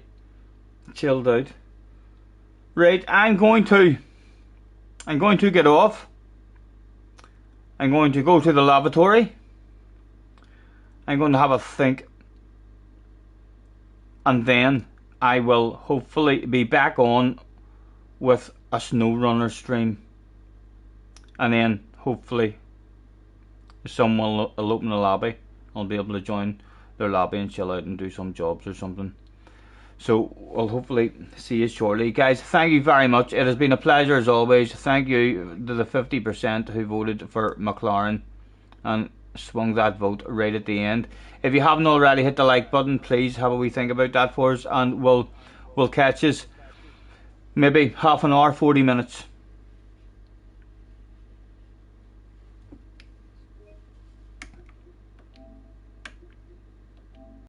chilled out. Right, I'm going to get off. I'm going to go to the lavatory. I'm going to have a think. And then I will hopefully be back on with a SnowRunner stream. And then hopefully someone will open the lobby. I'll be able to join their lobby and chill out and do some jobs or something. So I'll hopefully see you shortly. Guys, thank you very much. It has been a pleasure as always. Thank you to the 50% who voted for McLaren and swung that vote right at the end. If you haven't already, hit the like button. Please have a wee think about that for us, and we'll catch us maybe half an hour, 40 minutes.